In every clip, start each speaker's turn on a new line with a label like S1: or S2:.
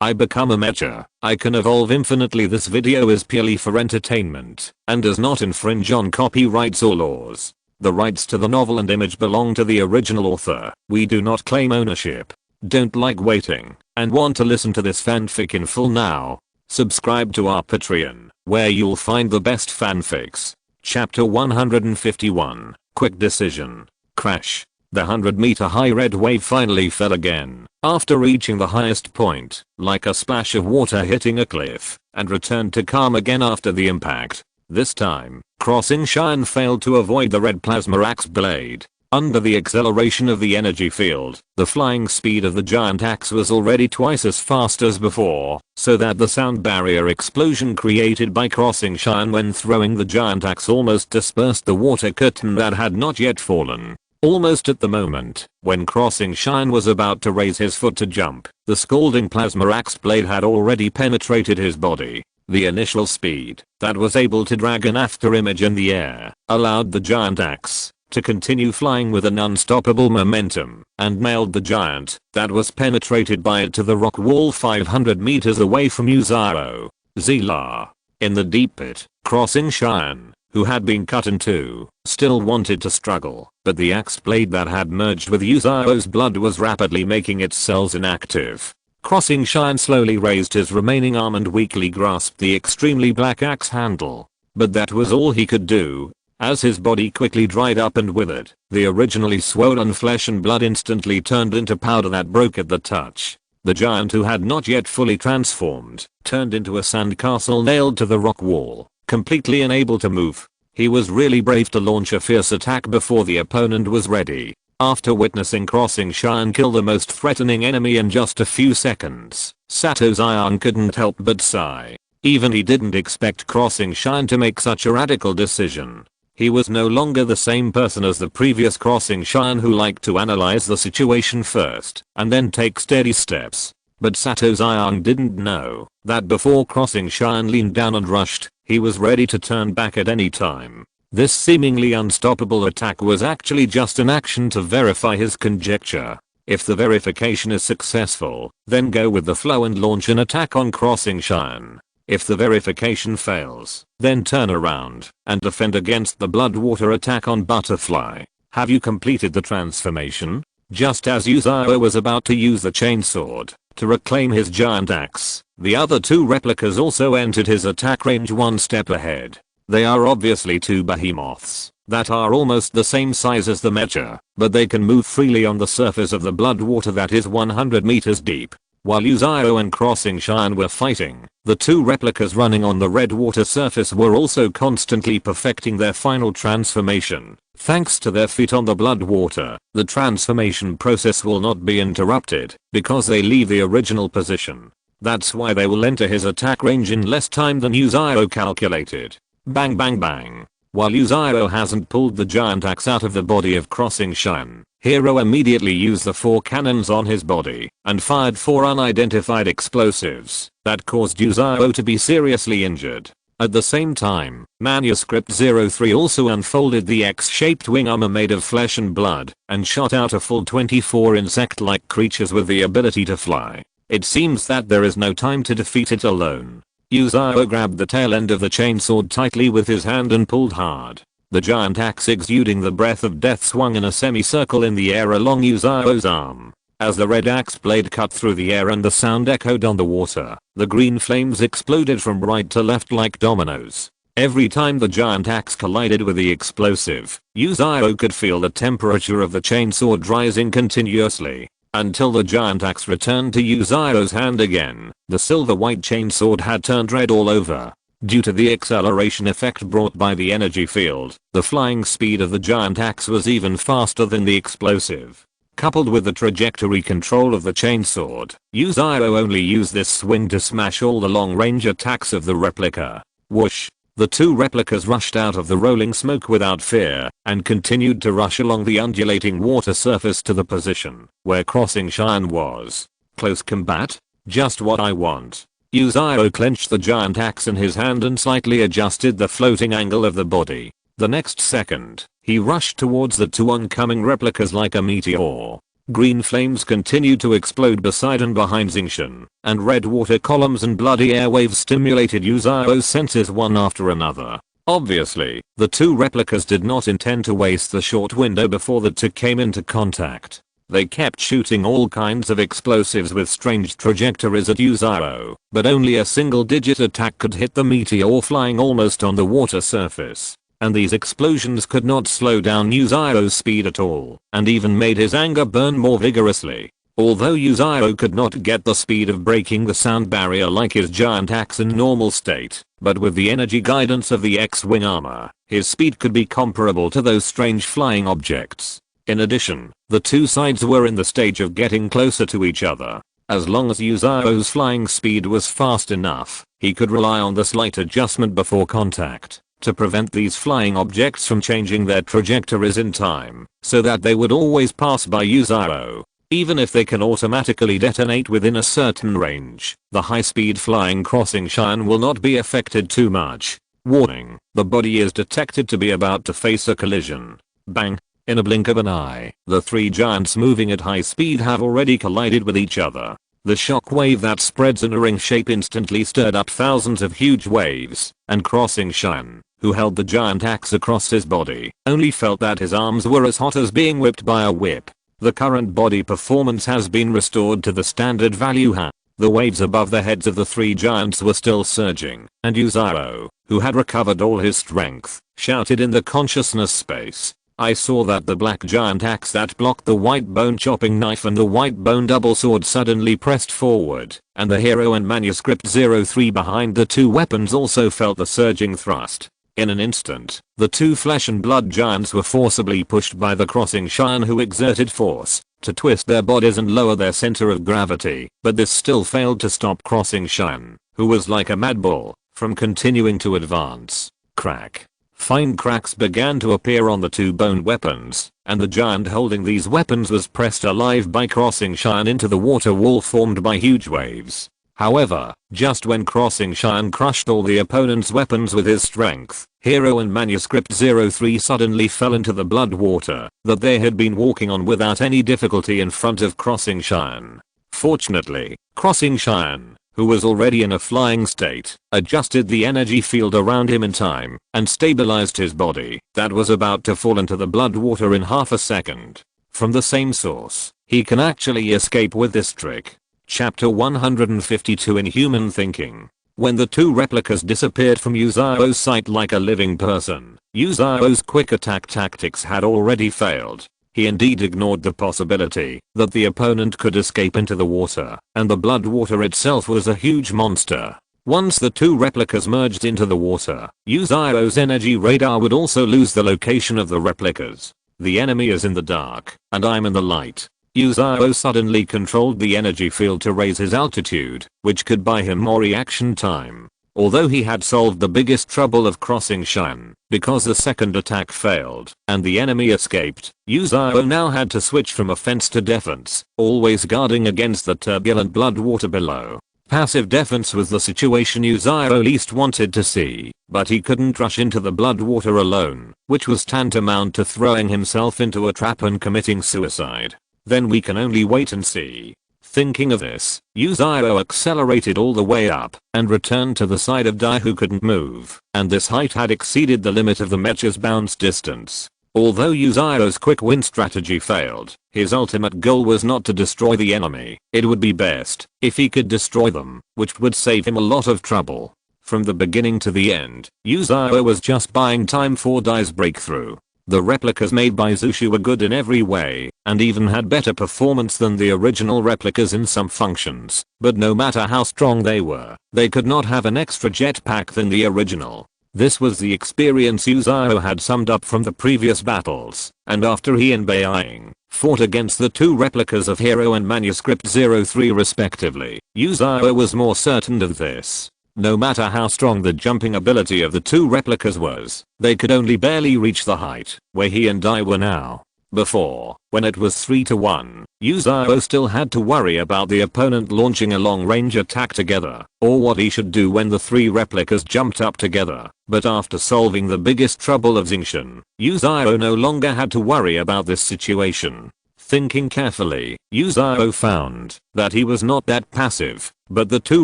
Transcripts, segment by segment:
S1: I become a Mecha. I can evolve infinitely. This video is purely for entertainment and does not infringe on copyrights or laws. The rights to the novel and image belong to the original author. We do not claim ownership. Don't like waiting and want to listen to this fanfic in full now? Subscribe to our Patreon, where you'll find the best fanfics. Chapter 151, Quick Decision. Crash. The 100-meter high red wave finally fell again, after reaching the highest point, like a splash of water hitting a cliff, and returned to calm again after the impact. This time, Crossing Shine failed to avoid the red plasma axe blade. Under the acceleration of the energy field, the flying speed of the giant axe was already twice as fast as before, so that the sound barrier explosion created by Crossing Shine when throwing the giant axe almost dispersed the water curtain that had not yet fallen. Almost at the moment, when Crossing Shine was about to raise his foot to jump, the scalding plasma axe blade had already penetrated his body. The initial speed that was able to drag an afterimage in the air allowed the giant axe to continue flying with an unstoppable momentum and nailed the giant that was penetrated by it to the rock wall 500 meters away from Yuzaro. Zila. In the deep pit, Crossing Shine, who had been cut in two, still wanted to struggle, but the axe blade that had merged with Yuzaro's blood was rapidly making its cells inactive. Crossing Shine slowly raised his remaining arm and weakly grasped the extremely black axe handle. But that was all he could do, as his body quickly dried up, and with it, the originally swollen flesh and blood instantly turned into powder that broke at the touch. The giant, who had not yet fully transformed, turned into a sandcastle nailed to the rock wall, completely unable to move. He was really brave to launch a fierce attack before the opponent was ready. After witnessing Crossing Shine kill the most threatening enemy in just a few seconds, Sato Zion couldn't help but sigh. Even he didn't expect Crossing Shine to make such a radical decision. He was no longer the same person as the previous Crossing Shine, who liked to analyze the situation first and then take steady steps. But Sato Zion didn't know that before Crossing Shine leaned down and rushed, he was ready to turn back at any time. This seemingly unstoppable attack was actually just an action to verify his conjecture. If the verification is successful, then go with the flow and launch an attack on Crossing Shine. If the verification fails, then turn around and defend against the blood water attack on Butterfly. Have you completed the transformation? Just as Yuzaro was about to use the chainsword to reclaim his giant axe, the other two replicas also entered his attack range one step ahead. They are obviously two behemoths that are almost the same size as the Mecha, but they can move freely on the surface of the blood water that is 100 meters deep. While Yuzaro and Crossing Shine were fighting, the two replicas running on the red water surface were also constantly perfecting their final transformation. Thanks to their feet on the blood water, the transformation process will not be interrupted because they leave the original position. That's why they will enter his attack range in less time than Yuzaro calculated. Bang bang bang. While Yuzaro hasn't pulled the giant axe out of the body of Crossing Shine, Hero immediately used the 4 cannons on his body and fired 4 unidentified explosives that caused Yuzaro to be seriously injured. At the same time, Manuscript 03 also unfolded the X-shaped wing armor made of flesh and blood and shot out a full 24 insect-like creatures with the ability to fly. It seems that there is no time to defeat it alone. Yuzaro grabbed the tail end of the chainsword tightly with his hand and pulled hard. The giant axe, exuding the breath of death, swung in a semicircle in the air along Yuzaro's arm. As the red axe blade cut through the air and the sound echoed on the water, the green flames exploded from right to left like dominoes. Every time the giant axe collided with the explosive, Yuzaro could feel the temperature of the chainsword rising continuously. Until the giant axe returned to Yuzaro's hand again, the silver-white chainsword had turned red all over. Due to the acceleration effect brought by the energy field, the flying speed of the giant axe was even faster than the explosive. Coupled with the trajectory control of the chainsword, Yuzaro only used this swing to smash all the long-range attacks of the replica. Whoosh! The two replicas rushed out of the rolling smoke without fear and continued to rush along the undulating water surface to the position where Crossing Shine was. Close combat? Just what I want. Yuzaro clenched the giant axe in his hand and slightly adjusted the floating angle of the body. The next second, he rushed towards the two oncoming replicas like a meteor. Green flames continued to explode beside and behind Xingqian, and red water columns and bloody airwaves stimulated Yuzao's senses one after another. Obviously, the two replicas did not intend to waste the short window before the two came into contact. They kept shooting all kinds of explosives with strange trajectories at Yuzao, but only a single-digit attack could hit the meteor flying almost on the water surface. And these explosions could not slow down Yuzao's speed at all, and even made his anger burn more vigorously. Although Yuzao could not get the speed of breaking the sound barrier like his giant axe in normal state, but with the energy guidance of the X-Wing armor, his speed could be comparable to those strange flying objects. In addition, the two sides were in the stage of getting closer to each other. As long as Yuzao's flying speed was fast enough, he could rely on the slight adjustment before contact to prevent these flying objects from changing their trajectories in time, so that they would always pass by Yuzao. Even if they can automatically detonate within a certain range, the high-speed flying crossing Xian will not be affected too much. Warning, the body is detected to be about to face a collision. Bang! In a blink of an eye, the three giants moving at high speed have already collided with each other. The shock wave that spreads in a ring shape instantly stirred up thousands of huge waves, and crossing Xian, who held the giant axe across his body, only felt that his arms were as hot as being whipped by a whip. The current body performance has been restored to the standard value. The waves above the heads of the three giants were still surging, and Yuzao, who had recovered all his strength, shouted in the consciousness space. I saw that the black giant axe that blocked the white bone chopping knife and the white bone double sword suddenly pressed forward, and the hero and manuscript 03 behind the two weapons also felt the surging thrust. In an instant, the two flesh and blood giants were forcibly pushed by the crossing Xian, who exerted force to twist their bodies and lower their center of gravity, but this still failed to stop crossing Xian, who was like a mad bull, from continuing to advance. Crack. Fine cracks began to appear on the two bone weapons, and the giant holding these weapons was pressed alive by crossing Xian into the water wall formed by huge waves. However, just when crossing Xian crushed all the opponent's weapons with his strength, hero and manuscript 03 suddenly fell into the blood water that they had been walking on without any difficulty in front of crossing Xian. Fortunately, crossing Xian, who was already in a flying state, adjusted the energy field around him in time and stabilized his body that was about to fall into the blood water in half a second. From the same source, he can actually escape with this trick. Chapter 152 Inhuman Thinking. When the two replicas disappeared from Yuzao's sight like a living person, Yuzao's quick attack tactics had already failed. He indeed ignored the possibility that the opponent could escape into the water, and the blood water itself was a huge monster. Once the two replicas merged into the water, Yuzao's energy radar would also lose the location of the replicas. The enemy is in the dark, and I'm in the light. Yuzao suddenly controlled the energy field to raise his altitude, which could buy him more reaction time. Although he had solved the biggest trouble of crossing Xian, because the second attack failed and the enemy escaped, Yuzao now had to switch from offense to defense, always guarding against the turbulent blood water below. Passive defense was the situation Yuzao least wanted to see, but he couldn't rush into the blood water alone, which was tantamount to throwing himself into a trap and committing suicide. Then we can only wait and see. Thinking of this, Yuzao accelerated all the way up and returned to the side of Dai, who couldn't move, and this height had exceeded the limit of the Mecha's bounce distance. Although Yuzao's quick win strategy failed, his ultimate goal was not to destroy the enemy. It would be best if he could destroy them, which would save him a lot of trouble. From the beginning to the end, Yuzao was just buying time for Dai's breakthrough. The replicas made by Zushi were good in every way, and even had better performance than the original replicas in some functions, but no matter how strong they were, they could not have an extra jetpack than the original. This was the experience Yuzao had summed up from the previous battles, and after he and Beiying fought against the two replicas of Hero and Manuscript 03 respectively, Yuzao was more certain of this. No matter how strong the jumping ability of the two replicas was, they could only barely reach the height where he and Dai were now. Before, when it was 3-1, Yuzao still had to worry about the opponent launching a long-range attack together, or what he should do when the three replicas jumped up together. But after solving the biggest trouble of Xingqian, Yuzao no longer had to worry about this situation. Thinking carefully, Yuzao found that he was not that passive, but the two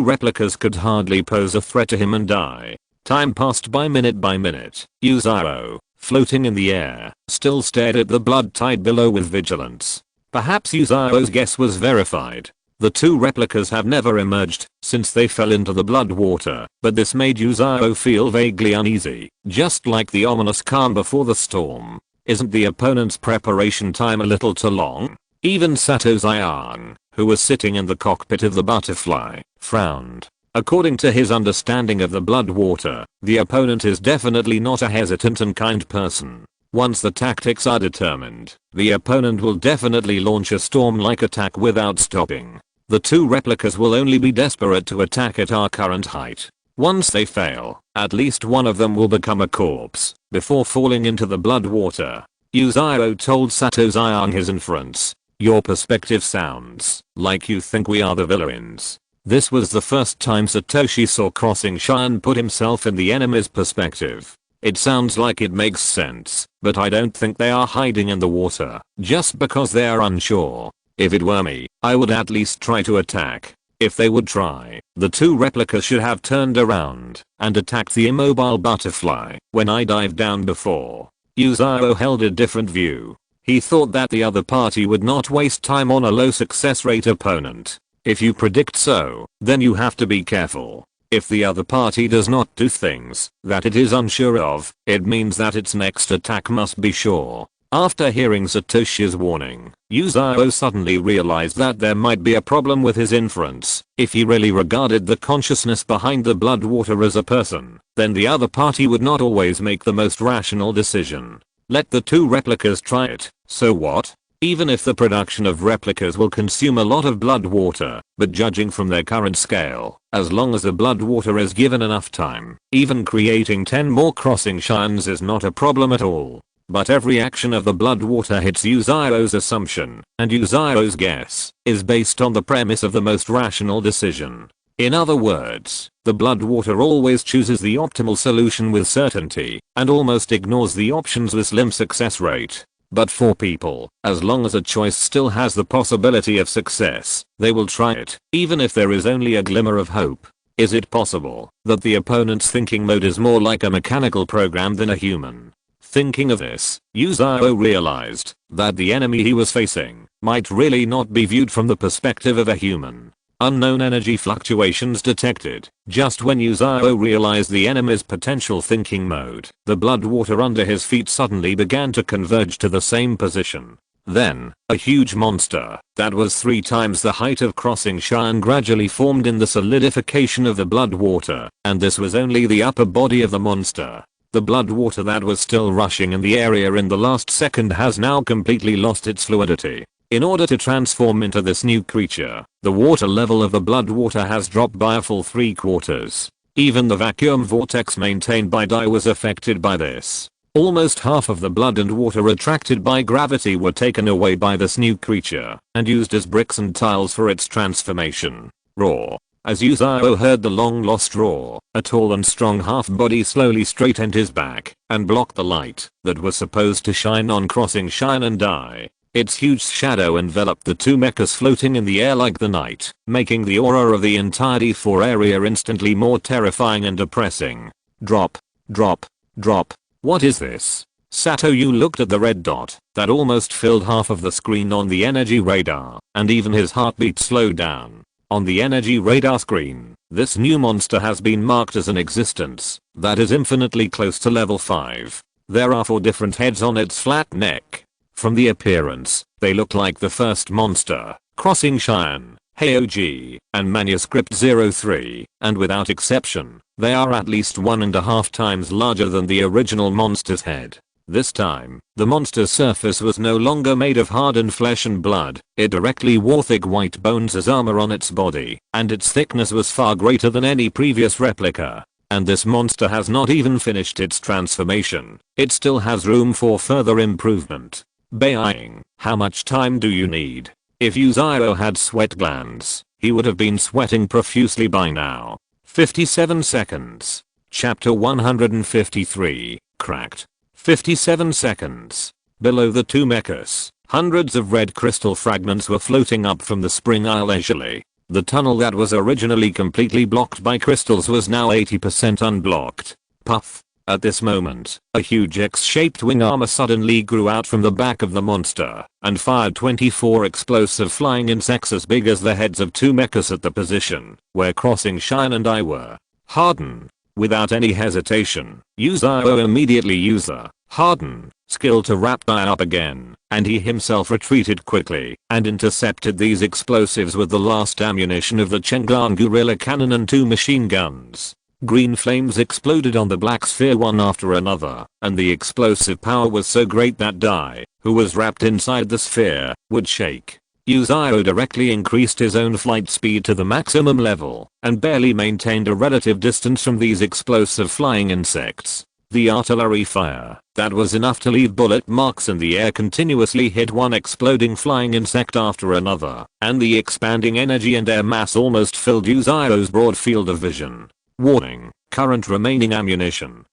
S1: replicas could hardly pose a threat to him and die. Time passed by minute. Yuzao, floating in the air, still stared at the blood tide below with vigilance. Perhaps Yuzao's guess was verified. The two replicas have never emerged since they fell into the blood water, but this made Yuzao feel vaguely uneasy, just like the ominous calm before the storm. Isn't the opponent's preparation time a little too long? Even Sato Zion, who was sitting in the cockpit of the butterfly, frowned. According to his understanding of the blood water, the opponent is definitely not a hesitant and kind person. Once the tactics are determined, the opponent will definitely launch a storm-like attack without stopping. The two replicas will only be desperate to attack at our current height. Once they fail, at least one of them will become a corpse before falling into the blood water. Yuzao told Sato Zion his inference. Your perspective sounds like you think we are the villains. This was the first time Satoshi saw Crossing Shine put himself in the enemy's perspective. It sounds like it makes sense, but I don't think they are hiding in the water just because they are unsure. If it were me, I would at least try to attack. If they would try, the two replicas should have turned around and attacked the immobile butterfly when I dived down before. Yuzao held a different view. He thought that the other party would not waste time on a low success rate opponent. If you predict so, then you have to be careful. If the other party does not do things that it is unsure of, it means that its next attack must be sure. After hearing Satoshi's warning, Yuzao suddenly realized that there might be a problem with his inference. If he really regarded the consciousness behind the blood water as a person, then the other party would not always make the most rational decision. Let the two replicas try it, so what? Even if the production of replicas will consume a lot of blood water, but judging from their current scale, as long as the blood water is given enough time, even creating 10 more Crossing Shines is not a problem at all. But every action of the blood water hits Yuzao's assumption, and Yuzao's guess is based on the premise of the most rational decision. In other words, the blood water always chooses the optimal solution with certainty, and almost ignores the options with slim success rate. But for people, as long as a choice still has the possibility of success, they will try it, even if there is only a glimmer of hope. Is it possible that the opponent's thinking mode is more like a mechanical program than a human? Thinking of this, Yuzao realized that the enemy he was facing might really not be viewed from the perspective of a human. Unknown energy fluctuations detected. Just when Yuzao realized the enemy's potential thinking mode, the blood water under his feet suddenly began to converge to the same position. Then, a huge monster that was 3 times the height of Crossing Shine gradually formed in the solidification of the blood water, and this was only the upper body of the monster. The blood water that was still rushing in the area in the last second has now completely lost its fluidity. In order to transform into this new creature, the water level of the blood water has dropped by a full 3/4. Even the vacuum vortex maintained by Dai was affected by this. Almost half of the blood and water attracted by gravity were taken away by this new creature and used as bricks and tiles for its transformation. Roar. As Yuzao heard the long-lost roar, a tall and strong half-body slowly straightened his back and blocked the light that was supposed to shine on Crossing Shine and die. Its huge shadow enveloped the two mechas floating in the air like the night, making the aura of the entire D4 area instantly more terrifying and depressing. Drop. Drop. Drop. What is this? Sato Yu looked at the red dot that almost filled half of the screen on the energy radar, and even his heartbeat slowed down. On the energy radar screen, this new monster has been marked as an existence that is infinitely close to level 5. There are 4 different heads on its flat neck. From the appearance, they look like the first monster, Crossing Shine, Heioji, and Manuscript 03, and without exception, they are at least 1.5 times larger than the original monster's head. This time, the monster's surface was no longer made of hardened flesh and blood, it directly wore thick white bones as armor on its body, and its thickness was far greater than any previous replica. And this monster has not even finished its transformation, it still has room for further improvement. Baying, how much time do you need? If Yuzao had sweat glands, he would have been sweating profusely by now. 57 seconds. Chapter 153, Cracked. 57 seconds. Below the two mechas, Hundreds of red crystal fragments were floating up from the spring aisle leisurely. The tunnel that was originally completely blocked by crystals was now 80% unblocked. Puff. At this moment, a huge X-shaped wing armor suddenly grew out from the back of the monster and fired 24 explosive flying insects as big as the heads of 2 mechas at the position where Crossing Shine and I were. Harden. Without any hesitation, Yuzao immediately used the Harden skill to wrap Die up again, and he himself retreated quickly and intercepted these explosives with the last ammunition of the Chang'an Gorilla Cannon and 2 machine guns. Green flames exploded on the black sphere one after another, and the explosive power was so great that Dai, who was wrapped inside the sphere, would shake. Yuzao directly increased his own flight speed to the maximum level, and barely maintained a relative distance from these explosive flying insects. The artillery fire, that was enough to leave bullet marks in the air, continuously hit one exploding flying insect after another, and the expanding energy and air mass almost filled Yuzao's broad field of vision. Warning, current remaining ammunition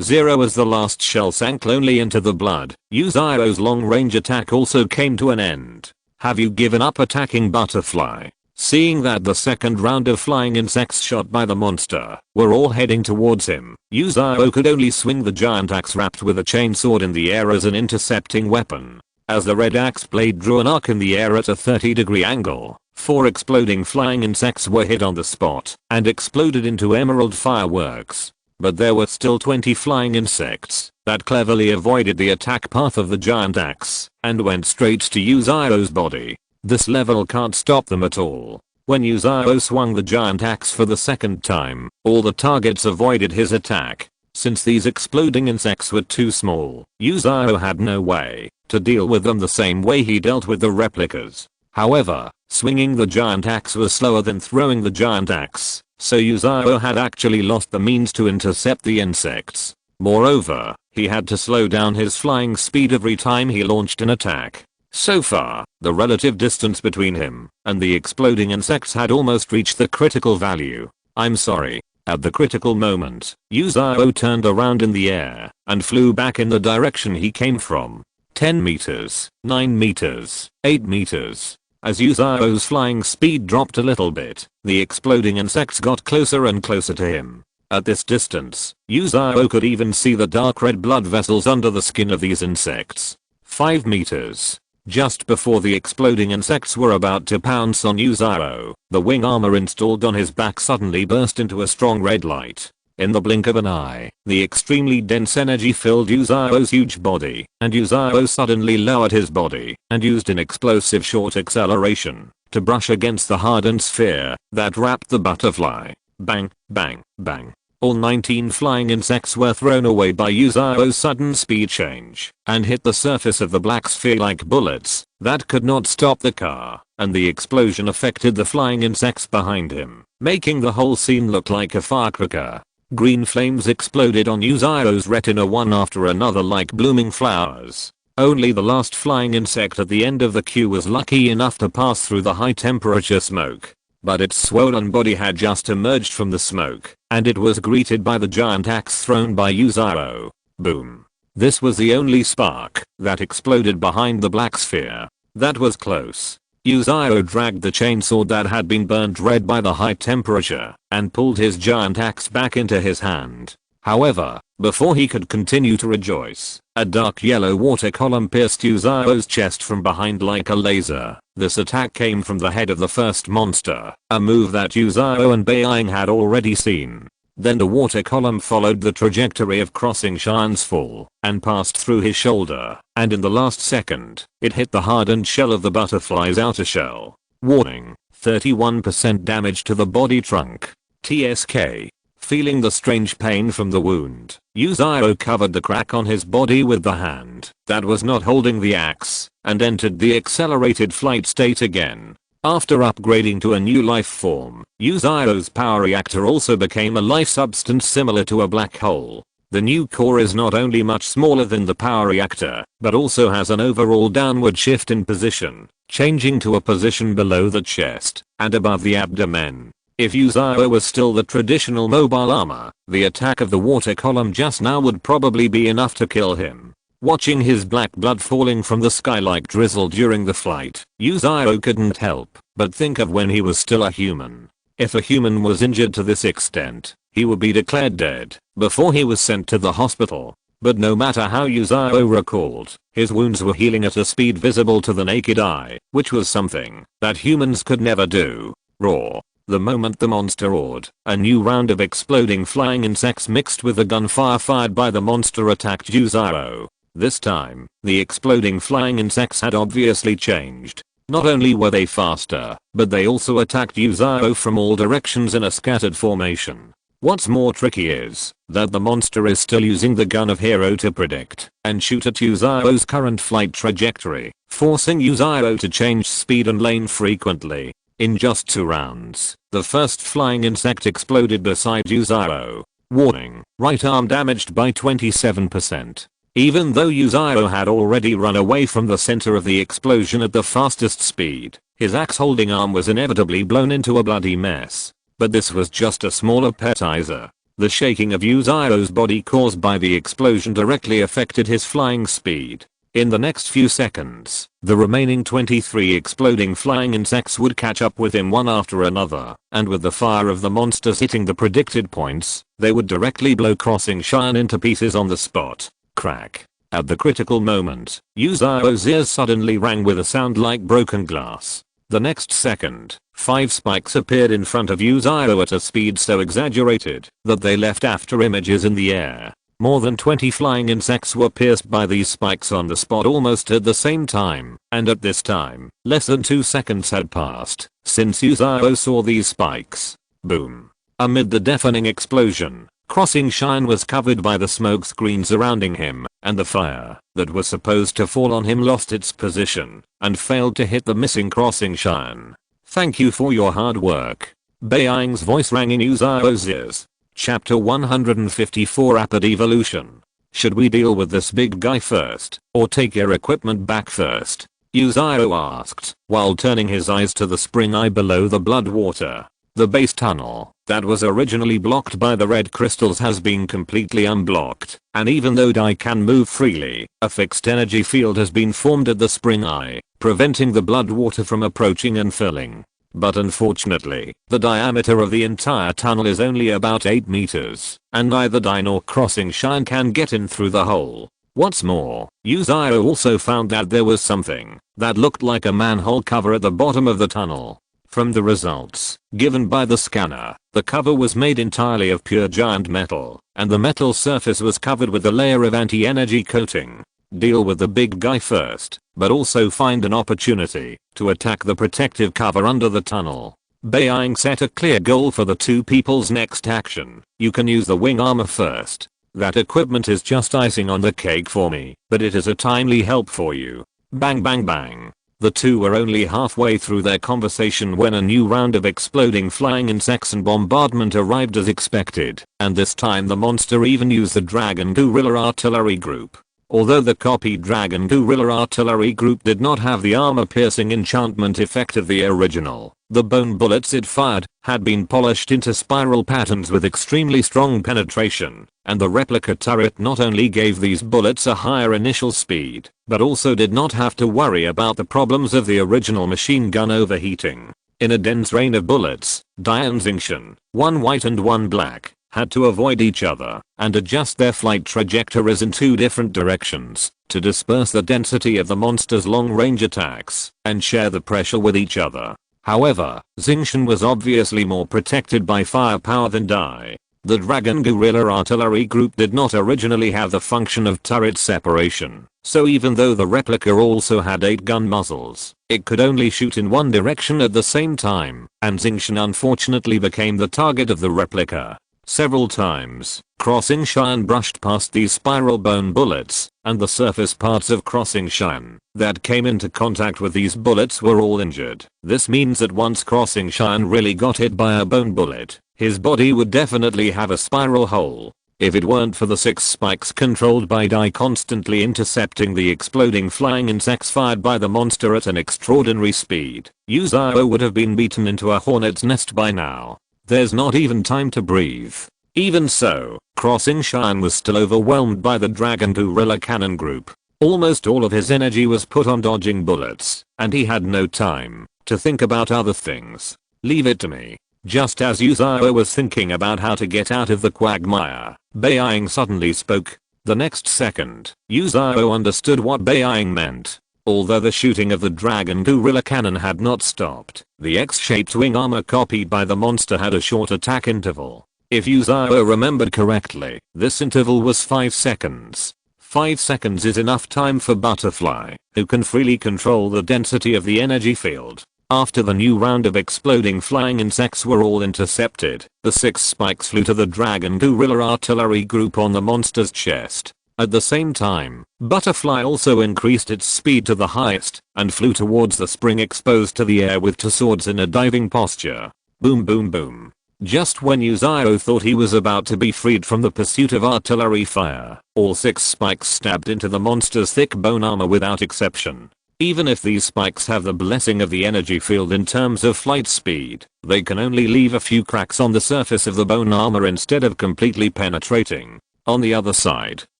S1: 0 as the last shell sank lonely into the blood. Yuzao's long-range attack also came to an end. Have you given up attacking Butterfly? Seeing that the second round of flying insects shot by the monster were all heading towards him, Yuzao could only swing the giant axe wrapped with a chainsword in the air as an intercepting weapon. As the red axe blade drew an arc in the air at a 30-degree angle, 4 exploding flying insects were hit on the spot and exploded into emerald fireworks. But there were still 20 flying insects that cleverly avoided the attack path of the giant axe and went straight to Yuzao's body. This level can't stop them at all. When Yuzao swung the giant axe for the second time, all the targets avoided his attack. Since these exploding insects were too small, Yuzao had no way to deal with them the same way he dealt with the replicas. However, swinging the giant axe was slower than throwing the giant axe, so Yuzao had actually lost the means to intercept the insects. Moreover, he had to slow down his flying speed every time he launched an attack. So far, the relative distance between him and the exploding insects had almost reached the critical value. I'm sorry. At the critical moment, Yuzao turned around in the air and flew back in the direction he came from. 10 meters, 9 meters, 8 meters. As Yuzao's flying speed dropped a little bit, the exploding insects got closer and closer to him. At this distance, Yuzao could even see the dark red blood vessels under the skin of these insects. 5 meters. Just before the exploding insects were about to pounce on Yuzao, the wing armor installed on his back suddenly burst into a strong red light. In the blink of an eye, the extremely dense energy filled Yuzao's huge body, and Yuzao suddenly lowered his body and used an explosive short acceleration to brush against the hardened sphere that wrapped the butterfly. Bang, bang, bang. All 19 flying insects were thrown away by Yuzao's sudden speed change and hit the surface of the black sphere like bullets that could not stop the car, and the explosion affected the flying insects behind him, making the whole scene look like a firecracker. Green flames exploded on Yuzao's retina one after another like blooming flowers. Only the last flying insect at the end of the queue was lucky enough to pass through the high temperature smoke. But its swollen body had just emerged from the smoke, and it was greeted by the giant axe thrown by Yuzao. Boom. This was the only spark that exploded behind the black sphere. That was close. Yuzao dragged the chainsaw that had been burnt red by the high temperature and pulled his giant axe back into his hand. However, before he could continue to rejoice, a dark yellow water column pierced Yuzao's chest from behind like a laser. This attack came from the head of the first monster, a move that Yuzao and Beiying had already seen. Then the water column followed the trajectory of Crossing Shine's fall and passed through his shoulder, and in the last second, it hit the hardened shell of the butterfly's outer shell. Warning, 31% damage to the body trunk. TSK. Feeling the strange pain from the wound, Yuzao covered the crack on his body with the hand that was not holding the axe and entered the accelerated flight state again. After upgrading to a new life form, Yuzao's power reactor also became a life substance similar to a black hole. The new core is not only much smaller than the power reactor, but also has an overall downward shift in position, changing to a position below the chest and above the abdomen. If Yuzao was still the traditional mobile armor, the attack of the water column just now would probably be enough to kill him. Watching his black blood falling from the sky like drizzle during the flight, Yuzaro couldn't help but think of when he was still a human. If a human was injured to this extent, he would be declared dead before he was sent to the hospital. But no matter how Yuzaro recalled, his wounds were healing at a speed visible to the naked eye, which was something that humans could never do. Roar. The moment the monster roared, a new round of exploding flying insects mixed with the gunfire fired by the monster attacked Yuzaro. This time, the exploding flying insects had obviously changed. Not only were they faster, but they also attacked Yuzaro from all directions in a scattered formation. What's more tricky is that the monster is still using the gun of Hero to predict and shoot at Yuzaro's current flight trajectory, forcing Yuzaro to change speed and lane frequently. In just 2 rounds, the first flying insect exploded beside Yuzaro. Warning, right arm damaged by 27%. Even though Yuzaro had already run away from the center of the explosion at the fastest speed, his axe-holding arm was inevitably blown into a bloody mess. But this was just a small appetizer. The shaking of Yuzaro's body caused by the explosion directly affected his flying speed. In the next few seconds, the remaining 23 exploding flying insects would catch up with him one after another, and with the fire of the monsters hitting the predicted points, they would directly blow Crossing Shine into pieces on the spot. Crack. At the critical moment, Yuzaro's ears suddenly rang with a sound like broken glass. The next second, 5 spikes appeared in front of Yuzaro at a speed so exaggerated that they left after images in the air. More than 20 flying insects were pierced by these spikes on the spot almost at the same time, and at this time, less than 2 seconds had passed since Yuzaro saw these spikes. Boom. Amid the deafening explosion, Crossing Shine was covered by the smoke screen surrounding him, and the fire that was supposed to fall on him lost its position and failed to hit the missing Crossing Shine. Thank you for your hard work. Beiying's voice rang in Yuzaro's ears. Chapter 154 Rapid Evolution. Should we deal with this big guy first, or take your equipment back first? Yuzaro asked, while turning his eyes to the spring eye below the blood water. The base tunnel that was originally blocked by the red crystals has been completely unblocked, and even though Dai can move freely, a fixed energy field has been formed at the spring eye, preventing the blood water from approaching and filling. But unfortunately, the diameter of the entire tunnel is only about 8 meters, and neither Dai nor Crossing Shine can get in through the hole. What's more, Yuzaro also found that there was something that looked like a manhole cover at the bottom of the tunnel. From the results given by the scanner, the cover was made entirely of pure giant metal, and the metal surface was covered with a layer of anti-energy coating. Deal with the big guy first, but also find an opportunity to attack the protective cover under the tunnel. Beiying set a clear goal for the two people's next action. You can use the wing armor first. That equipment is just icing on the cake for me, but it is a timely help for you. Bang bang bang. The two were only halfway through their conversation when a new round of exploding flying insects and bombardment arrived as expected, and this time the monster even used the Dragon Gorilla Artillery Group. Although the copied Dragon Gorilla Artillery Group did not have the armor-piercing enchantment effect of the original, the bone bullets it fired had been polished into spiral patterns with extremely strong penetration, and the replica turret not only gave these bullets a higher initial speed, but also did not have to worry about the problems of the original machine gun overheating. In a dense rain of bullets, Dai and Xingchen, one white and one black, had to avoid each other and adjust their flight trajectories in 2 different directions to disperse the density of the monster's long-range attacks and share the pressure with each other. However, Xingchen was obviously more protected by firepower than Dai. The Dragon Gorilla Artillery Group did not originally have the function of turret separation, so even though the replica also had 8 gun muzzles, it could only shoot in one direction at the same time, and Xingchen unfortunately became the target of the replica. Several times, Crossing Shine brushed past these spiral bone bullets, and the surface parts of Crossing Shine that came into contact with these bullets were all injured. This means that once Crossing Shine really got hit by a bone bullet, his body would definitely have a spiral hole. If it weren't for the 6 spikes controlled by Dai constantly intercepting the exploding flying insects fired by the monster at an extraordinary speed, Yuzaro would have been beaten into a hornet's nest by now. There's not even time to breathe. Even so, Crossing Shine was still overwhelmed by the Dragon Gorilla Cannon group. Almost all of his energy was put on dodging bullets, and he had no time to think about other things. Leave it to me. Just as Yuzao was thinking about how to get out of the quagmire, Beiying suddenly spoke. The next second, Yuzao understood what Beiying meant. Although the shooting of the Dragon Gorilla Cannon had not stopped, the X-shaped wing armor copied by the monster had a short attack interval. If Yuzao remembered correctly, this interval was 5 seconds. 5 seconds is enough time for Butterfly, who can freely control the density of the energy field. After the new round of exploding flying insects were all intercepted, the 6 spikes flew to the Dragon Gorilla artillery group on the monster's chest. At the same time, Butterfly also increased its speed to the highest and flew towards the spring exposed to the air with two swords in a diving posture. Boom boom boom. Just when Yuzao thought he was about to be freed from the pursuit of artillery fire, all 6 spikes stabbed into the monster's thick bone armor without exception. Even if these spikes have the blessing of the energy field in terms of flight speed, they can only leave a few cracks on the surface of the bone armor instead of completely penetrating. On the other side,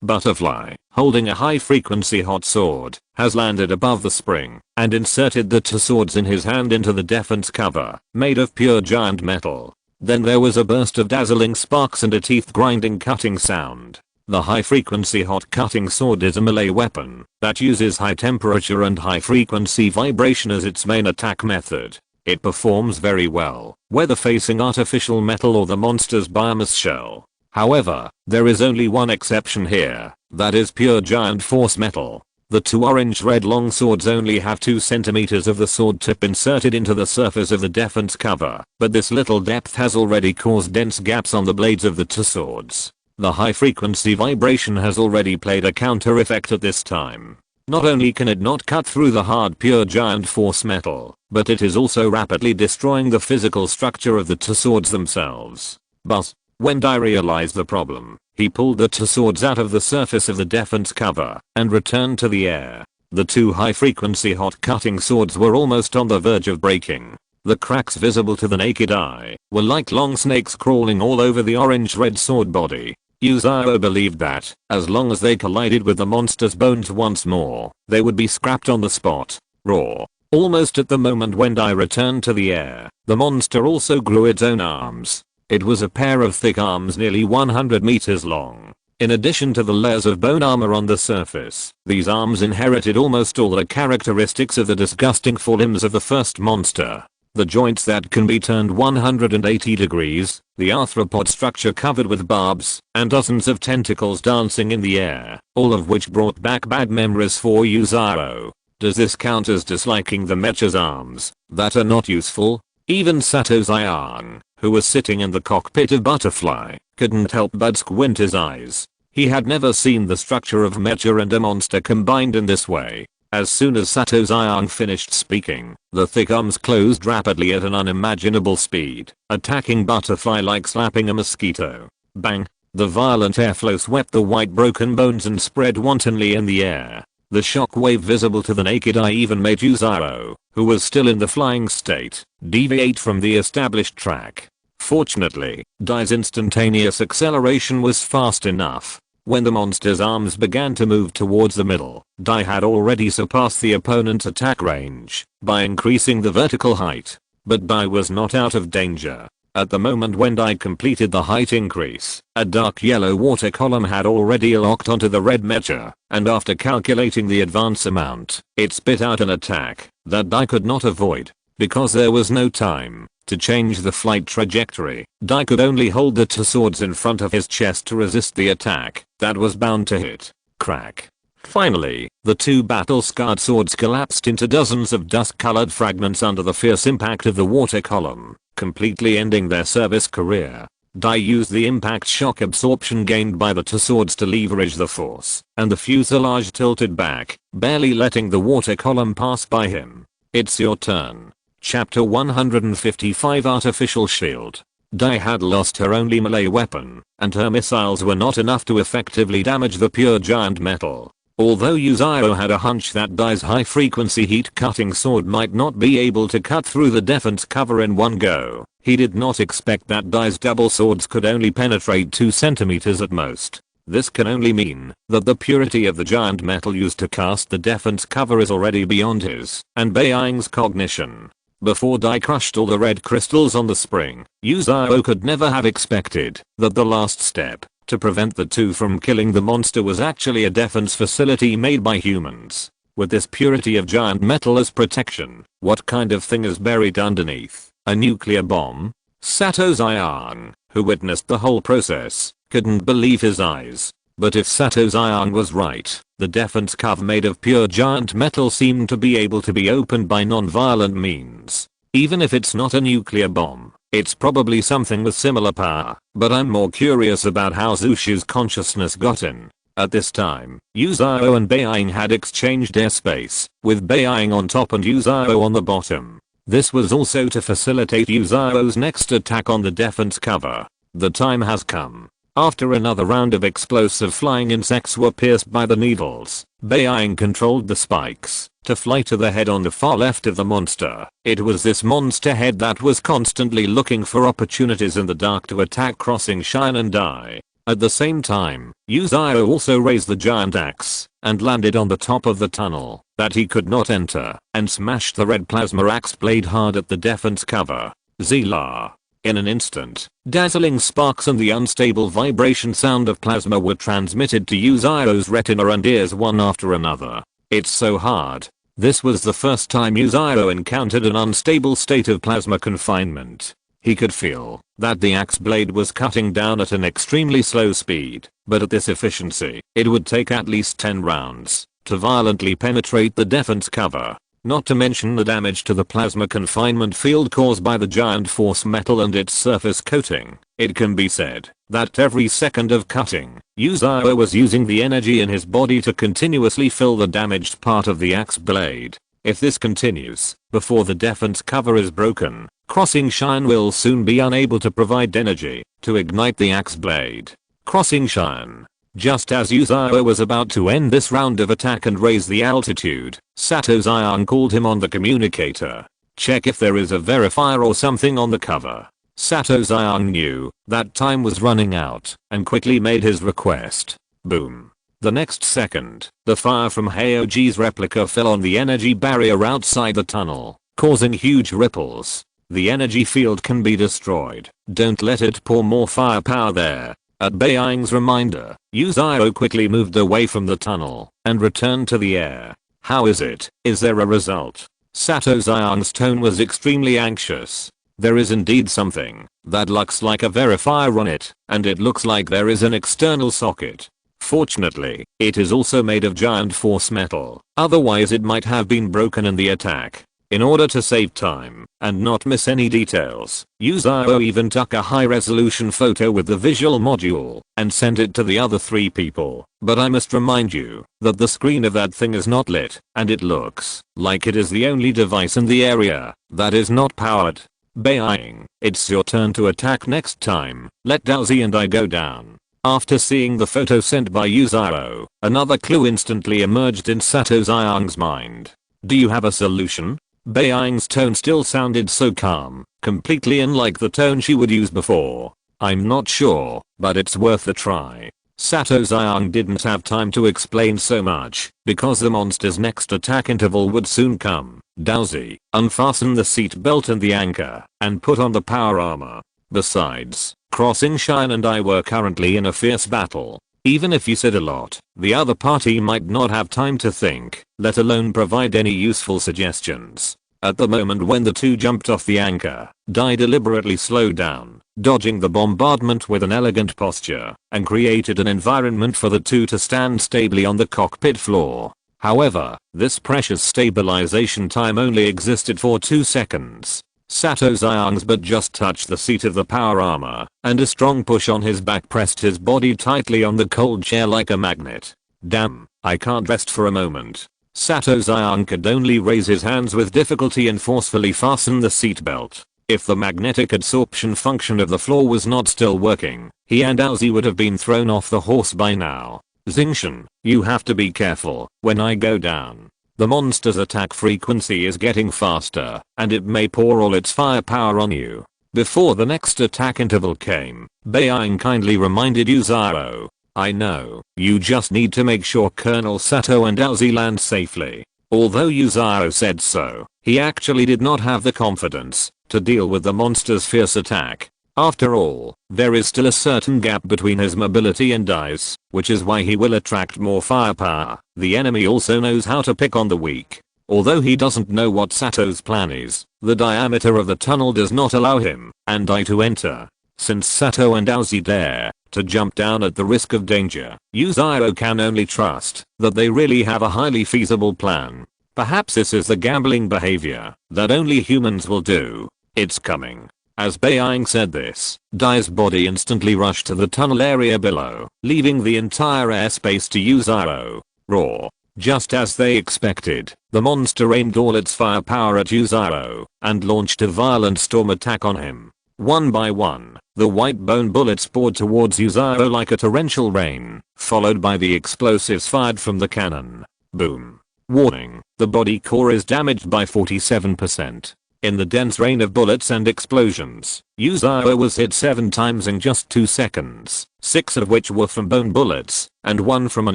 S1: Butterfly, holding a high-frequency hot sword, has landed above the spring and inserted the two swords in his hand into the defense cover, made of pure giant metal. Then there was a burst of dazzling sparks and a teeth-grinding cutting sound. The high-frequency hot cutting sword is a melee weapon that uses high temperature and high-frequency vibration as its main attack method. It performs very well, whether facing artificial metal or the monster's biomass shell. However, there is only one exception here, that is pure giant force metal. The two orange-red long swords only have 2 centimeters of the sword tip inserted into the surface of the defense cover, but this little depth has already caused dense gaps on the blades of the two swords. The high-frequency vibration has already played a counter effect at this time. Not only can it not cut through the hard pure giant force metal, but it is also rapidly destroying the physical structure of the two swords themselves. But when Dai realized the problem, he pulled the two swords out of the surface of the defense cover and returned to the air. The two high-frequency hot cutting swords were almost on the verge of breaking. The cracks visible to the naked eye were like long snakes crawling all over the orange-red sword body. Yuzao believed that, as long as they collided with the monster's bones once more, they would be scrapped on the spot. Raw. Almost at the moment when Dai returned to the air, the monster also grew its own arms. It was a pair of thick arms nearly 100 meters long. In addition to the layers of bone armor on the surface, these arms inherited almost all the characteristics of the disgusting forelimbs of the first monster. The joints that can be turned 180 degrees, the arthropod structure covered with barbs, and dozens of tentacles dancing in the air, all of which brought back bad memories for Yuzao. Does this count as disliking the Mecha's arms that are not useful? Even Sato Zayang, who was sitting in the cockpit of Butterfly, couldn't help but squint his eyes. He had never seen the structure of Mecha and a monster combined in this way. As soon as Sato Zayang finished speaking, the thick arms closed rapidly at an unimaginable speed, attacking Butterfly like slapping a mosquito. Bang! The violent airflow swept the white broken bones and spread wantonly in the air. The shockwave visible to the naked eye even made Yuzao, who was still in the flying state, deviate from the established track. Fortunately, Dai's instantaneous acceleration was fast enough. When the monster's arms began to move towards the middle, Dai had already surpassed the opponent's attack range by increasing the vertical height. But Dai was not out of danger. At the moment when Dai completed the height increase, a dark yellow water column had already locked onto the red Mecha, and after calculating the advance amount, it spit out an attack that Dai could not avoid. Because there was no time to change the flight trajectory, Dai could only hold the two swords in front of his chest to resist the attack that was bound to hit. Crack. Finally, the two battle-scarred swords collapsed into dozens of dust-colored fragments under the fierce impact of the water column, completely ending their service career. Dai used the impact shock absorption gained by the two swords to leverage the force, and the fuselage tilted back, barely letting the water column pass by him. It's your turn. Chapter 155 Artificial Shield. Dai had lost her only melee weapon, and her missiles were not enough to effectively damage the pure giant metal. Although Yuzao had a hunch that Dai's high-frequency heat-cutting sword might not be able to cut through the defense cover in one go, he did not expect that Dai's double swords could only penetrate 2 centimeters at most. This can only mean that the purity of the giant metal used to cast the defense cover is already beyond his and Beiying's cognition. Before Dai crushed all the red crystals on the spring, Yuzao could never have expected that the last step to prevent the two from killing the monster was actually a defense facility made by humans. With this purity of giant metal as protection, what kind of thing is buried underneath? A nuclear bomb? Sato Ziyang, who witnessed the whole process, couldn't believe his eyes. But if Sato Ziyang was right, the defense cover made of pure giant metal seemed to be able to be opened by non-violent means. Even if it's not a nuclear bomb, it's probably something with similar power, but I'm more curious about how Zushi's consciousness got in. At this time, Yuzao and Beiying had exchanged airspace, with Beiying on top and Yuzao on the bottom. This was also to facilitate Yuzao's next attack on the defense cover. The time has come. After another round of explosive flying insects were pierced by the needles, Beiying controlled the spikes to fly to the head on the far left of the monster. It was this monster head that was constantly looking for opportunities in the dark to attack Crossing Shine and Dai. At the same time, Yuzao also raised the giant axe and landed on the top of the tunnel that he could not enter and smashed the red plasma axe blade hard at the defense cover. Zila. In an instant, dazzling sparks and the unstable vibration sound of plasma were transmitted to Yuzao's retina and ears one after another. It's so hard. This was the first time Yuzao encountered an unstable state of plasma confinement. He could feel that the axe blade was cutting down at an extremely slow speed, but at this efficiency, it would take at least 10 rounds to violently penetrate the defense cover. Not to mention the damage to the plasma confinement field caused by the giant force metal and its surface coating. It can be said that every second of cutting, Yuzao was using the energy in his body to continuously fill the damaged part of the axe blade. If this continues, before the defense cover is broken, Crossing Shine will soon be unable to provide energy to ignite the axe blade. Crossing Shine. Just as Yuzao was about to end this round of attack and raise the altitude, Sato Ziyang called him on the communicator. Check if there is a verifier or something on the cover. Sato Ziyang knew that time was running out and quickly made his request. Boom. The next second, the fire from Heioji's replica fell on the energy barrier outside the tunnel, causing huge ripples. The energy field can be destroyed. Don't let it pour more firepower there. At Beiying's reminder, Yuzao quickly moved away from the tunnel and returned to the air. How is it? Is there a result? Sato Ziyang's tone was extremely anxious. There is indeed something that looks like a verifier on it, and it looks like there is an external socket. Fortunately, it is also made of giant force metal, otherwise it might have been broken in the attack. In order to save time and not miss any details, Yuzao even took a high-resolution photo with the visual module and sent it to the other 3 people. But I must remind you that the screen of that thing is not lit, and it looks like it is the only device in the area that is not powered. Beiying, it's your turn to attack next time. Let Daozi and I go down. After seeing the photo sent by Yuzao, another clue instantly emerged in Sato Ziyang's mind. Do you have a solution? Beiying's tone still sounded so calm, completely unlike the tone she would use before. I'm not sure, but it's worth a try. Sato Ziyang didn't have time to explain so much, because the monster's next attack interval would soon come. Daozi, unfasten the seat belt and the anchor, and put on the power armor. Besides, Crossing Shine and I were currently in a fierce battle. Even if you said a lot, the other party might not have time to think, let alone provide any useful suggestions. At the moment when the two jumped off the anchor, Dai deliberately slowed down, dodging the bombardment with an elegant posture, and created an environment for the two to stand stably on the cockpit floor. However, this precious stabilization time only existed for 2 seconds. Sato Ziyang's butt just touched the seat of the power armor, and a strong push on his back pressed his body tightly on the cold chair like a magnet. Damn, I can't rest for a moment. Sato Ziyang could only raise his hands with difficulty and forcefully fasten the seatbelt. If the magnetic adsorption function of the floor was not still working, he and Daozi would have been thrown off the horse by now. Zingshan, you have to be careful when I go down. The monster's attack frequency is getting faster, and it may pour all its firepower on you. Before the next attack interval came, Beiying kindly reminded Yuzaro. I know, you just need to make sure Colonel Sato and Aozi land safely. Although Yuzaro said so, he actually did not have the confidence to deal with the monster's fierce attack. After all, there is still a certain gap between his mobility and eyes, which is why he will attract more firepower. The enemy also knows how to pick on the weak. Although he doesn't know what Sato's plan is, the diameter of the tunnel does not allow him and I to enter. Since Sato and Aozi dare to jump down at the risk of danger, Yuzaro can only trust that they really have a highly feasible plan. Perhaps this is the gambling behavior that only humans will do. It's coming. As Beiying said this, Dai's body instantly rushed to the tunnel area below, leaving the entire airspace to Yuzaro. Raw. Just as they expected, the monster aimed all its firepower at Yuzaro and launched a violent storm attack on him. One by one, the white bone bullets poured towards Yuzaro like a torrential rain, followed by the explosives fired from the cannon. Boom. Warning, the body core is damaged by 47%. In the dense rain of bullets and explosions, Yuzaro was hit 7 times in just 2 seconds, 6 of which were from bone bullets, and 1 from an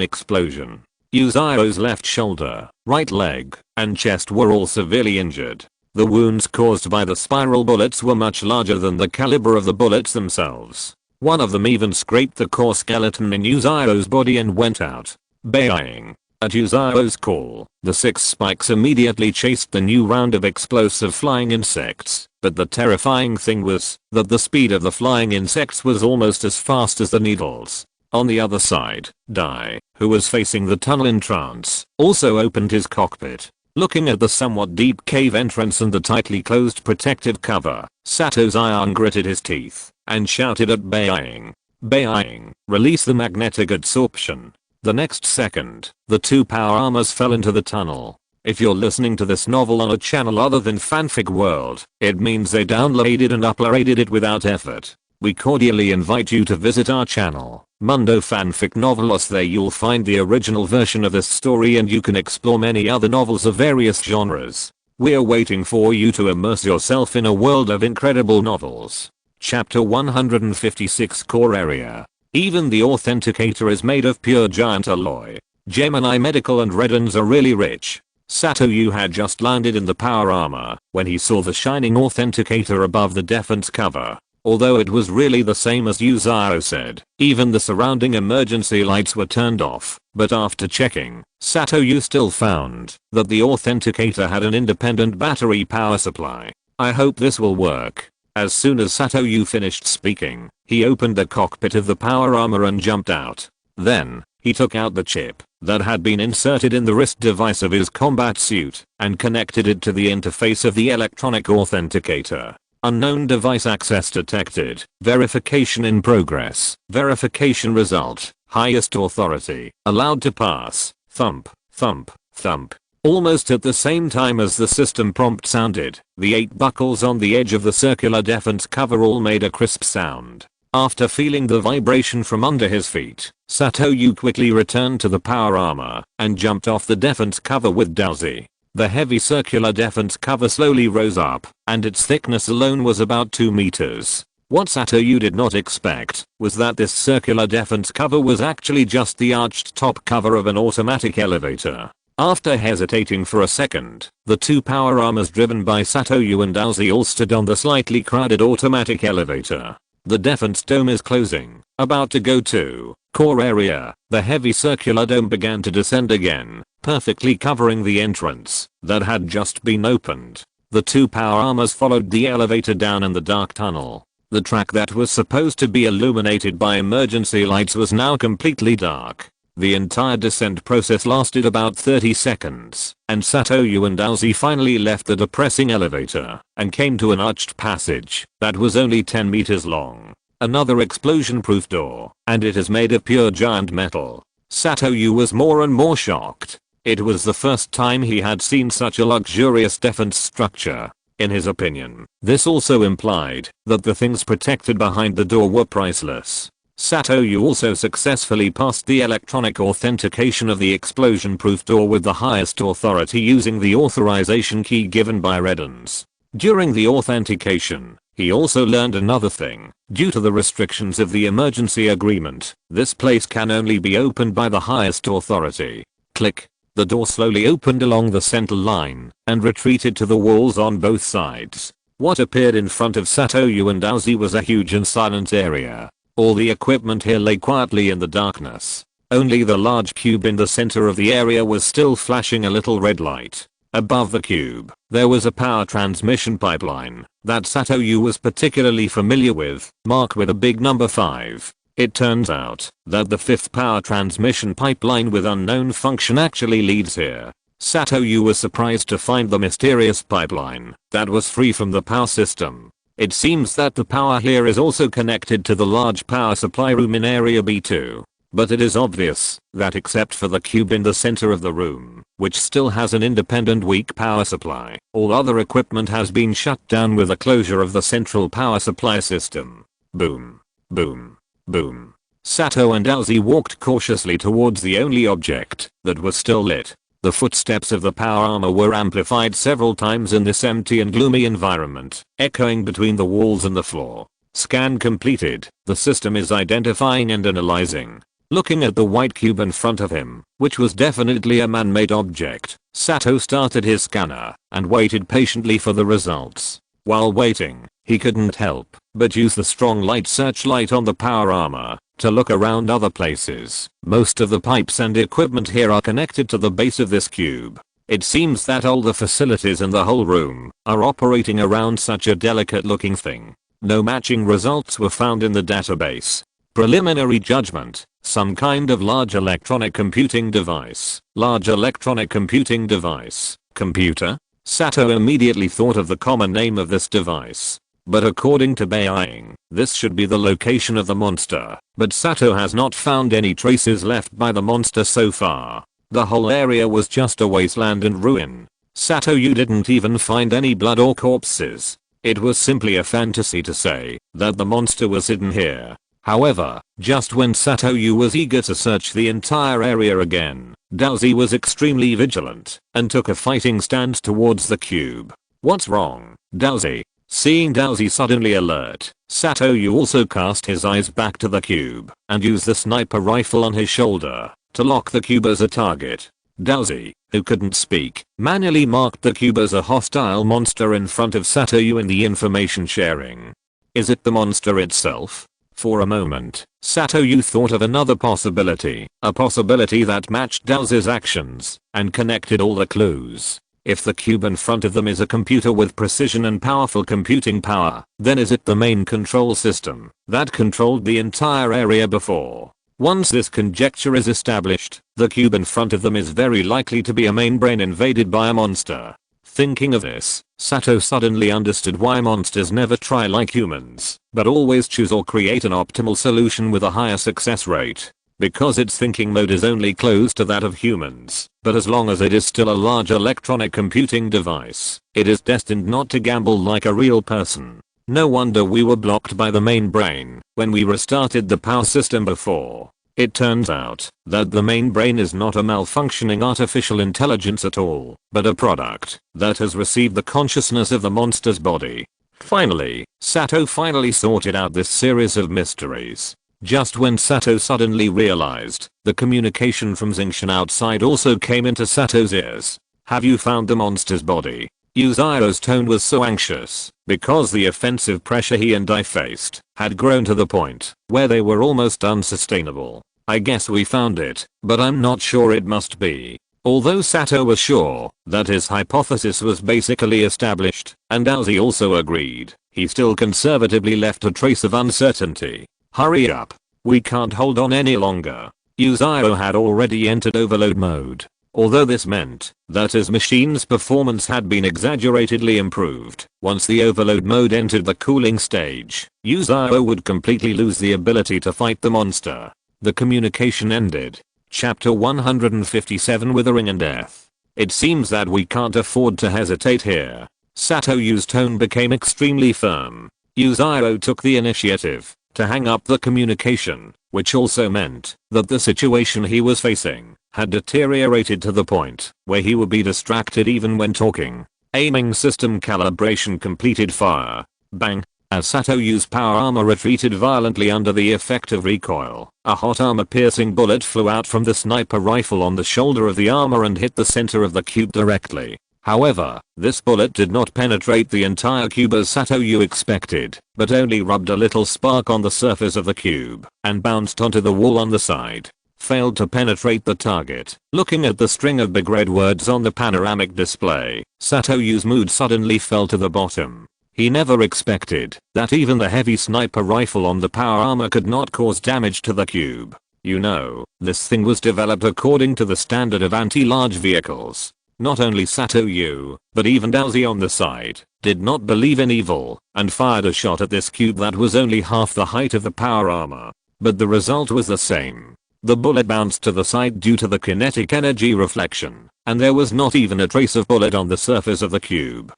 S1: explosion. Yuzaro's left shoulder, right leg, and chest were all severely injured. The wounds caused by the spiral bullets were much larger than the caliber of the bullets themselves. One of them even scraped the core skeleton in Yuzaro's body and went out. Baying. At Yuzaro's call, the 6 spikes immediately chased the new round of explosive flying insects, but the terrifying thing was that the speed of the flying insects was almost as fast as the needles. On the other side, Dai, who was facing the tunnel in trance, also opened his cockpit. Looking at the somewhat deep cave entrance and the tightly closed protective cover, Sato's Ion gritted his teeth and shouted at Beiying. Beiying, release the magnetic adsorption. The next second, the 2 power armors fell into the tunnel. If you're listening to this novel on a channel other than Fanfic World, it means they downloaded and uploaded it without effort. We cordially invite you to visit our channel, Mundo Fanfic Novelos. There you'll find the original version of this story and you can explore many other novels of various genres. We're waiting for you to immerse yourself in a world of incredible novels. Chapter 156 Core Area. Even the authenticator is made of pure giant alloy. Gemini Medical and Redens are really rich. Satoyu had just landed in the power armor when he saw the shining authenticator above the defense cover. Although it was really the same as Yuzaro said, even the surrounding emergency lights were turned off. But after checking, Satoyu still found that the authenticator had an independent battery power supply. I hope this will work. As soon as Satoyu finished speaking, he opened the cockpit of the power armor and jumped out. Then, he took out the chip that had been inserted in the wrist device of his combat suit and connected it to the interface of the electronic authenticator. Unknown device access detected. Verification in progress. Verification result. Highest authority. Allowed to pass. Thump, thump, thump. Almost at the same time as the system prompt sounded, the 8 buckles on the edge of the circular defense cover all made a crisp sound. After feeling the vibration from under his feet, Satoyu quickly returned to the power armor and jumped off the defense cover with Daozi. The heavy circular defense cover slowly rose up, and its thickness alone was about 2 meters. What Satoyu did not expect was that this circular defense cover was actually just the arched top cover of an automatic elevator. After hesitating for a second, the 2 power armors driven by Satoyu and Aozi all stood on the slightly crowded automatic elevator. The defense dome is closing, about to go to core area. The heavy circular dome began to descend again, perfectly covering the entrance that had just been opened. The 2 power armors followed the elevator down in the dark tunnel. The track that was supposed to be illuminated by emergency lights was now completely dark. The entire descent process lasted about 30 seconds, and Satoyu and Aozi finally left the depressing elevator and came to an arched passage that was only 10 meters long. Another explosion-proof door, and it is made of pure giant metal. Satoyu was more and more shocked. It was the first time he had seen such a luxurious defense structure. In his opinion, this also implied that the things protected behind the door were priceless. Satoyu also successfully passed the electronic authentication of the explosion-proof door with the highest authority using the authorization key given by Reddens. During the authentication, he also learned another thing. Due to the restrictions of the emergency agreement, this place can only be opened by the highest authority. Click. The door slowly opened along the center line and retreated to the walls on both sides. What appeared in front of Satoyu and Aozi was a huge and silent area. All the equipment here lay quietly in the darkness. Only the large cube in the center of the area was still flashing a little red light. Above the cube, there was a power transmission pipeline that Satoyu was particularly familiar with, marked with a big number 5. It turns out that the 5th power transmission pipeline with unknown function actually leads here. Satoyu was surprised to find the mysterious pipeline that was free from the power system. It seems that the power here is also connected to the large power supply room in area B2. But it is obvious that except for the cube in the center of the room, which still has an independent weak power supply, all other equipment has been shut down with the closure of the central power supply system. Boom. Boom. Boom. Sato and Aozi walked cautiously towards the only object that was still lit. The footsteps of the power armor were amplified several times in this empty and gloomy environment, echoing between the walls and the floor. Scan completed. The system is identifying and analyzing. Looking at the white cube in front of him, which was definitely a man-made object, Sato started his scanner and waited patiently for the results. While waiting, he couldn't help but use the strong light searchlight on the power armor to look around other places. Most of the pipes and equipment here are connected to the base of this cube. It seems that all the facilities in the whole room are operating around such a delicate looking thing. No matching results were found in the database. Preliminary judgment, some kind of large electronic computing device. Large electronic computing device. Computer? Sato immediately thought of the common name of this device. But according to Beiying, this should be the location of the monster. But Sato has not found any traces left by the monster so far. The whole area was just a wasteland and ruin. Satoyu didn't even find any blood or corpses. It was simply a fantasy to say that the monster was hidden here. However, just when Satoyu was eager to search the entire area again, Aozi was extremely vigilant and took a fighting stance towards the cube. What's wrong, Aozi? Seeing Aozi suddenly alert, Satoyu also cast his eyes back to the cube and used the sniper rifle on his shoulder to lock the cube as a target. Aozi, who couldn't speak, manually marked the cube as a hostile monster in front of Satoyu in the information sharing. Is it the monster itself? For a moment, Satoyu thought of another possibility, a possibility that matched Aozi's actions and connected all the clues. If the cube in front of them is a computer with precision and powerful computing power, then is it the main control system that controlled the entire area before? Once this conjecture is established, the cube in front of them is very likely to be a main brain invaded by a monster. Thinking of this, Sato suddenly understood why monsters never try like humans, but always choose or create an optimal solution with a higher success rate. Because its thinking mode is only close to that of humans, but as long as it is still a large electronic computing device, it is destined not to gamble like a real person. No wonder we were blocked by the main brain when we restarted the power system before. It turns out that the main brain is not a malfunctioning artificial intelligence at all, but a product that has received the consciousness of the monster's body. Finally, Sato sorted out this series of mysteries. Just when Sato suddenly realized, the communication from Xingshan outside also came into Sato's ears. Have you found the monster's body? Yuzao's tone was so anxious, because the offensive pressure he and I faced had grown to the point where they were almost unsustainable. I guess we found it, but I'm not sure it must be. Although Sato was sure that his hypothesis was basically established, and Aozi also agreed, he still conservatively left a trace of uncertainty. Hurry up. We can't hold on any longer. Yuzao had already entered overload mode. Although this meant that his machine's performance had been exaggeratedly improved, once the overload mode entered the cooling stage, Yuzao would completely lose the ability to fight the monster. The communication ended. Chapter 157 Withering and Death. It seems that we can't afford to hesitate here. Sato's tone became extremely firm. Yuzao took the initiative to hang up the communication, which also meant that the situation he was facing had deteriorated to the point where he would be distracted even when talking. Aiming system calibration completed. Fire. Bang. As Satoyu's power armor retreated violently under the effect of recoil, a hot armor-piercing bullet flew out from the sniper rifle on the shoulder of the armor and hit the center of the cube directly. However, this bullet did not penetrate the entire cube as Satoyu expected, but only rubbed a little spark on the surface of the cube and bounced onto the wall on the side. Failed to penetrate the target. Looking at the string of big red words on the panoramic display, Satoyu's mood suddenly fell to the bottom. He never expected that even the heavy sniper rifle on the power armor could not cause damage to the cube. You know, this thing was developed according to the standard of anti-large vehicles. Not only Satoyu, but even Daozi on the side, did not believe in evil, and fired a shot at this cube that was only half the height of the power armor. But the result was the same. The bullet bounced to the side due to the kinetic energy reflection, and there was not even a trace of bullet on the surface of the cube.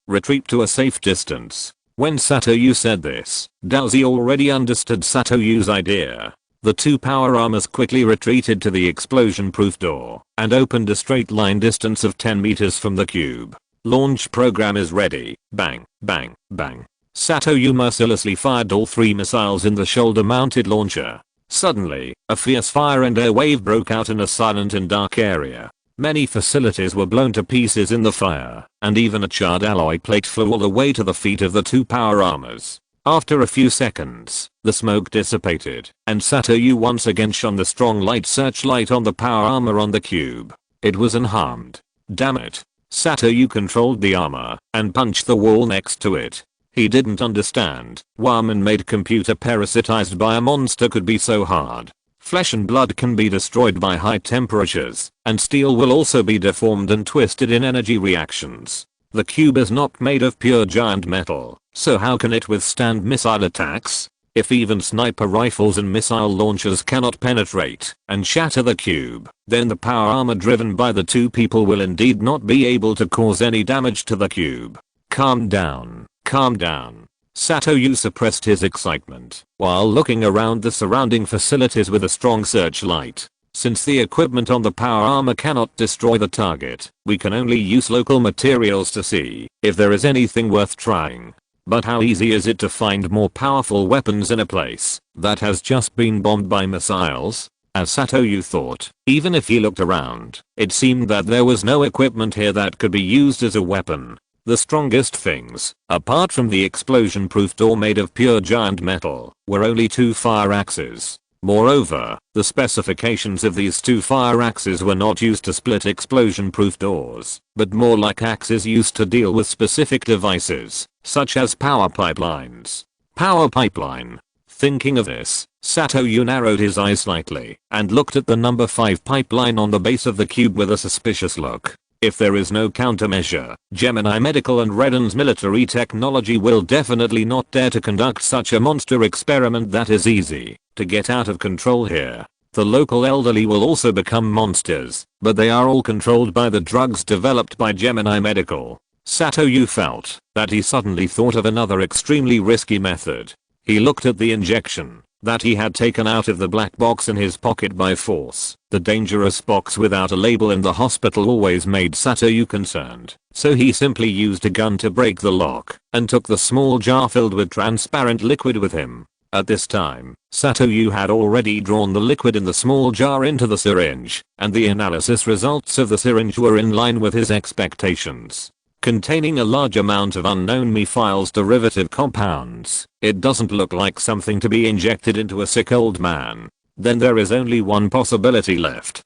S1: Retreat to a safe distance. When Satoyu said this, Daozi already understood Satoyu's idea. The two power armors quickly retreated to the explosion-proof door and opened a straight line distance of 10 meters from the cube. Launch program is ready. Bang, bang, bang. Satoyu mercilessly fired all 3 missiles in the shoulder-mounted launcher. Suddenly, a fierce fire and air wave broke out in a silent and dark area. Many facilities were blown to pieces in the fire, and even a charred alloy plate flew all the way to the feet of the two power armors. After a few seconds, the smoke dissipated, and Satoyu once again shone the strong light searchlight on the power armor on the cube. It was unharmed. Damn it. Satoyu controlled the armor and punched the wall next to it. He didn't understand why a man-made computer parasitized by a monster could be so hard. Flesh and blood can be destroyed by high temperatures, and steel will also be deformed and twisted in energy reactions. The cube is not made of pure giant metal, so how can it withstand missile attacks? If even sniper rifles and missile launchers cannot penetrate and shatter the cube, then the power armor driven by the two people will indeed not be able to cause any damage to the cube. Calm down, calm down. Satoyu suppressed his excitement while looking around the surrounding facilities with a strong searchlight. Since the equipment on the power armor cannot destroy the target, we can only use local materials to see if there is anything worth trying. But how easy is it to find more powerful weapons in a place that has just been bombed by missiles? As Satoyu thought, even if he looked around, it seemed that there was no equipment here that could be used as a weapon. The strongest things, apart from the explosion-proof door made of pure giant metal, were only 2 fire axes. Moreover, the specifications of these 2 fire axes were not used to split explosion-proof doors, but more like axes used to deal with specific devices, such as power pipelines. Power pipeline. Thinking of this, Satoyu narrowed his eyes slightly and looked at the number 5 pipeline on the base of the cube with a suspicious look. If there is no countermeasure, Gemini Medical and Redden's military technology will definitely not dare to conduct such a monster experiment that is easy to get out of control here. The local elderly will also become monsters, but they are all controlled by the drugs developed by Gemini Medical. Satoyu felt that he suddenly thought of another extremely risky method. He looked at the injection that he had taken out of the black box in his pocket by force. The dangerous box without a label in the hospital always made Satoyu concerned, so he simply used a gun to break the lock and took the small jar filled with transparent liquid with him. At this time, Satoyu had already drawn the liquid in the small jar into the syringe, and the analysis results of the syringe were in line with his expectations. Containing a large amount of unknown methyls derivative compounds, it doesn't look like something to be injected into a sick old man. Then there is only one possibility left.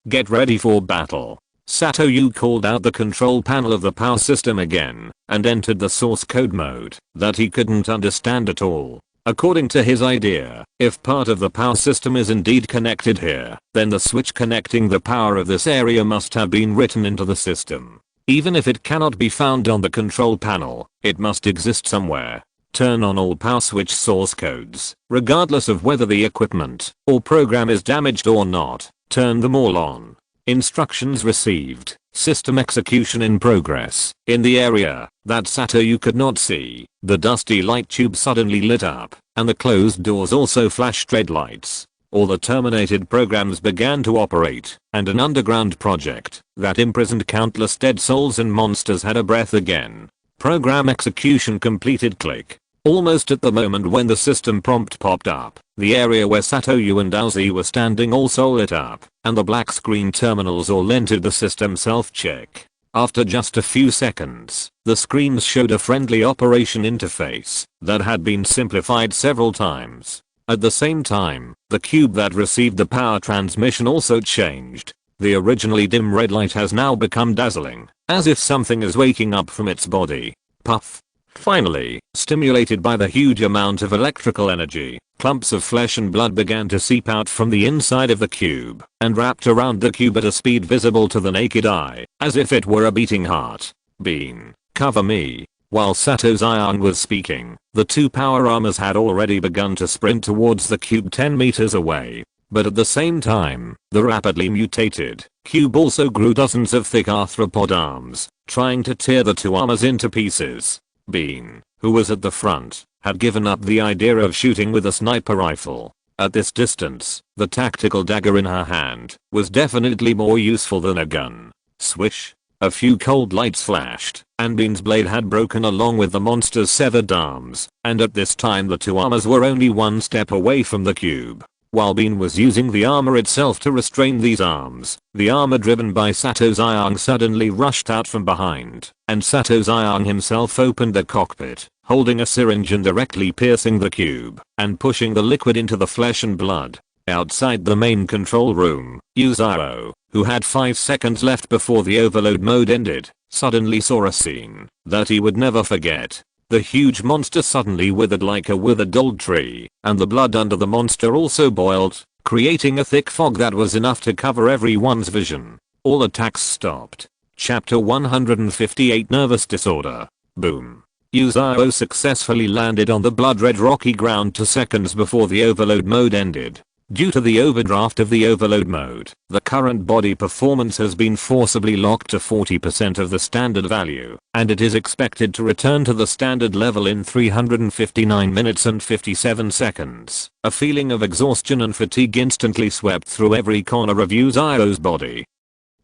S1: Get ready for battle. Satoyu called out the control panel of the power system again and entered the source code mode that he couldn't understand at all. According to his idea, if part of the power system is indeed connected here, then the switch connecting the power of this area must have been written into the system. Even if it cannot be found on the control panel, it must exist somewhere. Turn on all power switch source codes, regardless of whether the equipment or program is damaged or not. Turn them all on. Instructions received. System execution in progress. In the area that Satoyu could not see, the dusty light tube suddenly lit up, and the closed doors also flashed red lights. All the terminated programs began to operate, and an underground project that imprisoned countless dead souls and monsters had a breath again. Program execution completed. Click. Almost at the moment when the system prompt popped up, the area where Satoyu and Daozi were standing also lit up, and the black screen terminals all entered the system self-check. After just a few seconds, the screens showed a friendly operation interface that had been simplified several times. At the same time, the cube that received the power transmission also changed. The originally dim red light has now become dazzling, as if something is waking up from its body. Puff. Finally, stimulated by the huge amount of electrical energy, clumps of flesh and blood began to seep out from the inside of the cube and wrapped around the cube at a speed visible to the naked eye, as if it were a beating heart. Bean, cover me. While Sato Zion was speaking, the two power armors had already begun to sprint towards the cube 10 meters away. But at the same time, the rapidly mutated cube also grew dozens of thick arthropod arms, trying to tear the two armors into pieces. Bean, who was at the front, had given up the idea of shooting with a sniper rifle. At this distance, the tactical dagger in her hand was definitely more useful than a gun. Swish. A few cold lights flashed, and Bean's blade had broken along with the monster's severed arms, and at this time the two armors were only one step away from the cube. While Bean was using the armor itself to restrain these arms, the armor driven by Sato Zion suddenly rushed out from behind, and Sato Zion himself opened the cockpit, holding a syringe and directly piercing the cube, and pushing the liquid into the flesh and blood. Outside the main control room, Yuzaro, who had 5 seconds left before the overload mode ended, suddenly saw a scene that he would never forget. The huge monster suddenly withered like a withered old tree, and the blood under the monster also boiled, creating a thick fog that was enough to cover everyone's vision. All attacks stopped. Chapter 158 Nervous Disorder. Boom. Yuzaro successfully landed on the blood-red rocky ground 2 seconds before the overload mode ended. Due to the overdraft of the overload mode, the current body performance has been forcibly locked to 40% of the standard value, and it is expected to return to the standard level in 359 minutes and 57 seconds. A feeling of exhaustion and fatigue instantly swept through every corner of Yuzaro's body.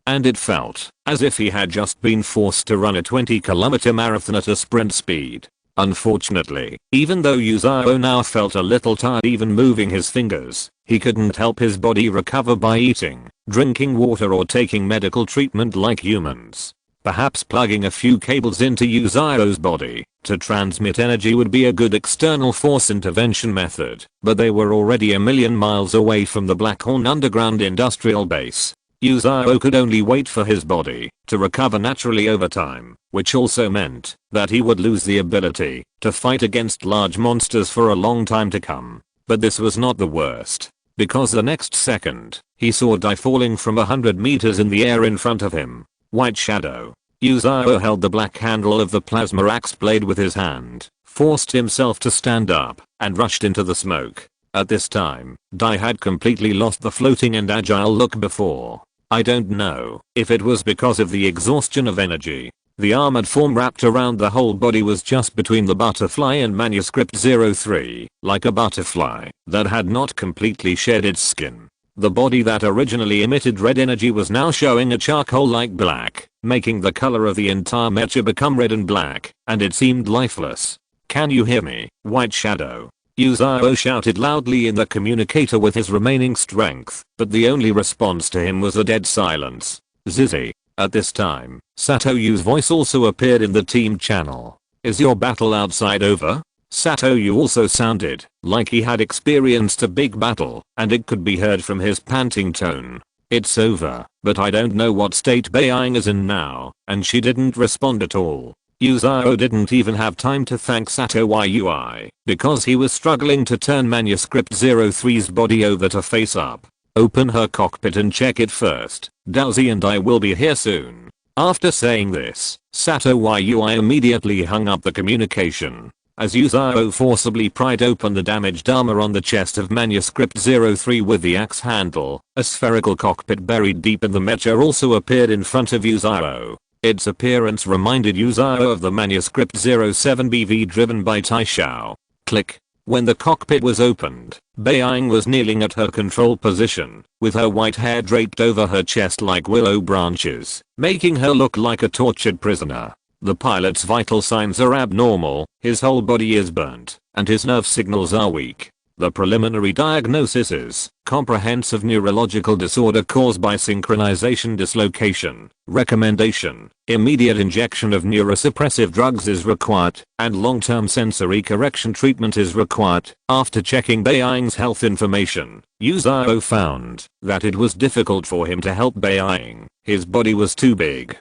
S1: And it felt as if he had just been forced to run a 20-kilometer marathon at a sprint speed. Unfortunately, even though Yuzaro now felt a little tired even moving his fingers, he couldn't help his body recover by eating, drinking water or taking medical treatment like humans. Perhaps plugging a few cables into Yuzaro's body to transmit energy would be a good external force intervention method, but they were already a million miles away from the Blackhorn underground industrial base. Yuzaro could only wait for his body to recover naturally over time, which also meant that he would lose the ability to fight against large monsters for a long time to come. But this was not the worst, because the next second, he saw Dai falling from 100 meters in the air in front of him. White shadow. Yuzaro held the black handle of the plasma axe blade with his hand, forced himself to stand up, and rushed into the smoke. At this time, Dai had completely lost the floating and agile look before. I don't know if it was because of the exhaustion of energy. The armored form wrapped around the whole body was just between the butterfly and manuscript 03, like a butterfly that had not completely shed its skin. The body that originally emitted red energy was now showing a charcoal-like black, making the color of the entire mecha become red and black, and it seemed lifeless. Can you hear me, White Shadow? Yuzaro shouted loudly in the communicator with his remaining strength, but the only response to him was a dead silence. Zizzy. At this time, Satoyu's voice also appeared in the team channel. Is your battle outside over? Satoyu also sounded like he had experienced a big battle, and it could be heard from his panting tone. It's over, but I don't know what state Beiying is in now, and she didn't respond at all. Yuzaro didn't even have time to thank Sato Yui, because he was struggling to turn manuscript 03's body over to face up. Open her cockpit and check it first. Daozi and I will be here soon. After saying this, Sato Yui immediately hung up the communication. as Yuzao forcibly pried open the damaged armor on the chest of Manuscript 03 with the axe handle. A spherical cockpit buried deep in the mecha also appeared in front of Yuzao. Its appearance reminded Yuzao of the Manuscript 07 BV driven by Taishao. Click. When the cockpit was opened, Beiying was kneeling at her control position, with her white hair draped over her chest like willow branches, making her look like a tortured prisoner. The pilot's vital signs are abnormal, his whole body is burnt, and his nerve signals are weak. The preliminary diagnosis is comprehensive neurological disorder caused by synchronization dislocation. Recommendation: immediate injection of neurosuppressive drugs is required, and long-term sensory correction treatment is required. After checking Beiying's health information, Yuzao found that it was difficult for him to help Beiying. His body was too big,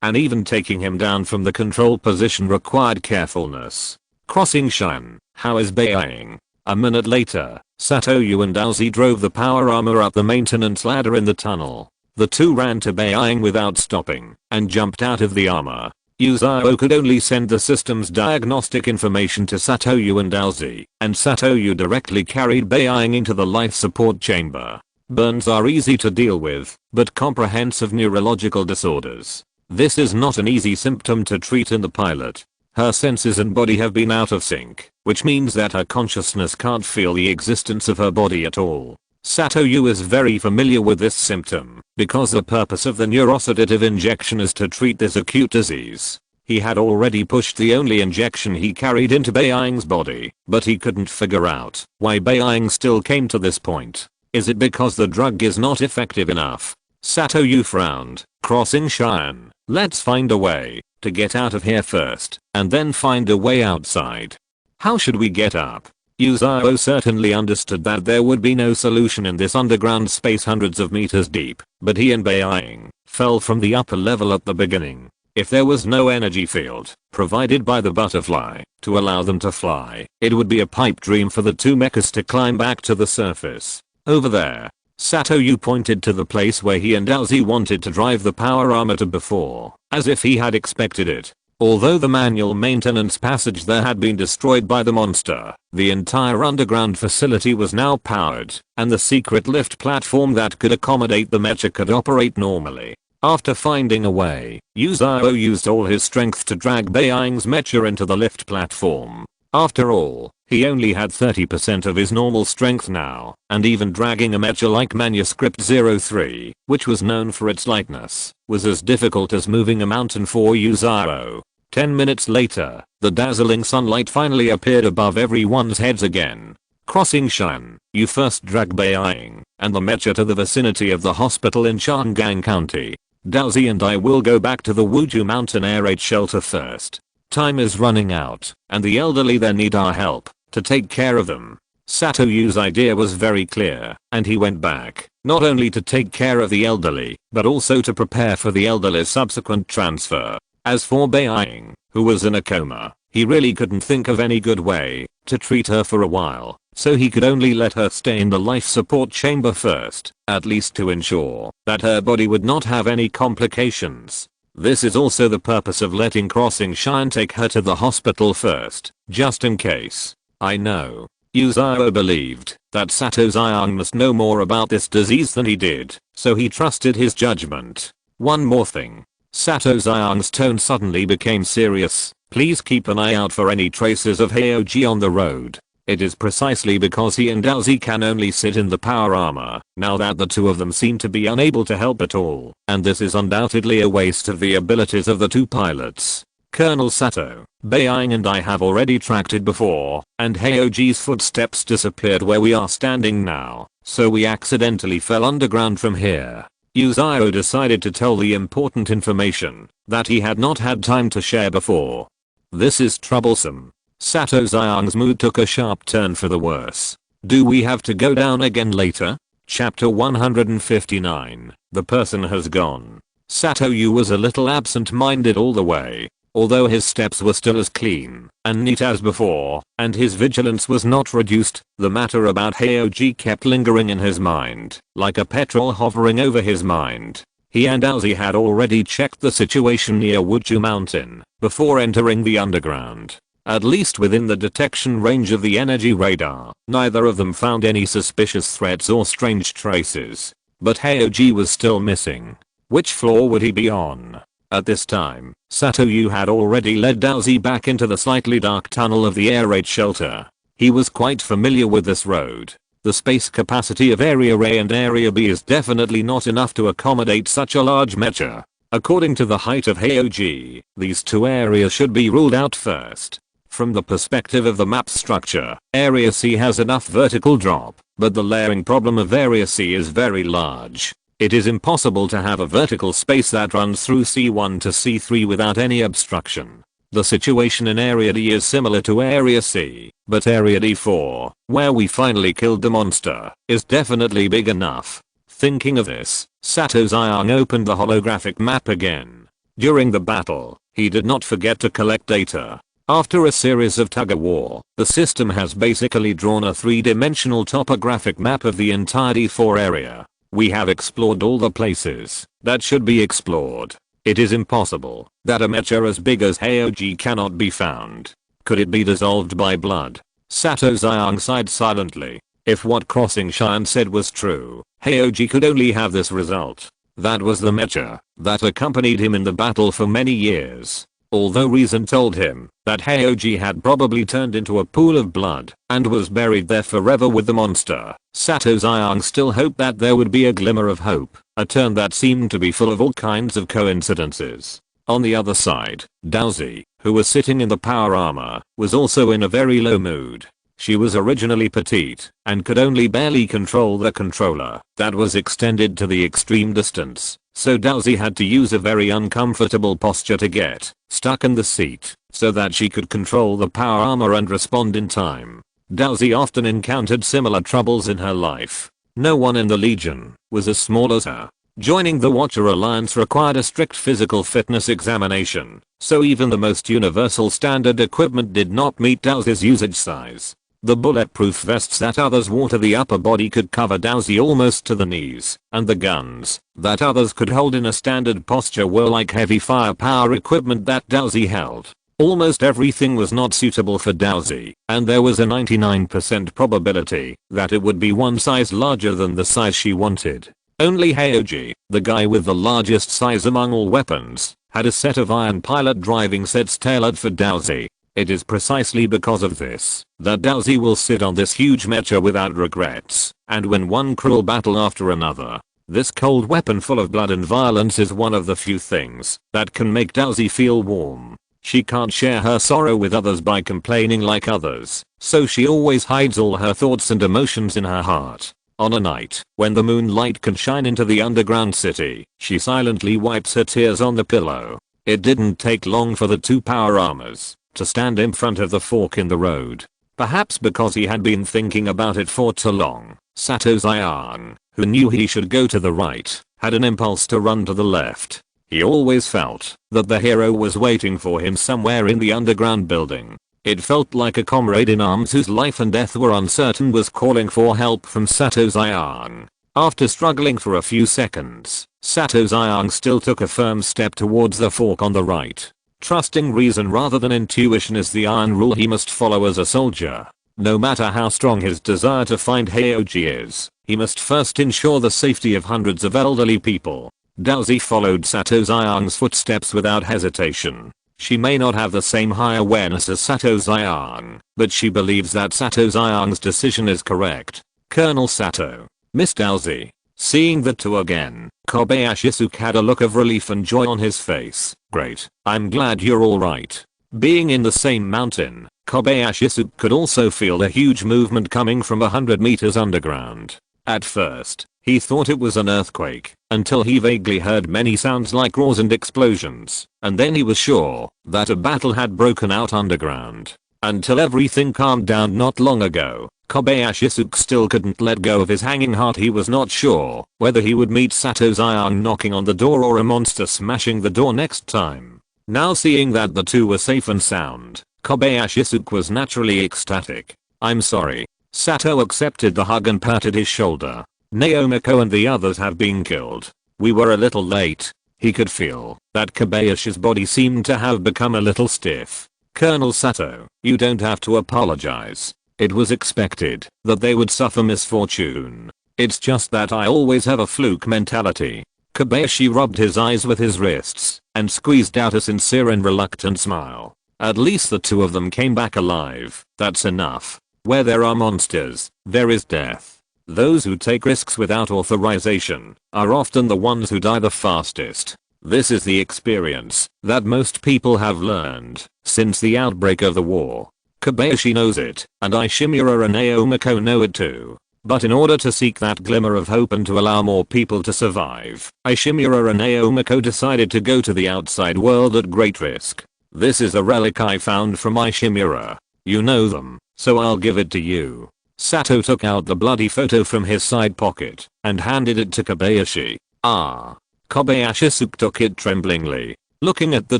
S1: and even taking him down from the control position required carefulness. Crossing Shan. How is Beiying? A minute later, Satoyu and Daozi drove the power armor up the maintenance ladder in the tunnel. The two ran to Beiying without stopping and jumped out of the armor. Yuzao could only send the system's diagnostic information to Satoyu and Daozi, and Satoyu directly carried Beiying into the life support chamber. Burns are easy to deal with, but comprehensive neurological disorders. This is not an easy symptom to treat in the pilot. Her senses and body have been out of sync, which means that her consciousness can't feel the existence of her body at all. Satoyu is very familiar with this symptom, because the purpose of the neurosedative injection is to treat this acute disease. He had already pushed the only injection he carried into Beiying's body, but he couldn't figure out why Beiying still came to this point. Is it because the drug is not effective enough? Satoyu frowned. Crossing Shan. Let's find a way to get out of here first, and then find a way outside. How should we get up? Yuzao certainly understood that there would be no solution in this underground space hundreds of meters deep, but he and Beiying fell from the upper level at the beginning. If there was no energy field provided by the butterfly to allow them to fly, it would be a pipe dream for the two mechas to climb back to the surface. Over there, Satoyu pointed to the place where he and Daozi wanted to drive the power armor to before, as if he had expected it. Although the manual maintenance passage there had been destroyed by the monster, the entire underground facility was now powered, and the secret lift platform that could accommodate the mecha could operate normally. After finding a way, Yuzao used all his strength to drag Beiying's mecha into the lift platform. After all, he only had 30% of his normal strength now, and even dragging a mecha like Manuscript 03, which was known for its lightness, was as difficult as moving a mountain for Yuzao. 10 minutes later, the dazzling sunlight finally appeared above everyone's heads again. Crossing Shan, you first drag Beiying and the mecha to the vicinity of the hospital in Chang'an County. Daozi and I will go back to the Wuju Mountain Air Raid shelter first. Time is running out, and the elderly there need our help to take care of them. Satoyu's idea was very clear, and he went back, not only to take care of the elderly, but also to prepare for the elderly's subsequent transfer. As for Beiying, who was in a coma, he really couldn't think of any good way to treat her for a while, so he could only let her stay in the life support chamber first, at least to ensure that her body would not have any complications. This is also the purpose of letting Crossing Shan take her to the hospital first, just in case. I know. Yuzao believed that Sato Xiang must know more about this disease than he did, so he trusted his judgment. One more thing. Sato Xiang's tone suddenly became serious. Please keep an eye out for any traces of Heoji on the road. It is precisely because he and Daozi can only sit in the power armor, now that the two of them seem to be unable to help at all, and this is undoubtedly a waste of the abilities of the two pilots. Colonel Sato, Beiying and I have already tracked it before, and Heoji's footsteps disappeared where we are standing now, so we accidentally fell underground from here. Yuzao decided to tell the important information that he had not had time to share before. This is troublesome. Sato Xiang's mood took a sharp turn for the worse. Do we have to go down again later? Chapter 159. The person has gone. Satoyu was a little absent-minded all the way, although his steps were still as clean and neat as before, and his vigilance was not reduced. The matter about Heoji kept lingering in his mind, like a petrel hovering over his mind. He and Daozi had already checked the situation near Wuju Mountain before entering the underground. at least within the detection range of the energy radar. Neither of them found any suspicious threats or strange traces. But Heoji was still missing. Which floor would he be on? At this time, Satoru had already led Daozi back into the slightly dark tunnel of the air raid shelter. He was quite familiar with this road. The space capacity of Area A and Area B is definitely not enough to accommodate such a large mecha. According to the height of Heoji, these two areas should be ruled out first. From the perspective of the map structure, Area C has enough vertical drop, but the layering problem of Area C is very large. It is impossible to have a vertical space that runs through C1 to C3 without any obstruction. The situation in Area D is similar to Area C, but Area D4, where we finally killed the monster, is definitely big enough. Thinking of this, Sato Xiang opened the holographic map again. During the battle, he did not forget to collect data. After a series of tug-of-war, the system has basically drawn a 3-dimensional topographic map of the entire D4 area. We have explored all the places that should be explored. It is impossible that a mecha as big as Heoji cannot be found. Could it be dissolved by blood? Sato Xiang sighed silently. If what Crossing Shine said was true, Heoji could only have this result. That was the mecha that accompanied him in the battle for many years. Although reason told him that Heoji had probably turned into a pool of blood and was buried there forever with the monster, Sato Xiang still hoped that there would be a glimmer of hope, a turn that seemed to be full of all kinds of coincidences. On the other side, Daozi, who was sitting in the power armor, was also in a very low mood. She was originally petite and could only barely control the controller that was extended to the extreme distance, so Daozi had to use a very uncomfortable posture to get stuck in the seat so that she could control the power armor and respond in time. Daozi often encountered similar troubles in her life. No one in the Legion was as small as her. Joining the Watcher Alliance required a strict physical fitness examination, so even the most universal standard equipment did not meet Daozi's usage size. The bulletproof vests that others wore to the upper body could cover Daozi almost to the knees, and the guns that others could hold in a standard posture were like heavy firepower equipment that Daozi held. Almost everything was not suitable for Daozi, and there was a 99% probability that it would be one size larger than the size she wanted. Only Heoji, the guy with the largest size among all weapons, had a set of iron pilot driving sets tailored for Daozi. It is precisely because of this that Daozi will sit on this huge mecha without regrets and win one cruel battle after another. This cold weapon full of blood and violence is one of the few things that can make Daozi feel warm. She can't share her sorrow with others by complaining like others, so she always hides all her thoughts and emotions in her heart. On a night when the moonlight can shine into the underground city, she silently wipes her tears on the pillow. It didn't take long for the two power armors to stand in front of the fork in the road. Perhaps because he had been thinking about it for too long, Sato Xiang, who knew he should go to the right, had an impulse to run to the left. He always felt that the hero was waiting for him somewhere in the underground building. It felt like a comrade in arms whose life and death were uncertain was calling for help from Sato Xiang. After struggling for a few seconds, Sato Xiang still took a firm step towards the fork on the right. Trusting reason rather than intuition is the iron rule he must follow as a soldier. No matter how strong his desire to find Heoji is, he must first ensure the safety of hundreds of elderly people. Daozi followed Sato Xiang's footsteps without hesitation. She may not have the same high awareness as Sato Xiang, but she believes that Sato Xiang's decision is correct. Colonel Sato. Miss Daozi. Seeing the two again, Kobayashi's had a look of relief and joy on his face. Great, I'm glad you're alright. Being in the same mountain, Kobayashi could also feel a huge movement coming from 100 meters underground. At first, he thought it was an earthquake, until he vaguely heard many sounds like roars and explosions, and then he was sure that a battle had broken out underground. Until everything calmed down not long ago, Kobayashi still couldn't let go of his hanging heart. He was not sure whether he would meet Sato Xiang knocking on the door or a monster smashing the door next time. Now seeing that the two were safe and sound, Kobayashi was naturally ecstatic. I'm sorry. Sato accepted the hug and patted his shoulder. Naomiko and the others have been killed. We were a little late. He could feel that Kobayashi's body seemed to have become a little stiff. Colonel Sato, you don't have to apologize. It was expected that they would suffer misfortune. It's just that I always have a fluke mentality. Kobayashi rubbed his eyes with his wrists and squeezed out a sincere and reluctant smile. At least the two of them came back alive. That's enough. Where there are monsters, there is death. Those who take risks without authorization are often the ones who die the fastest. This is the experience that most people have learned since the outbreak of the war. Kobayashi knows it, and Ishimura and Naomiko know it too. But in order to seek that glimmer of hope and to allow more people to survive, Ishimura and Naomiko decided to go to the outside world at great risk. This is a relic I found from Ishimura. You know them, so I'll give it to you. Sato took out the bloody photo from his side pocket and handed it to Kobayashi. Ah. Kobayashi took it tremblingly, looking at the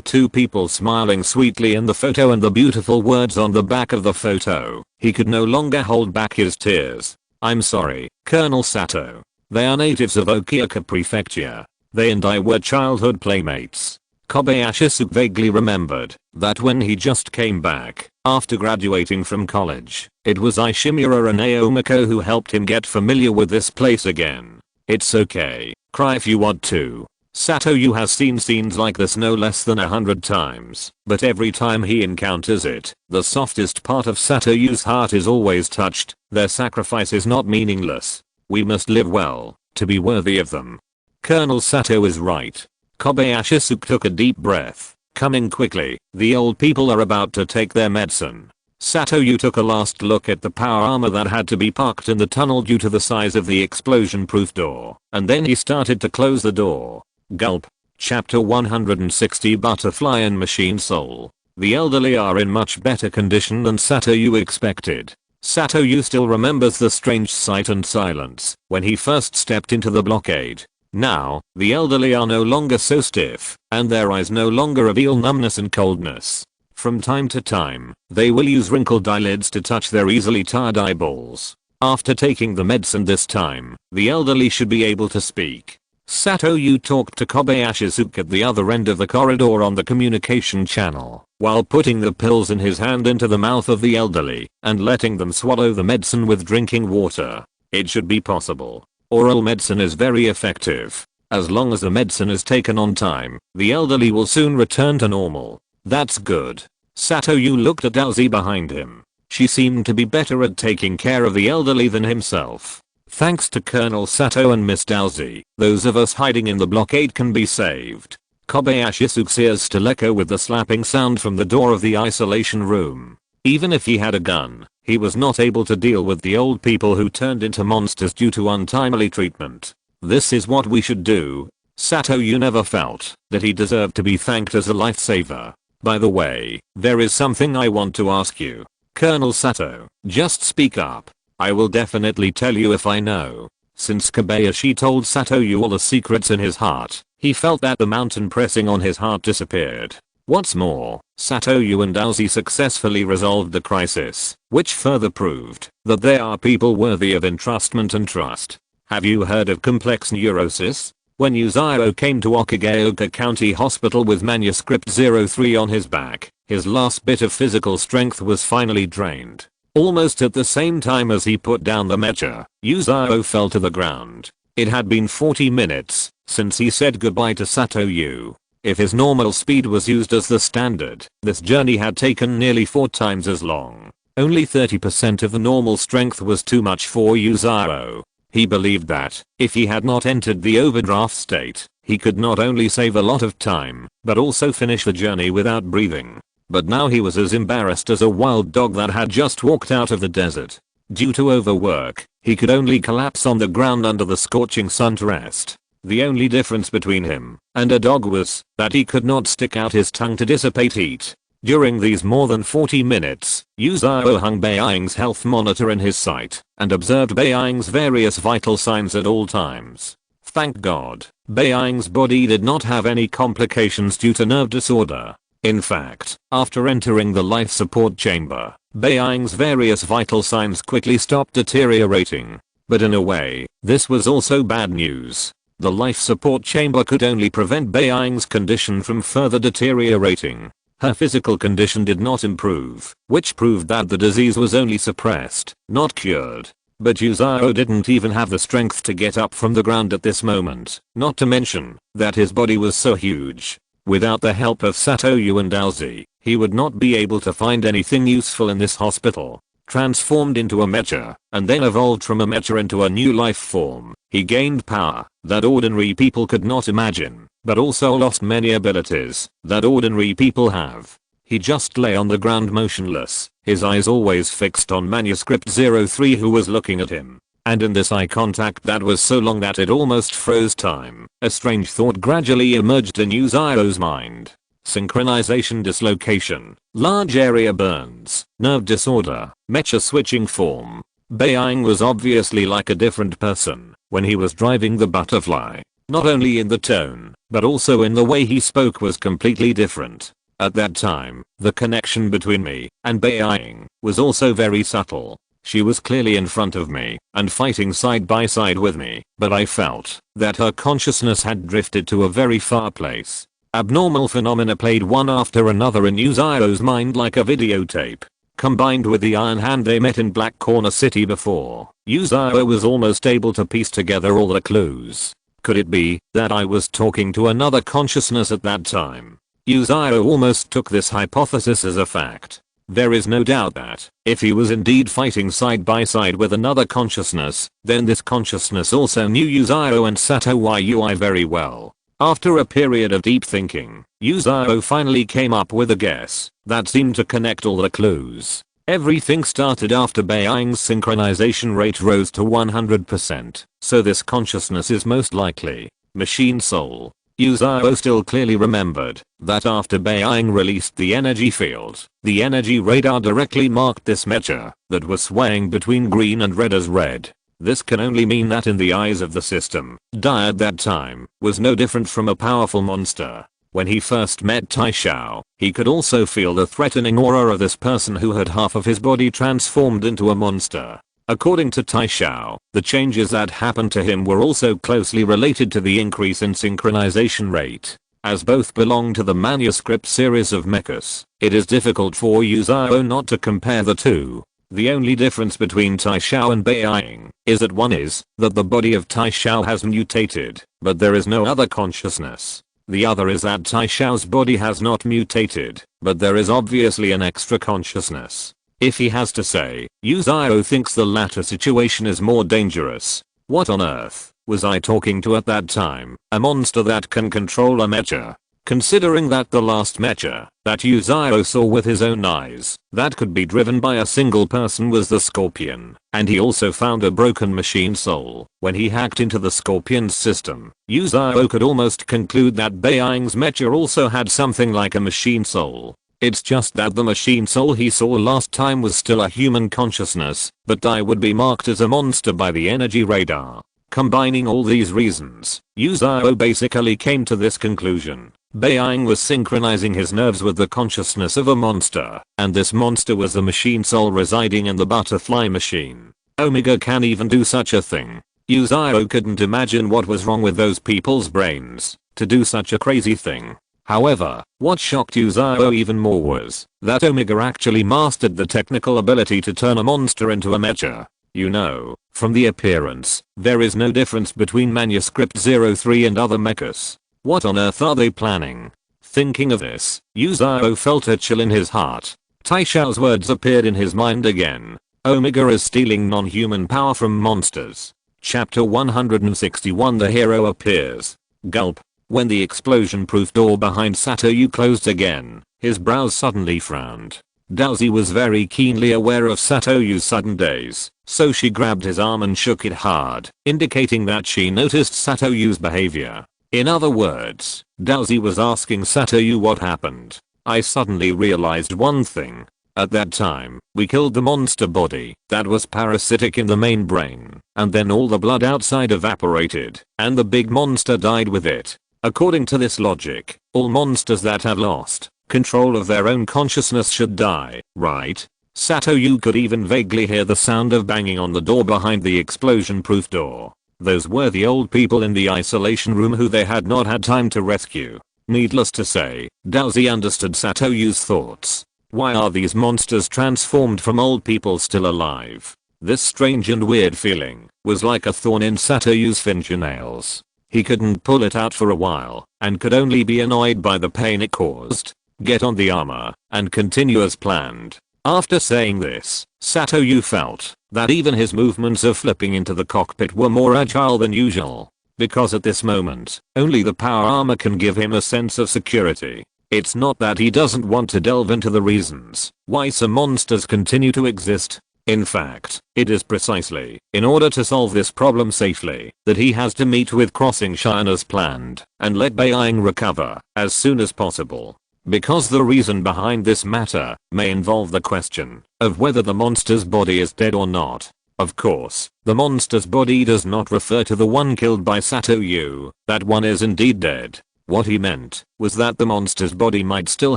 S1: two people smiling sweetly in the photo and the beautiful words on the back of the photo. He could no longer hold back his tears. I'm sorry, Colonel Sato. They are natives of Okioka Prefecture. They and I were childhood playmates. Kobayashi vaguely remembered that when he just came back after graduating from college, it was Ishimura and Naomiko who helped him get familiar with this place again. It's okay. Cry if you want to. Sato Yu has seen scenes like this no less than 100 times, but every time he encounters it, the softest part of Sato Yu's heart is always touched. Their sacrifice is not meaningless. We must live well to be worthy of them. Colonel Sato is right. Kobayashi took a deep breath. Coming quickly, the old people are about to take their medicine. Sato Yu took a last look at the power armor that had to be parked in the tunnel due to the size of the explosion-proof door, and then he started to close the door. Gulp. Chapter 160 Butterfly and Machine Soul. The elderly are in much better condition than Sato Yu expected. Sato Yu still remembers the strange sight and silence when he first stepped into the blockade. Now, the elderly are no longer so stiff, and their eyes no longer reveal numbness and coldness. From time to time, they will use wrinkled eyelids to touch their easily tired eyeballs. After taking the medicine this time, the elderly should be able to speak. Sato Yu talked to Kobayashi at the other end of the corridor on the communication channel, while putting the pills in his hand into the mouth of the elderly and letting them swallow the medicine with drinking water. It should be possible. Oral medicine is very effective. As long as the medicine is taken on time, the elderly will soon return to normal. That's good. Sato Yu looked at Daozi behind him. She seemed to be better at taking care of the elderly than himself. Thanks to Colonel Sato and Miss Daozi, those of us hiding in the blockade can be saved. Kobayashi's ears still echo with the slapping sound from the door of the isolation room. Even if he had a gun, he was not able to deal with the old people who turned into monsters due to untimely treatment. This is what we should do. Sato Yu never felt that he deserved to be thanked as a lifesaver. By the way, there is something I want to ask you. Colonel Sato, just speak up. I will definitely tell you if I know. Since Kobayashi told Sato Yu all the secrets in his heart, he felt that the mountain pressing on his heart disappeared. What's more, Sato Yu and Daozi successfully resolved the crisis, which further proved that they are people worthy of entrustment and trust. Have you heard of complex neurosis? When Yuzaro came to Okagaoka County Hospital with manuscript 03 on his back, his last bit of physical strength was finally drained. Almost at the same time as he put down the Mecha, Yuzaro fell to the ground. It had been 40 minutes since he said goodbye to Sato Yu. If his normal speed was used as the standard, this journey had taken nearly 4 times as long. Only 30% of the normal strength was too much for Yuzaro. He believed that, if he had not entered the overdraft state, he could not only save a lot of time, but also finish the journey without breathing. But now he was as embarrassed as a wild dog that had just walked out of the desert. Due to overwork, he could only collapse on the ground under the scorching sun to rest. The only difference between him and a dog was that he could not stick out his tongue to dissipate heat. During these more than 40 minutes, Yuzaro hung Beiying's health monitor in his sight and observed Beiying's various vital signs at all times. Thank God, Beiying's body did not have any complications due to nerve disorder. In fact, after entering the life support chamber, Beiying's various vital signs quickly stopped deteriorating. But in a way, this was also bad news. The life support chamber could only prevent Beiying's condition from further deteriorating. Her physical condition did not improve, which proved that the disease was only suppressed, not cured. But Yuzao didn't even have the strength to get up from the ground at this moment, not to mention that his body was so huge. Without the help of Satoyu and Daozi, he would not be able to find anything useful in this hospital. Transformed into a mecha, and then evolved from a mecha into a new life form, he gained power that ordinary people could not imagine, but also lost many abilities that ordinary people have. He just lay on the ground motionless, his eyes always fixed on Manuscript 03 who was looking at him. And in this eye contact that was so long that it almost froze time, a strange thought gradually emerged in Yuzao's mind. Synchronization dislocation, large area burns, nerve disorder, mecha switching form. Beiying was obviously like a different person when he was driving the butterfly. Not only in the tone, but also in the way he spoke was completely different. At that time, the connection between me and Beiying was also very subtle. She was clearly in front of me and fighting side by side with me, but I felt that her consciousness had drifted to a very far place. Abnormal phenomena played one after another in Yuzao's mind like a videotape. Combined with the Iron Hand they met in Black Corner City before, Yuzao was almost able to piece together all the clues. Could it be that I was talking to another consciousness at that time? Yuzao almost took this hypothesis as a fact. There is no doubt that, if he was indeed fighting side by side with another consciousness, then this consciousness also knew Yuzao and Satoyu very well. After a period of deep thinking, Yuzao finally came up with a guess that seemed to connect all the clues. Everything started after Beiying's synchronization rate rose to 100%, so this consciousness is most likely machine soul. Yuzao still clearly remembered that after Beiying released the energy field, the energy radar directly marked this mecha that was swaying between green and red as red. This can only mean that in the eyes of the system, Dai at that time was no different from a powerful monster. When he first met Taishao, he could also feel the threatening aura of this person who had half of his body transformed into a monster. According to Taishao, the changes that happened to him were also closely related to the increase in synchronization rate. As both belong to the manuscript series of mechas, it is difficult for Yuzao not to compare the two. The only difference between Taishao and Beiying is that one is that the body of Taishao has mutated, but there is no other consciousness. The other is that Taishao's body has not mutated, but there is obviously an extra consciousness. If he has to say, Yuzao thinks the latter situation is more dangerous. What on earth was I talking to at that time? A monster that can control a mecha? Considering that the last mecha that Yuzao saw with his own eyes that could be driven by a single person was the Scorpion, and he also found a broken machine soul when he hacked into the Scorpion's system, Yuzao could almost conclude that Beiying's mecha also had something like a machine soul. It's just that the machine soul he saw last time was still a human consciousness, but Dai would be marked as a monster by the energy radar. Combining all these reasons, Yuzao basically came to this conclusion. Beiying was synchronizing his nerves with the consciousness of a monster, and this monster was the machine soul residing in the butterfly machine. Omega can even do such a thing. Yuzao couldn't imagine what was wrong with those people's brains to do such a crazy thing. However, what shocked Yuzao even more was that Omega actually mastered the technical ability to turn a monster into a mecha. You know, from the appearance, there is no difference between Manuscript 03 and other mechas. What on earth are they planning? Thinking of this, Yuzao felt a chill in his heart. Taishao's words appeared in his mind again. Omega is stealing non-human power from monsters. Chapter 161 The hero appears. Gulp. When the explosion-proof door behind Satoyu closed again, his brows suddenly frowned. Daozi was very keenly aware of Satoyu's sudden daze, so she grabbed his arm and shook it hard, indicating that she noticed Satoyu's behavior. In other words, Daozi was asking Satoyu what happened. I suddenly realized one thing. At that time, we killed the monster body that was parasitic in the main brain, and then all the blood outside evaporated, and the big monster died with it. According to this logic, all monsters that have lost control of their own consciousness should die, right? Satoyu could even vaguely hear the sound of banging on the door behind the explosion-proof door. Those were the old people in the isolation room who they had not had time to rescue. Needless to say, Daozi understood Satoyu's thoughts. Why are these monsters transformed from old people still alive? This strange and weird feeling was like a thorn in Satoyu's fingernails. He couldn't pull it out for a while and could only be annoyed by the pain it caused. Get on the armor and continue as planned. After saying this, Satoyu felt that even his movements of flipping into the cockpit were more agile than usual. Because at this moment, only the power armor can give him a sense of security. It's not that he doesn't want to delve into the reasons why some monsters continue to exist. In fact, it is precisely in order to solve this problem safely that he has to meet with Crossing Shine as planned and let Beiying recover as soon as possible. Because the reason behind this matter may involve the question of whether the monster's body is dead or not. Of course, the monster's body does not refer to the one killed by Satoyu. That one is indeed dead. What he meant was that the monster's body might still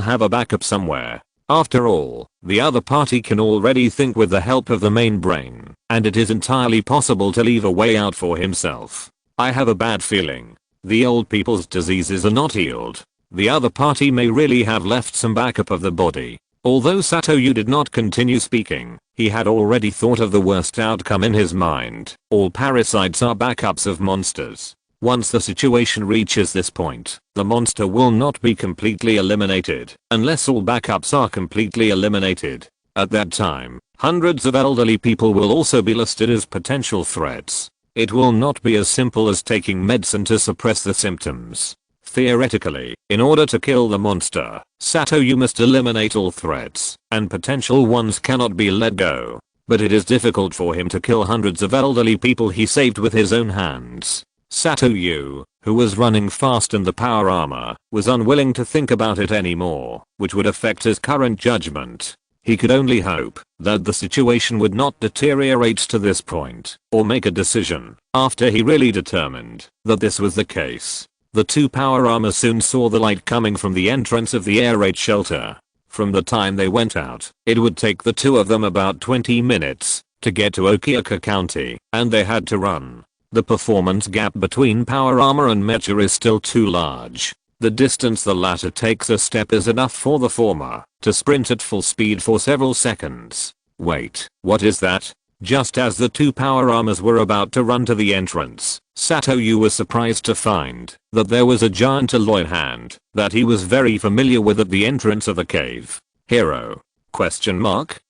S1: have a backup somewhere. After all, the other party can already think with the help of the main brain, and it is entirely possible to leave a way out for himself. I have a bad feeling. The old people's diseases are not healed. The other party may really have left some backup of the body. Although Satoyu did not continue speaking, he had already thought of the worst outcome in his mind. All parasites are backups of monsters. Once the situation reaches this point, the monster will not be completely eliminated unless all backups are completely eliminated. At that time, hundreds of elderly people will also be listed as potential threats. It will not be as simple as taking medicine to suppress the symptoms. Theoretically, in order to kill the monster, Satoyu must eliminate all threats, and potential ones cannot be let go. But it is difficult for him to kill hundreds of elderly people he saved with his own hands. Satoyu, who was running fast in the power armor, was unwilling to think about it anymore, which would affect his current judgment. He could only hope that the situation would not deteriorate to this point, or make a decision after he really determined that this was the case. The two power armors soon saw the light coming from the entrance of the air raid shelter. From the time they went out, it would take the two of them about 20 minutes to get to Okioka County, and they had to run. The performance gap between power armor and Mecha is still too large. The distance the latter takes a step is enough for the former to sprint at full speed for several seconds. Wait, what is that? Just as the two power armors were about to run to the entrance, Satoyu was surprised to find that there was a giant alloy hand that he was very familiar with at the entrance of the cave. Hero? Question mark?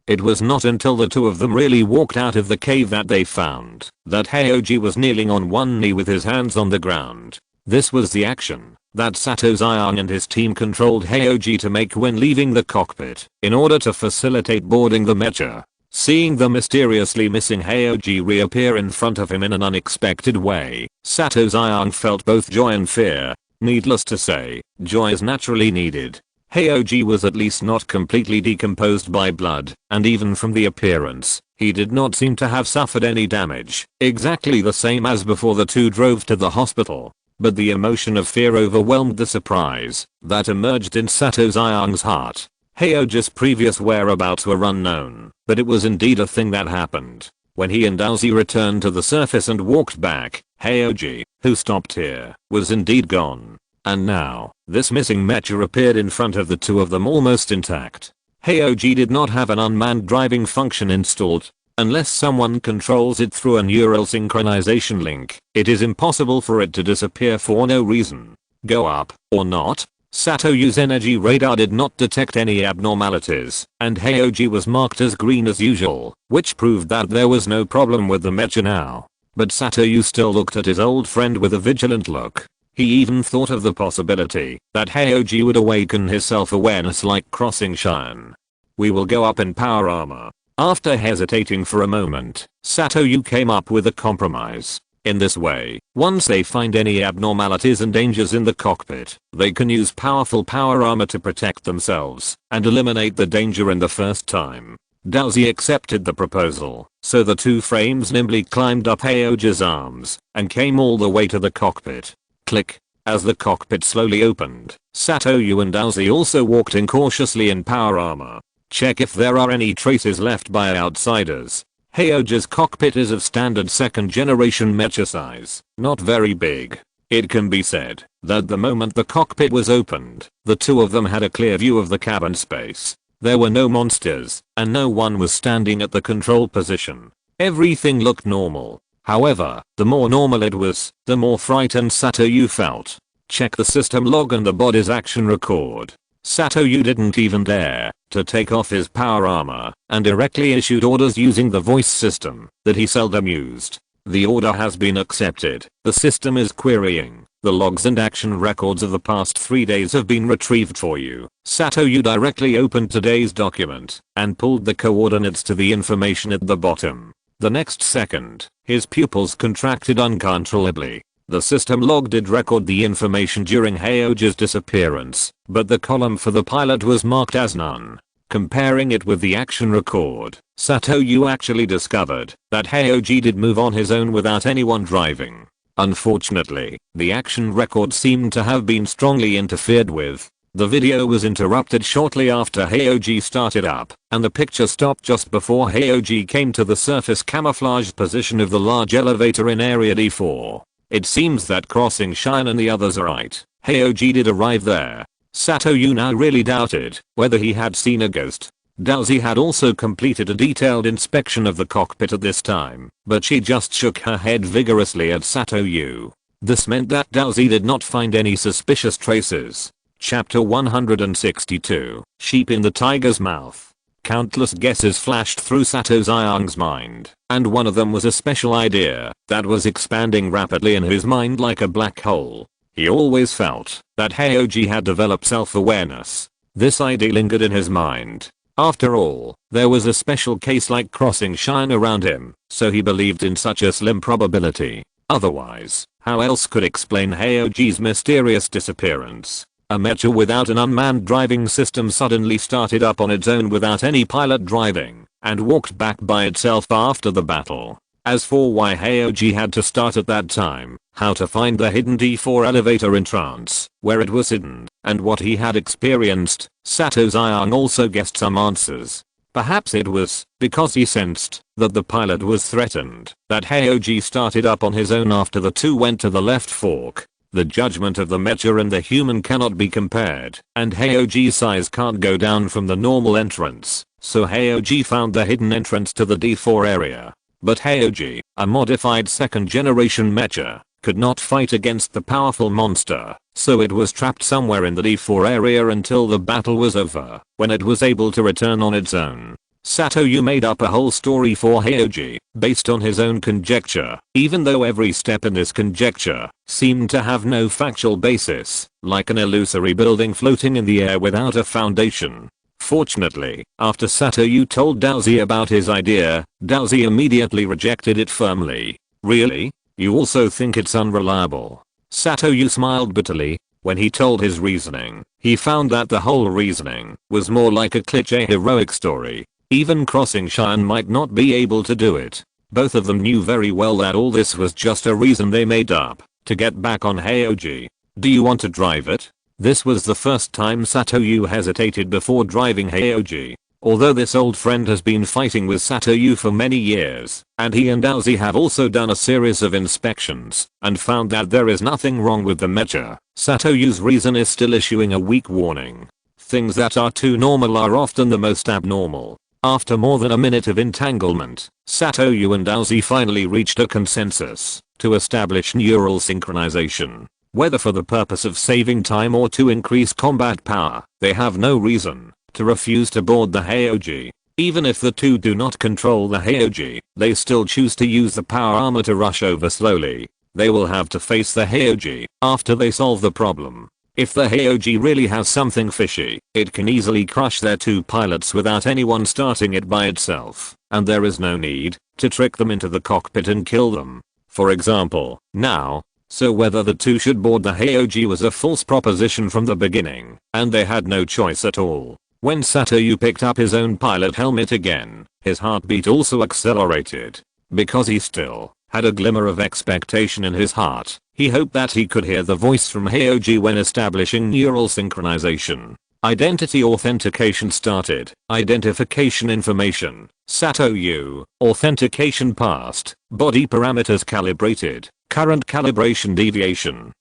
S1: It was not until the two of them really walked out of the cave that they found that Heioji was kneeling on one knee with his hands on the ground. This was the action that Sato Zion and his team controlled Heioji to make when leaving the cockpit in order to facilitate boarding the Mecha. Seeing the mysteriously missing Heioji reappear in front of him in an unexpected way, Sato Zion felt both joy and fear. Needless to say, joy is naturally needed. Heioji was at least not completely decomposed by blood, and even from the appearance, he did not seem to have suffered any damage, exactly the same as before the two drove to the hospital. But the emotion of fear overwhelmed the surprise that emerged in Sato Zion's heart. Heioji's previous whereabouts were unknown, but it was indeed a thing that happened. When he and Daozi returned to the surface and walked back, Heioji, who stopped here, was indeed gone. And now, this missing Mecha appeared in front of the two of them almost intact. Heioji did not have an unmanned driving function installed. Unless someone controls it through a neural synchronization link, it is impossible for it to disappear for no reason. Go up, or not. Satoyu's energy radar did not detect any abnormalities, and Heioji was marked as green as usual, which proved that there was no problem with the Mecha now. But Satoyu still looked at his old friend with a vigilant look. He even thought of the possibility that Heioji would awaken his self-awareness like Crossing Shine. We will go up in power armor. After hesitating for a moment, Satoyu came up with a compromise. In this way, once they find any abnormalities and dangers in the cockpit, they can use powerful power armor to protect themselves and eliminate the danger in the first time. Daozi accepted the proposal, so the two frames nimbly climbed up Heioji's arms and came all the way to the cockpit. Click. As the cockpit slowly opened, Satoyu and Daozi also walked in cautiously in power armor. Check if there are any traces left by outsiders. Heioji's cockpit is of standard second generation Mecha size, not very big. It can be said that the moment the cockpit was opened, the two of them had a clear view of the cabin space. There were no monsters, and no one was standing at the control position. Everything looked normal. However, the more normal it was, the more frightened Satoru felt. Check the system log and the body's action record. Satoru didn't even dare to take off his power armor and directly issued orders using the voice system that he seldom used. The order has been accepted. The system is querying. The logs and action records of the past 3 days have been retrieved for you. Satoru directly opened today's document and pulled the coordinates to the information at the bottom. The next second, his pupils contracted uncontrollably. The system log did record the information during Hyoji's disappearance, but the column for the pilot was marked as none. Comparing it with the action record, Satoru actually discovered that Hyoji did move on his own without anyone driving. Unfortunately, the action record seemed to have been strongly interfered with. The video was interrupted shortly after Hyoji started up, and the picture stopped just before Hyoji came to the surface camouflaged position of the large elevator in Area D4. It seems that Crossing Shine and the others are right. Hyoji did arrive there. Satoru now really doubted whether he had seen a ghost. Daozi had also completed a detailed inspection of the cockpit at this time, but she just shook her head vigorously at Satoru. This meant that Daozi did not find any suspicious traces. Chapter 162, Sheep in the Tiger's Mouth. Countless guesses flashed through Sato's Ayang's mind, and one of them was a special idea that was expanding rapidly in his mind like a black hole. He always felt that Hyoji had developed self-awareness. This idea lingered in his mind. After all, there was a special case like Crossing Shine around him, so he believed in such a slim probability. Otherwise, how else could explain Hyoji's mysterious disappearance? A Mecha without an unmanned driving system suddenly started up on its own without any pilot driving, and walked back by itself after the battle. As for why Hyoji had to start at that time, how to find the hidden D4 elevator entrance, where it was hidden, and what he had experienced, Sato's Ayang also guessed some answers. Perhaps it was because he sensed that the pilot was threatened that Hyoji started up on his own after the two went to the left fork. The judgment of the Mecha and the human cannot be compared, and Hyoji's size can't go down from the normal entrance, so Hyoji found the hidden entrance to the D4 area. But Hyoji, a modified second generation Mecha, could not fight against the powerful monster, so it was trapped somewhere in the D4 area until the battle was over, when it was able to return on its own. Satoru made up a whole story for Hyoji, based on his own conjecture, even though every step in this conjecture seemed to have no factual basis, like an illusory building floating in the air without a foundation. Fortunately, after Satoru told Daozi about his idea, Daozi immediately rejected it firmly. Really? You also think it's unreliable? Satoru smiled bitterly. When he told his reasoning, he found that the whole reasoning was more like a cliché heroic story. Even Crossing Shine might not be able to do it. Both of them knew very well that all this was just a reason they made up to get back on Hyoji. Do you want to drive it? This was the first time Satoru hesitated before driving Hyoji. Although this old friend has been fighting with Satoru for many years, and he and Daozi have also done a series of inspections and found that there is nothing wrong with the Mecha, Satoru's reason is still issuing a weak warning. Things that are too normal are often the most abnormal. After more than a minute of entanglement, Satoru and Daozi finally reached a consensus to establish neural synchronization. Whether for the purpose of saving time or to increase combat power, they have no reason to refuse to board the Hyoji. Even if the two do not control the Hyoji, they still choose to use the power armor to rush over slowly. They will have to face the Hyoji after they solve the problem. If the Hyoji really has something fishy, it can easily crush their two pilots without anyone starting it by itself, and there is no need to trick them into the cockpit and kill them. For example, now. So whether the two should board the Hyoji was a false proposition from the beginning, and they had no choice at all. When Satoru picked up his own pilot helmet again, his heartbeat also accelerated. Because he still had a glimmer of expectation in his heart, he hoped that he could hear the voice from Hyoji when establishing neural synchronization. Identity authentication started. Identification information. Satoru. Authentication passed. Body parameters calibrated. Current calibration deviation.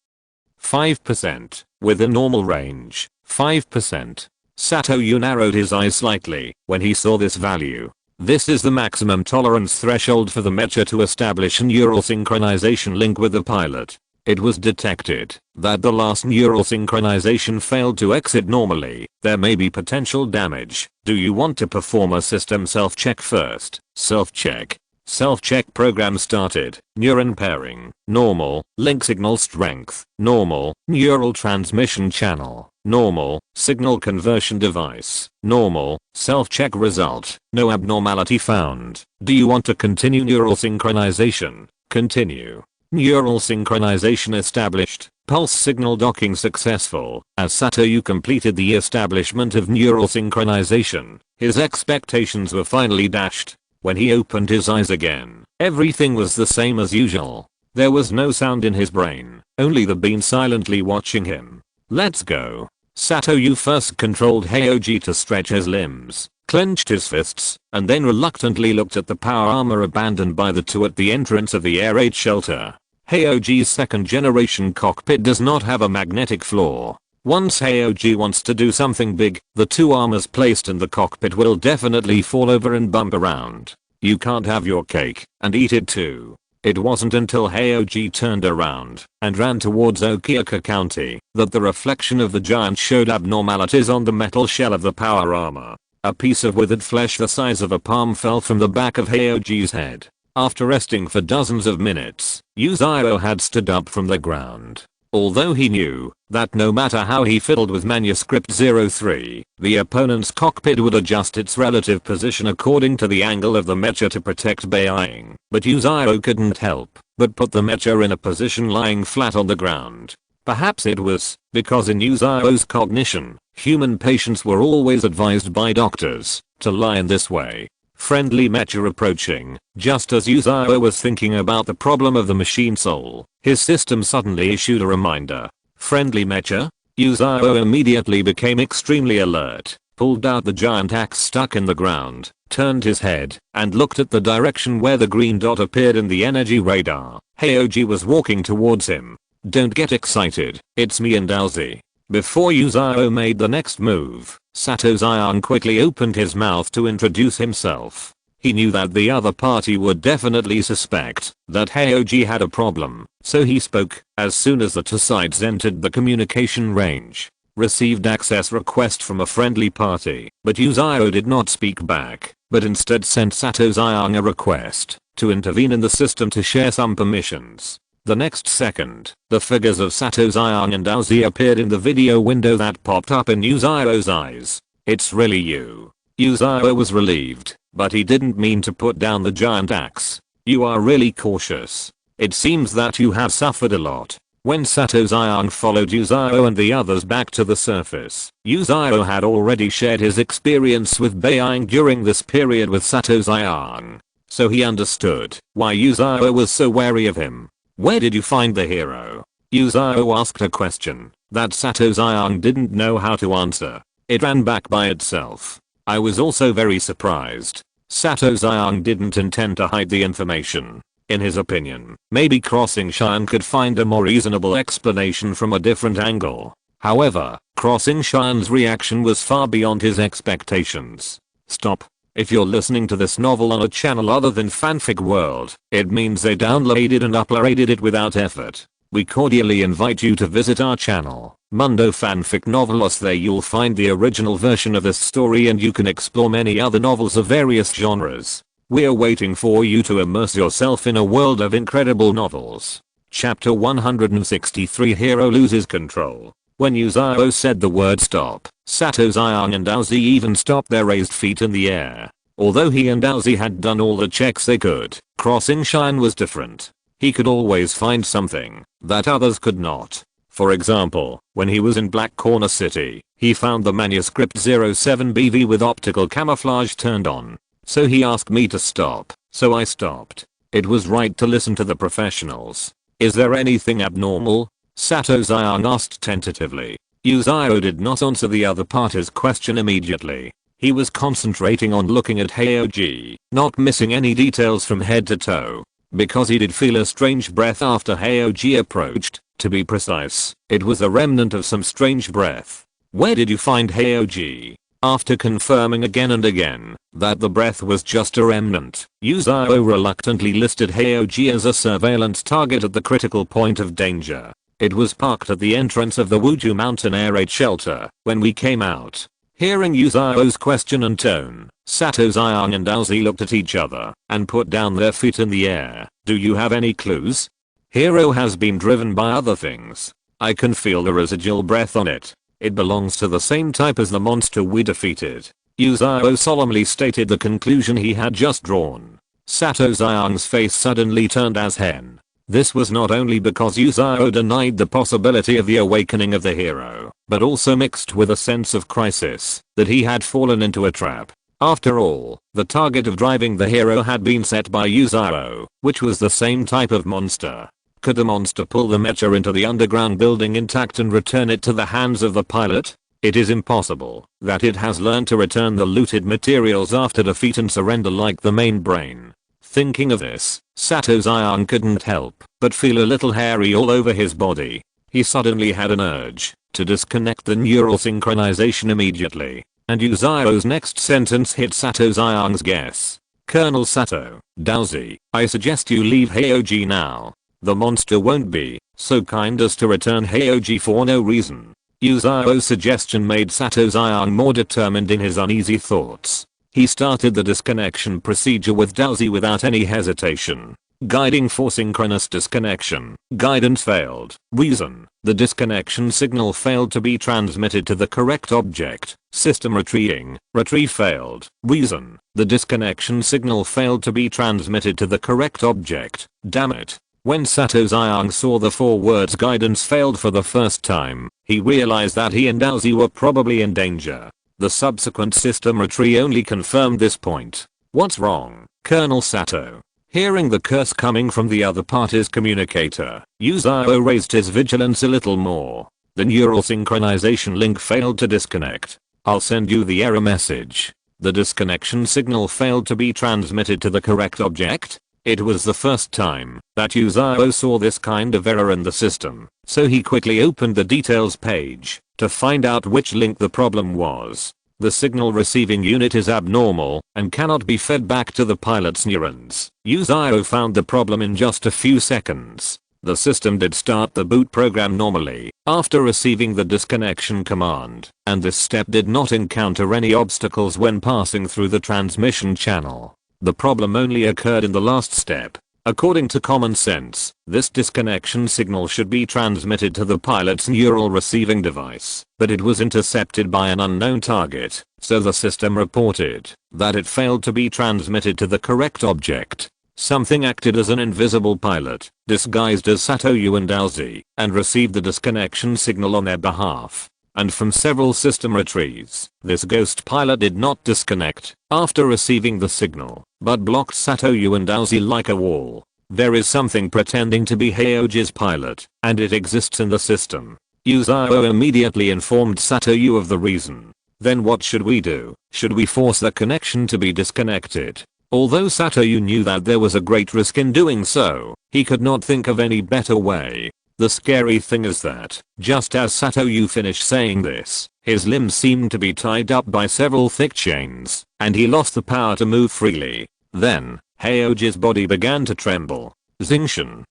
S1: 5%. Within normal range, 5%. Satoru narrowed his eyes slightly when he saw this value. This is the maximum tolerance threshold for the Mecha to establish a neural synchronization link with the pilot. It was detected that the last neural synchronization failed to exit normally. There may be potential damage. Do you want to perform a system self-check first? Self-check. Self-check program started. Neuron pairing. Normal. Link signal strength. Normal. Neural transmission channel. Normal. Signal conversion device. Normal. Self-check result. No abnormality found. Do you want to continue neural synchronization? Continue. Neural synchronization established. Pulse signal docking successful. As Satoru completed the establishment of neural synchronization, his expectations were finally dashed. When he opened his eyes again, everything was the same as usual. There was no sound in his brain, only the bean silently watching him. Let's go. Satoru first controlled Heioji to stretch his limbs, clenched his fists, and then reluctantly looked at the power armor abandoned by the two at the entrance of the air raid shelter. Heioji's second generation cockpit does not have a magnetic floor. Once Heioji wants to do something big, the two armors placed in the cockpit will definitely fall over and bump around. You can't have your cake and eat it too. It wasn't until Heioji turned around and ran towards Okioka County that the reflection of the giant showed abnormalities on the metal shell of the power armor. A piece of withered flesh the size of a palm fell from the back of Heioji's head. After resting for dozens of minutes, Yuzuru had stood up from the ground. Although he knew that no matter how he fiddled with Manuscript 03, the opponent's cockpit would adjust its relative position according to the angle of the Mecha to protect Beiying, but Yuzuru couldn't help but put the Mecha in a position lying flat on the ground. Perhaps it was because in Yuzuru's cognition, human patients were always advised by doctors to lie in this way. Friendly Mecha approaching. Just as Yuzuru was thinking about the problem of the machine soul, his system suddenly issued a reminder. Friendly Mecha? Yuzuru immediately became extremely alert, pulled out the giant axe stuck in the ground, turned his head, and looked at the direction where the green dot appeared in the energy radar. Heioji was walking towards him. Don't get excited, it's me and Alzi. Before Yuzuru made the next move, Satoru quickly opened his mouth to introduce himself. He knew that the other party would definitely suspect that Heioji had a problem, so he spoke as soon as the two sides entered the communication range. Received access request from a friendly party, but Yuzuru did not speak back, but instead sent Satoru a request to intervene in the system to share some permissions. The next second, the figures of Satoru and Aozi appeared in the video window that popped up in Yuzuru's eyes. It's really you. Yuzuru was relieved, but he didn't mean to put down the giant axe. You are really cautious. It seems that you have suffered a lot. When Satoru followed Yuzuru and the others back to the surface, Yuzuru had already shared his experience with Beiying during this period with Satoru. So he understood why Yuzuru was so wary of him. Where did you find the hero? Yuzuru asked a question that Satoru didn't know how to answer. It ran back by itself. I was also very surprised. Satoru didn't intend to hide the information. In his opinion, maybe Crossing Shan could find a more reasonable explanation from a different angle. However, Crossing Shan's reaction was far beyond his expectations. Stop. If you're listening to this novel on a channel other than Fanfic World, it means they downloaded and uploaded it without effort. We cordially invite you to visit our channel, Mundo Fanfic Novelos. There you'll find the original version of this story and you can explore many other novels of various genres. We're waiting for you to immerse yourself in a world of incredible novels. Chapter 163 Hero Loses Control. When Yuzuru said the word stop, Satoru and Aozi even stopped their raised feet in the air. Although he and Aozi had done all the checks they could, Crossing Shan was different. He could always find something that others could not. For example, when he was in Black Corner City, he found the Manuscript 07BV with optical camouflage turned on. So he asked me to stop, so I stopped. It was right to listen to the professionals. Is there anything abnormal? Satoru asked tentatively. Yuzuru did not answer the other party's question immediately. He was concentrating on looking at Heioji, not missing any details from head to toe. Because he did feel a strange breath after Heioji approached, To be precise, it was a remnant of some strange breath. Where did you find Heoji? After confirming again and again that the breath was just a remnant, Yuzao reluctantly listed Heoji as a surveillance target at the critical point of danger. It was parked at the entrance of the Wuju Mountain Air Raid shelter when we came out. Hearing Yuzao's question and tone, Sato Xiang and Daozi looked at each other and put down their feet in the air. Do you have any clues? Hero has been driven by other things. I can feel the residual breath on it. It belongs to the same type as the monster we defeated. Yuzao solemnly stated the conclusion he had just drawn. Sato Xiang's face suddenly turned as hen. This was not only because Yuzao denied the possibility of the awakening of the hero, but also mixed with a sense of crisis that he had fallen into a trap. After all, the target of driving the hero had been set by Yuzao, which was the same type of monster. Could the monster pull the Mecha into the underground building intact and return it to the hands of the pilot? It is impossible that it has learned to return the looted materials after defeat and surrender like the main brain. Thinking of this, Sato Xiang couldn't help but feel a little hairy all over his body. He suddenly had an urge to disconnect the neural synchronization immediately, and Yuzao's next sentence hit Sato Xiang's guess. Colonel Sato, Daozi, I suggest you leave Heoji now. The monster won't be so kind as to return Heoji for no reason. Yuzao's suggestion made Sato Xiang more determined in his uneasy thoughts. He started the disconnection procedure with Daozi without any hesitation. Guiding for synchronous disconnection. Guidance failed. Reason: the disconnection signal failed to be transmitted to the correct object. System retreating. Retrieve failed. Reason: the disconnection signal failed to be transmitted to the correct object. Damn it. When Sato Xiang saw the 4 words guidance failed for the first time, he realized that he and Daozi were probably in danger. The subsequent system retrieve only confirmed this point. What's wrong, Colonel Sato? Hearing the curse coming from the other party's communicator, Yuzao raised his vigilance a little more. The neural synchronization link failed to disconnect. I'll send you the error message. The disconnection signal failed to be transmitted to the correct object? It was the first time that Yuzao saw this kind of error in the system, so he quickly opened the details page to find out which link the problem was. The signal receiving unit is abnormal and cannot be fed back to the pilot's neurons. Yuzao found the problem in just a few seconds. The system did start the boot program normally after receiving the disconnection command, and this step did not encounter any obstacles when passing through the transmission channel. The problem only occurred in the last step. According to common sense, this disconnection signal should be transmitted to the pilot's neural receiving device, but it was intercepted by an unknown target, so the system reported that it failed to be transmitted to the correct object. Something acted as an invisible pilot, disguised as Sato Yu and Daozi, and received the disconnection signal on their behalf. And from several system retrieves, this ghost pilot did not disconnect after receiving the signal, but blocked Sato Yu and Daozi like a wall. There is something pretending to be Heoji's pilot, and it exists in the system. Yuzao immediately informed Sato Yu of the reason. Then what should we do? Should we force the connection to be disconnected? Although Sato Yu knew that there was a great risk in doing so, he could not think of any better way. The scary thing is that, just as Sato Yu finished saying this, his limbs seemed to be tied up by several thick chains, and he lost the power to move freely. Then, Heoji's body began to tremble. Xingshan.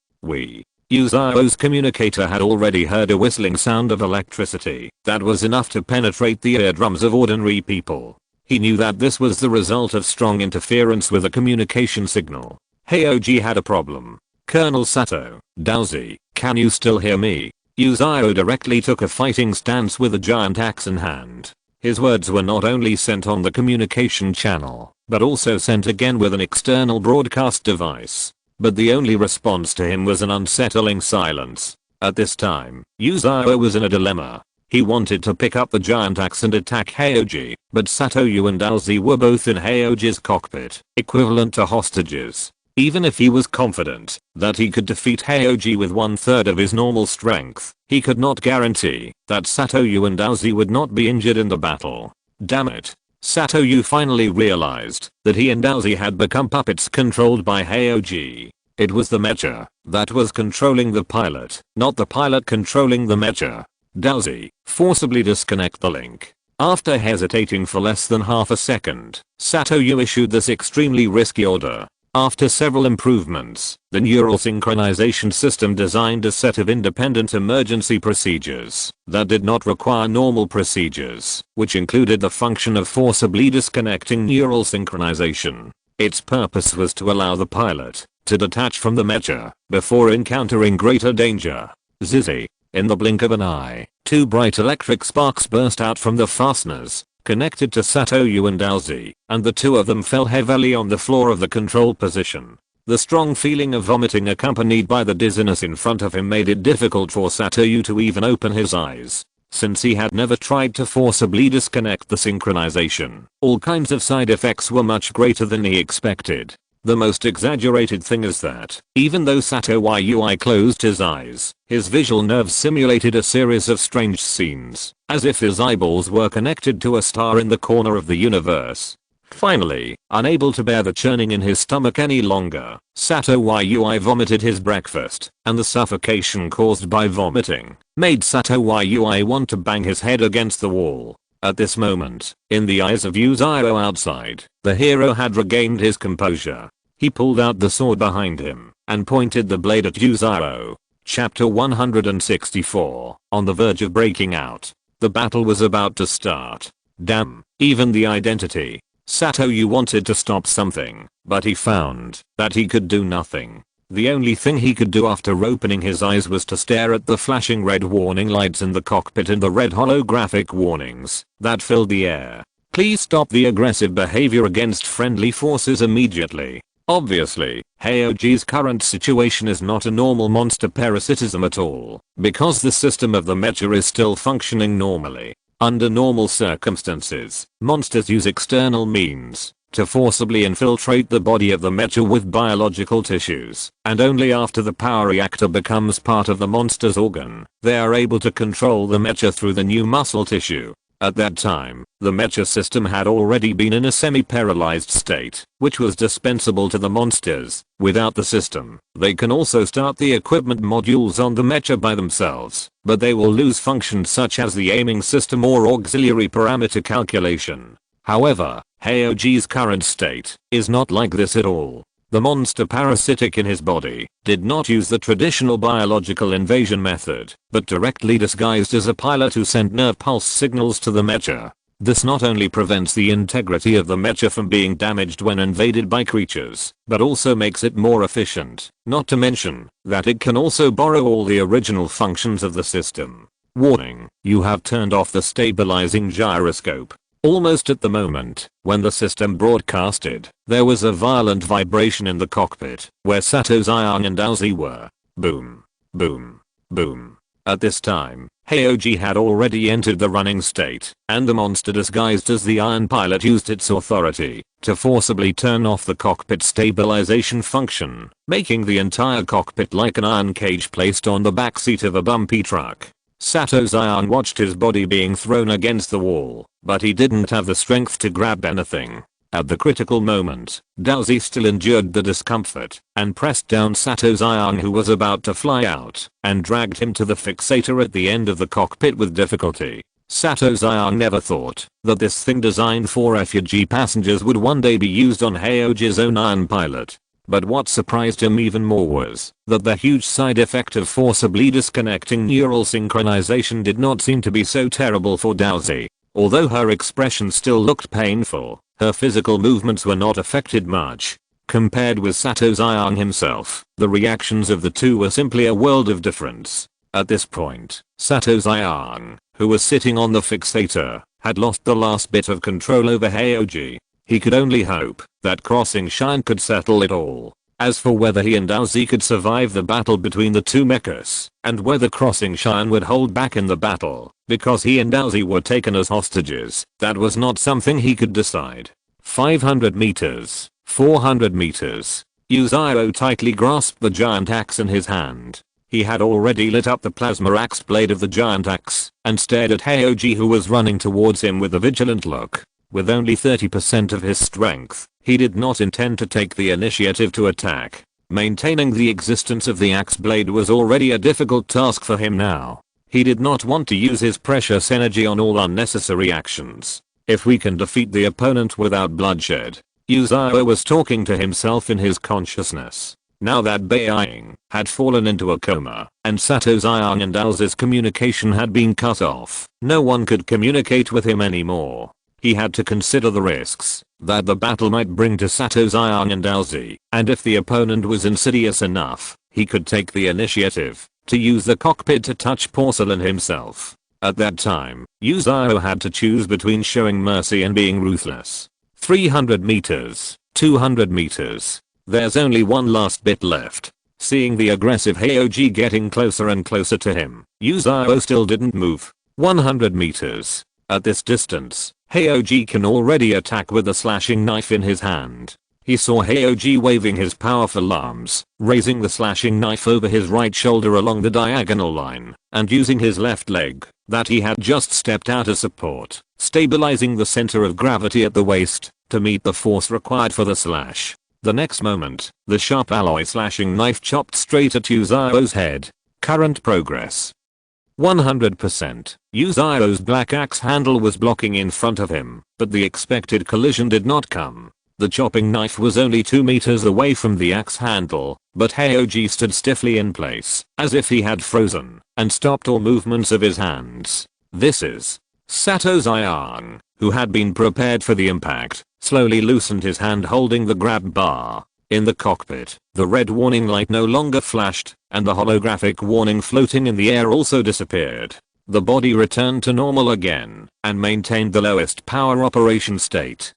S1: Yuzao's communicator had already heard a whistling sound of electricity that was enough to penetrate the eardrums of ordinary people. He knew that this was the result of strong interference with a communication signal. Heoji had a problem. Colonel Sato, Daozi, can you still hear me? Yuzao directly took a fighting stance with a giant axe in hand. His words were not only sent on the communication channel, but also sent again with an external broadcast device. But the only response to him was an unsettling silence. At this time, Yuzao was in a dilemma. He wanted to pick up the giant axe and attack Heoji, but Sato Yu and Daozi were both in Heoji's cockpit, equivalent to hostages. Even if he was confident that he could defeat Heoji with 1/3 of his normal strength, he could not guarantee that Sato Yu and Daozi would not be injured in the battle. Damn it. Sato Yu finally realized that he and Daozi had become puppets controlled by Heoji. It was the Mecha that was controlling the pilot, not the pilot controlling the Mecha. Dowsy, forcibly disconnect the link. After hesitating for less than half a second, Satoru issued this extremely risky order. After several improvements, the neural synchronization system designed a set of independent emergency procedures that did not require normal procedures, which included the function of forcibly disconnecting neural synchronization. Its purpose was to allow the pilot to detach from the Mecha before encountering greater danger. Zizzy. In the blink of an eye, two bright electric sparks burst out from the fasteners connected to Satoru and Dowsy, and the two of them fell heavily on the floor of the control position. The strong feeling of vomiting accompanied by the dizziness in front of him made it difficult for Satoru to even open his eyes, since he had never tried to forcibly disconnect the synchronization. All kinds of side effects were much greater than he expected. The most exaggerated thing is that, even though Satoru closed his eyes, his visual nerves simulated a series of strange scenes, as if his eyeballs were connected to a star in the corner of the universe. Finally, unable to bear the churning in his stomach any longer, Satoru vomited his breakfast, and the suffocation caused by vomiting made Satoru want to bang his head against the wall. At this moment, in the eyes of Yuziro outside, the hero had regained his composure. He pulled out the sword behind him and pointed the blade at Yuziro. Chapter 164. On the verge of breaking out. The battle was about to start. Damn, even the identity. Satoru wanted to stop something, but he found that he could do nothing. The only thing he could do after opening his eyes was to stare at the flashing red warning lights in the cockpit and the red holographic warnings that filled the air. Please stop the aggressive behavior against friendly forces immediately. Obviously, Heioji's current situation is not a normal monster parasitism at all, because the system of the Mecha is still functioning normally. Under normal circumstances, monsters use external means to forcibly infiltrate the body of the Mecha with biological tissues, and only after the power reactor becomes part of the monster's organ, they are able to control the Mecha through the new muscle tissue. At that time, the Mecha system had already been in a semi-paralyzed state, which was dispensable to the monsters. Without the system, they can also start the equipment modules on the Mecha by themselves, but they will lose functions such as the aiming system or auxiliary parameter calculation. However, Heioji's current state is not like this at all. The monster parasitic in his body did not use the traditional biological invasion method, but directly disguised as a pilot who sent nerve pulse signals to the Mecha. This not only prevents the integrity of the Mecha from being damaged when invaded by creatures, but also makes it more efficient, not to mention that it can also borrow all the original functions of the system. Warning, you have turned off the stabilizing gyroscope. Almost at the moment when the system broadcasted, there was a violent vibration in the cockpit where Satoru and Dowsy were. Boom. Boom. Boom. At this time, Heioji had already entered the running state, and the monster disguised as the Iron Pilot used its authority to forcibly turn off the cockpit stabilization function, making the entire cockpit like an iron cage placed on the back seat of a bumpy truck. Satoru watched his body being thrown against the wall, but he didn't have the strength to grab anything. At the critical moment, Dowsy still endured the discomfort and pressed down Satoru, who was about to fly out, and dragged him to the fixator at the end of the cockpit with difficulty. Satoru never thought that this thing designed for refugee passengers would one day be used on Heioji's own Iron Pilot. But what surprised him even more was that the huge side effect of forcibly disconnecting neural synchronization did not seem to be so terrible for Dowsy. Although her expression still looked painful, her physical movements were not affected much. Compared with Satoru himself, the reactions of the two were simply a world of difference. At this point, Satoru, who was sitting on the fixator, had lost the last bit of control over Heioji. He could only hope that Crossing Shine could settle it all. As for whether he and Dowsy could survive the battle between the two mechas, and whether Crossing Shine would hold back in the battle, because he and Dowsy were taken as hostages, that was not something he could decide. 500 meters, 400 meters. Yuziro tightly grasped the giant axe in his hand. He had already lit up the plasma axe blade of the giant axe, and stared at Heioji, who was running towards him with a vigilant look. With only 30% of his strength, he did not intend to take the initiative to attack. Maintaining the existence of the axe blade was already a difficult task for him now. He did not want to use his precious energy on all unnecessary actions. If we can defeat the opponent without bloodshed. Yuzao was talking to himself in his consciousness. Now that Beiying had fallen into a coma, and Sato Xiang and Alzi's communication had been cut off, no one could communicate with him anymore. He had to consider the risks that the battle might bring to Sato Xiang and Alzi, and if the opponent was insidious enough, he could take the initiative to use the cockpit to touch porcelain himself. At that time, Yuzao had to choose between showing mercy and being ruthless. 300 meters, 200 meters. There's only one last bit left. Seeing the aggressive Heoji getting closer and closer to him, Yuzao still didn't move. 100 meters. At this distance, Heoji can already attack with a slashing knife in his hand. He saw Heoji waving his powerful arms, raising the slashing knife over his right shoulder along the diagonal line, and using his left leg, that he had just stepped out as support, stabilizing the center of gravity at the waist, to meet the force required for the slash. The next moment, the sharp alloy slashing knife chopped straight at Yuzao's head. Current progress. 100%. Yuzao's black axe handle was blocking in front of him, but the expected collision did not come. The chopping knife was only 2 meters away from the axe handle, but Heoji stood stiffly in place, as if he had frozen, and stopped all movements of his hands. This is Sato Xiang, who had been prepared for the impact, slowly loosened his hand holding the grab bar. In the cockpit, the red warning light no longer flashed, and the holographic warning floating in the air also disappeared. The body returned to normal again, and maintained the lowest power operation state.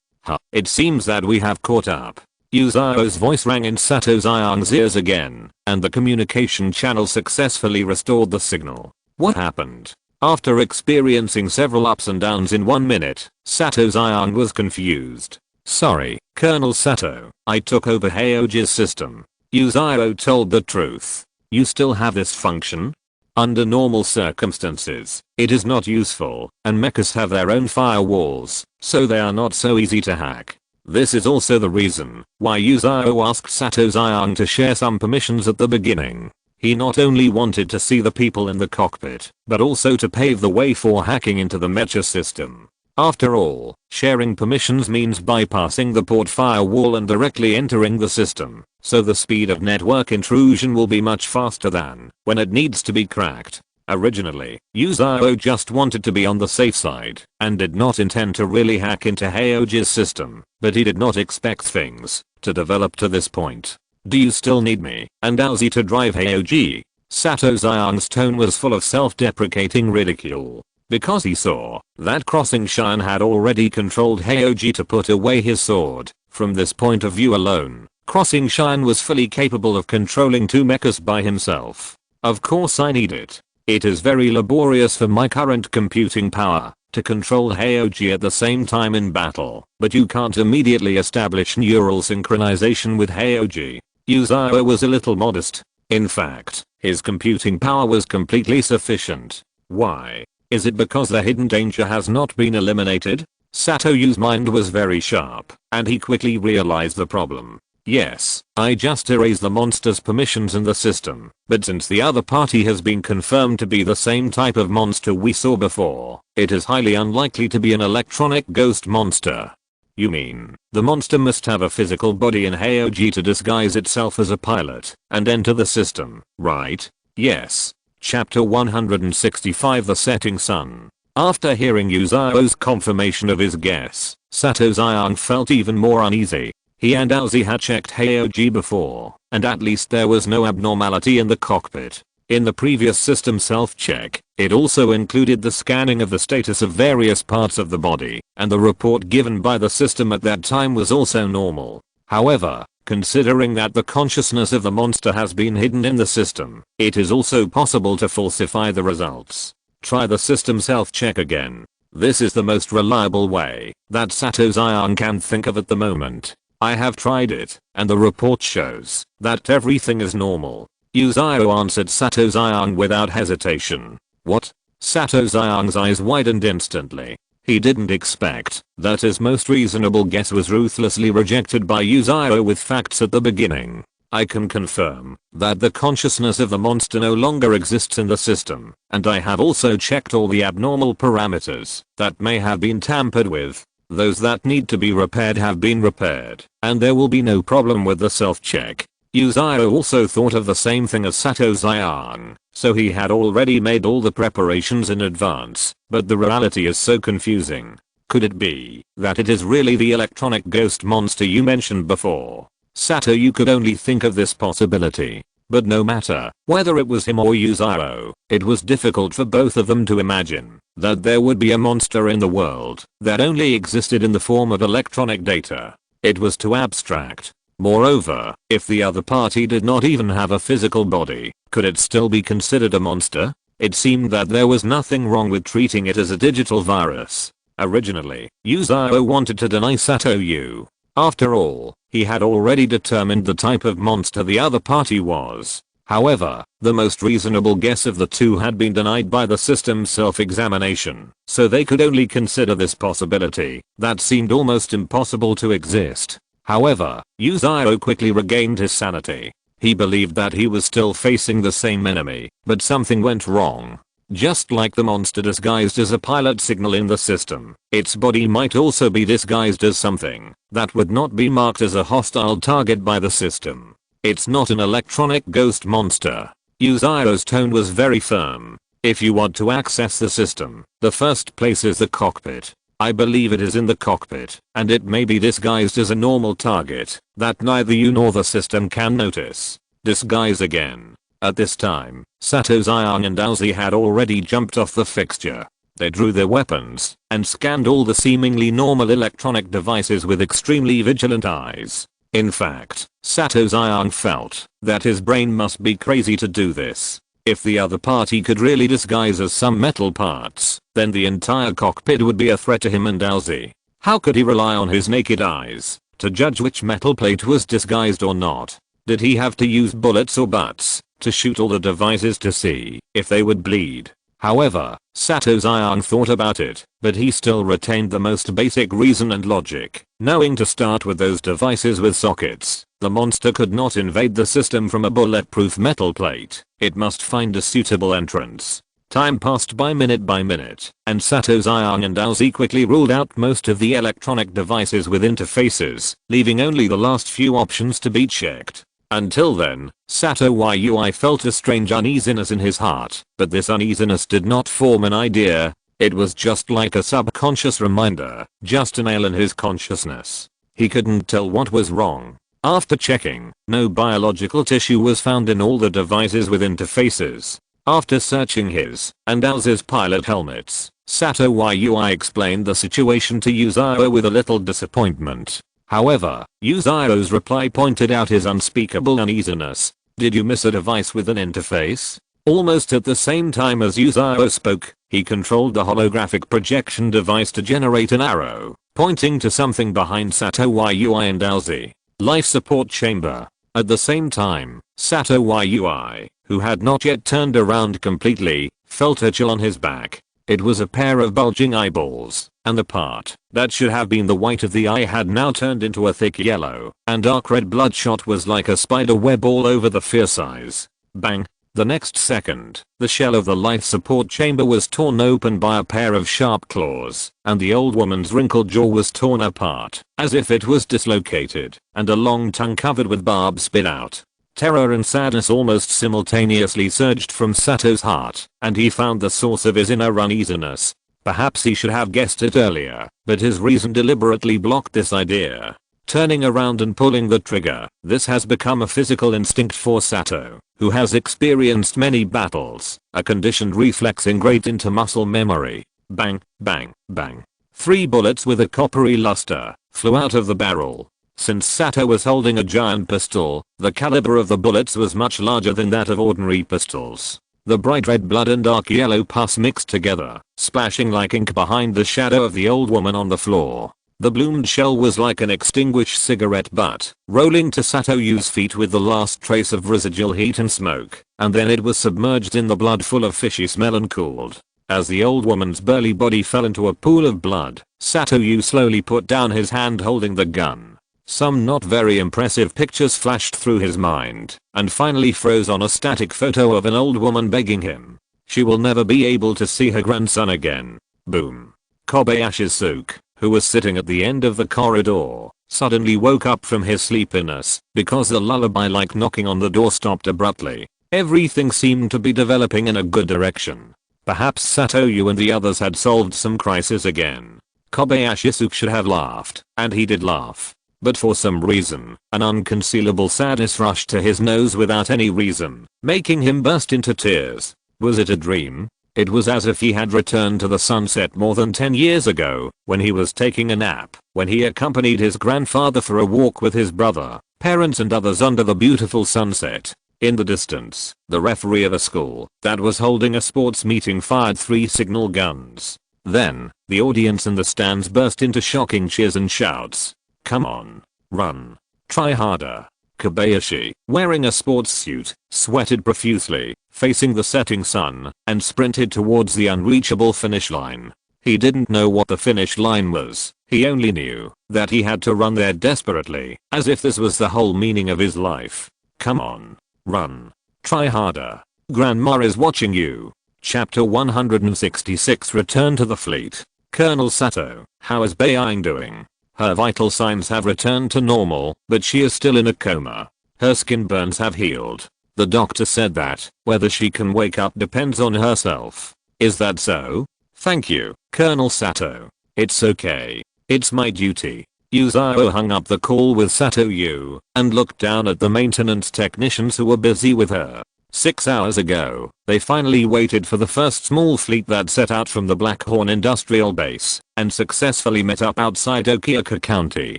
S1: It seems that we have caught up. Yuzao's voice rang in Sato Xiang's ears again, and the communication channel successfully restored the signal. What happened? After experiencing several ups and downs in 1 minute, Sato Xiang was confused. Sorry, Colonel Sato, I took over Heoji's system. Yuzao told the truth. You still have this function? Under normal circumstances, it is not useful, and mechas have their own firewalls, so they are not so easy to hack. This is also the reason why Yuzao asked Sato Xiang to share some permissions at the beginning. He not only wanted to see the people in the cockpit, but also to pave the way for hacking into the Mecha system. After all, sharing permissions means bypassing the port firewall and directly entering the system, so the speed of network intrusion will be much faster than when it needs to be cracked. Originally, Yuzao just wanted to be on the safe side, and did not intend to really hack into Heoji's system, but he did not expect things to develop to this point. Do you still need me and Alzi to drive Heoji? Sato Xiang's tone was full of self-deprecating ridicule, because he saw that Crossing Shine had already controlled Heoji to put away his sword. From this point of view alone, Crossing Shine was fully capable of controlling 2 mechas by himself. Of course I need it. It is very laborious for my current computing power to control Heoji at the same time in battle, but you can't immediately establish neural synchronization with Heoji. Yuzao was a little modest. In fact, his computing power was completely sufficient. Why? Is it because the hidden danger has not been eliminated? Sato's mind was very sharp, and he quickly realized the problem. Yes, I just erased the monster's permissions in the system, but since the other party has been confirmed to be the same type of monster we saw before, it is highly unlikely to be an electronic ghost monster. You mean, the monster must have a physical body in Heoji to disguise itself as a pilot and enter the system, right? Yes. Chapter 165 The Setting Sun. After hearing Yuzao's confirmation of his guess, Sato Xiang felt even more uneasy. He and Alzi had checked Heoji before, and at least there was no abnormality in the cockpit. In the previous system self-check, it also included the scanning of the status of various parts of the body, and the report given by the system at that time was also normal. However, considering that the consciousness of the monster has been hidden in the system, it is also possible to falsify the results. Try the system self-check again. This is the most reliable way that Sato Xiang can think of at the moment. I have tried it, and the report shows that everything is normal. Yuzao answered Sato Xiang without hesitation. What? Sato Xiang's eyes widened instantly. He didn't expect that his most reasonable guess was ruthlessly rejected by Yuzao with facts at the beginning. I can confirm that the consciousness of the monster no longer exists in the system, and I have also checked all the abnormal parameters that may have been tampered with. Those that need to be repaired have been repaired, and there will be no problem with the self-check. Yuziro also thought of the same thing as Sato Zion, so he had already made all the preparations in advance, but the reality is so confusing. Could it be that it is really the electronic ghost monster you mentioned before? Sato, you could only think of this possibility. But no matter whether it was him or Yuziro, it was difficult for both of them to imagine that there would be a monster in the world that only existed in the form of electronic data. It was too abstract. Moreover, if the other party did not even have a physical body, could it still be considered a monster? It seemed that there was nothing wrong with treating it as a digital virus. Originally, Yuziro wanted to deny Sato U. After all, he had already determined the type of monster the other party was. However, the most reasonable guess of the two had been denied by the system's self-examination, so they could only consider this possibility that seemed almost impossible to exist. However, Yuziro quickly regained his sanity. He believed that he was still facing the same enemy, but something went wrong. Just like the monster disguised as a pilot signal in the system, its body might also be disguised as something that would not be marked as a hostile target by the system. It's not an electronic ghost monster. Yuziro's tone was very firm. If you want to access the system, the first place is the cockpit. I believe it is in the cockpit, and it may be disguised as a normal target that neither you nor the system can notice. Disguise again. At this time, Sato, Zion and Aozi had already jumped off the fixture. They drew their weapons and scanned all the seemingly normal electronic devices with extremely vigilant eyes. In fact, Sato Zion felt that his brain must be crazy to do this. If the other party could really disguise as some metal parts, then the entire cockpit would be a threat to him and Aozi. How could he rely on his naked eyes to judge which metal plate was disguised or not? Did he have to use bullets or butts to shoot all the devices to see if they would bleed? However, Sato Zion thought about it, but he still retained the most basic reason and logic, knowing to start with those devices with sockets. The monster could not invade the system from a bulletproof metal plate. It must find a suitable entrance. Time passed by minute, and Sato, Zion and Aozi quickly ruled out most of the electronic devices with interfaces, leaving only the last few options to be checked. Until then, Sato Yui felt a strange uneasiness in his heart, but this uneasiness did not form an idea. It was just like a subconscious reminder, just a nail in his consciousness. He couldn't tell what was wrong. After checking, no biological tissue was found in all the devices with interfaces. After searching his and Aozi's pilot helmets, Sato Yui explained the situation to Yuziro with a little disappointment. However, Yuziro's reply pointed out his unspeakable uneasiness. Did you miss a device with an interface? Almost at the same time as Yuziro spoke, he controlled the holographic projection device to generate an arrow, pointing to something behind Sato Yui and Aozi. Life support chamber. At the same time, Sato Yui, who had not yet turned around completely, felt a chill on his back. It was a pair of bulging eyeballs, and the part that should have been the white of the eye had now turned into a thick yellow, and dark red bloodshot was like a spider web all over the fierce eyes. Bang! The next second, the shell of the life support chamber was torn open by a pair of sharp claws, and the old woman's wrinkled jaw was torn apart, as if it was dislocated, and a long tongue covered with barbs spit out. Terror and sadness almost simultaneously surged from Sato's heart, and he found the source of his inner uneasiness. Perhaps he should have guessed it earlier, but his reason deliberately blocked this idea. Turning around and pulling the trigger, this has become a physical instinct for Sato, who has experienced many battles, a conditioned reflex ingrained into muscle memory. Bang, bang, bang. 3 bullets with a coppery luster flew out of the barrel. Since Sato was holding a giant pistol, the caliber of the bullets was much larger than that of ordinary pistols. The bright red blood and dark yellow pus mixed together, splashing like ink behind the shadow of the old woman on the floor. The bloomed shell was like an extinguished cigarette butt, rolling to Sato's feet with the last trace of residual heat and smoke, and then it was submerged in the blood full of fishy smell and cooled. As the old woman's burly body fell into a pool of blood, Sato slowly put down his hand holding the gun. Some not very impressive pictures flashed through his mind and finally froze on a static photo of an old woman begging him. She will never be able to see her grandson again. Boom. Kobayashi Suke, who was sitting at the end of the corridor, suddenly woke up from his sleepiness because the lullaby-like knocking on the door stopped abruptly. Everything seemed to be developing in a good direction. Perhaps Satoru and the others had solved some crisis again. Kobayashi Suke should have laughed, and he did laugh. But for some reason, an unconcealable sadness rushed to his nose without any reason, making him burst into tears. Was it a dream? It was as if he had returned to the sunset more than 10 years ago, when he was taking a nap, when he accompanied his grandfather for a walk with his brother, parents and others under the beautiful sunset. In the distance, the referee of a school that was holding a sports meeting fired 3 signal guns. Then, the audience in the stands burst into shocking cheers and shouts. Come on. Run. Try harder. Kobayashi, wearing a sports suit, sweated profusely, facing the setting sun, and sprinted towards the unreachable finish line. He didn't know what the finish line was, he only knew that he had to run there desperately, as if this was the whole meaning of his life. Come on. Run. Try harder. Grandma is watching you. Chapter 166 Return to the Fleet. Colonel Sato, how is Bai doing? Her vital signs have returned to normal, but she is still in a coma. Her skin burns have healed. The doctor said that whether she can wake up depends on herself. Is that so? Thank you, Colonel Sato. It's okay. It's my duty. Yuzao hung up the call with Satoru and looked down at the maintenance technicians who were busy with her. 6 hours ago, they finally waited for the first small fleet that set out from the Blackhorn Industrial Base and successfully met up outside Okioka County.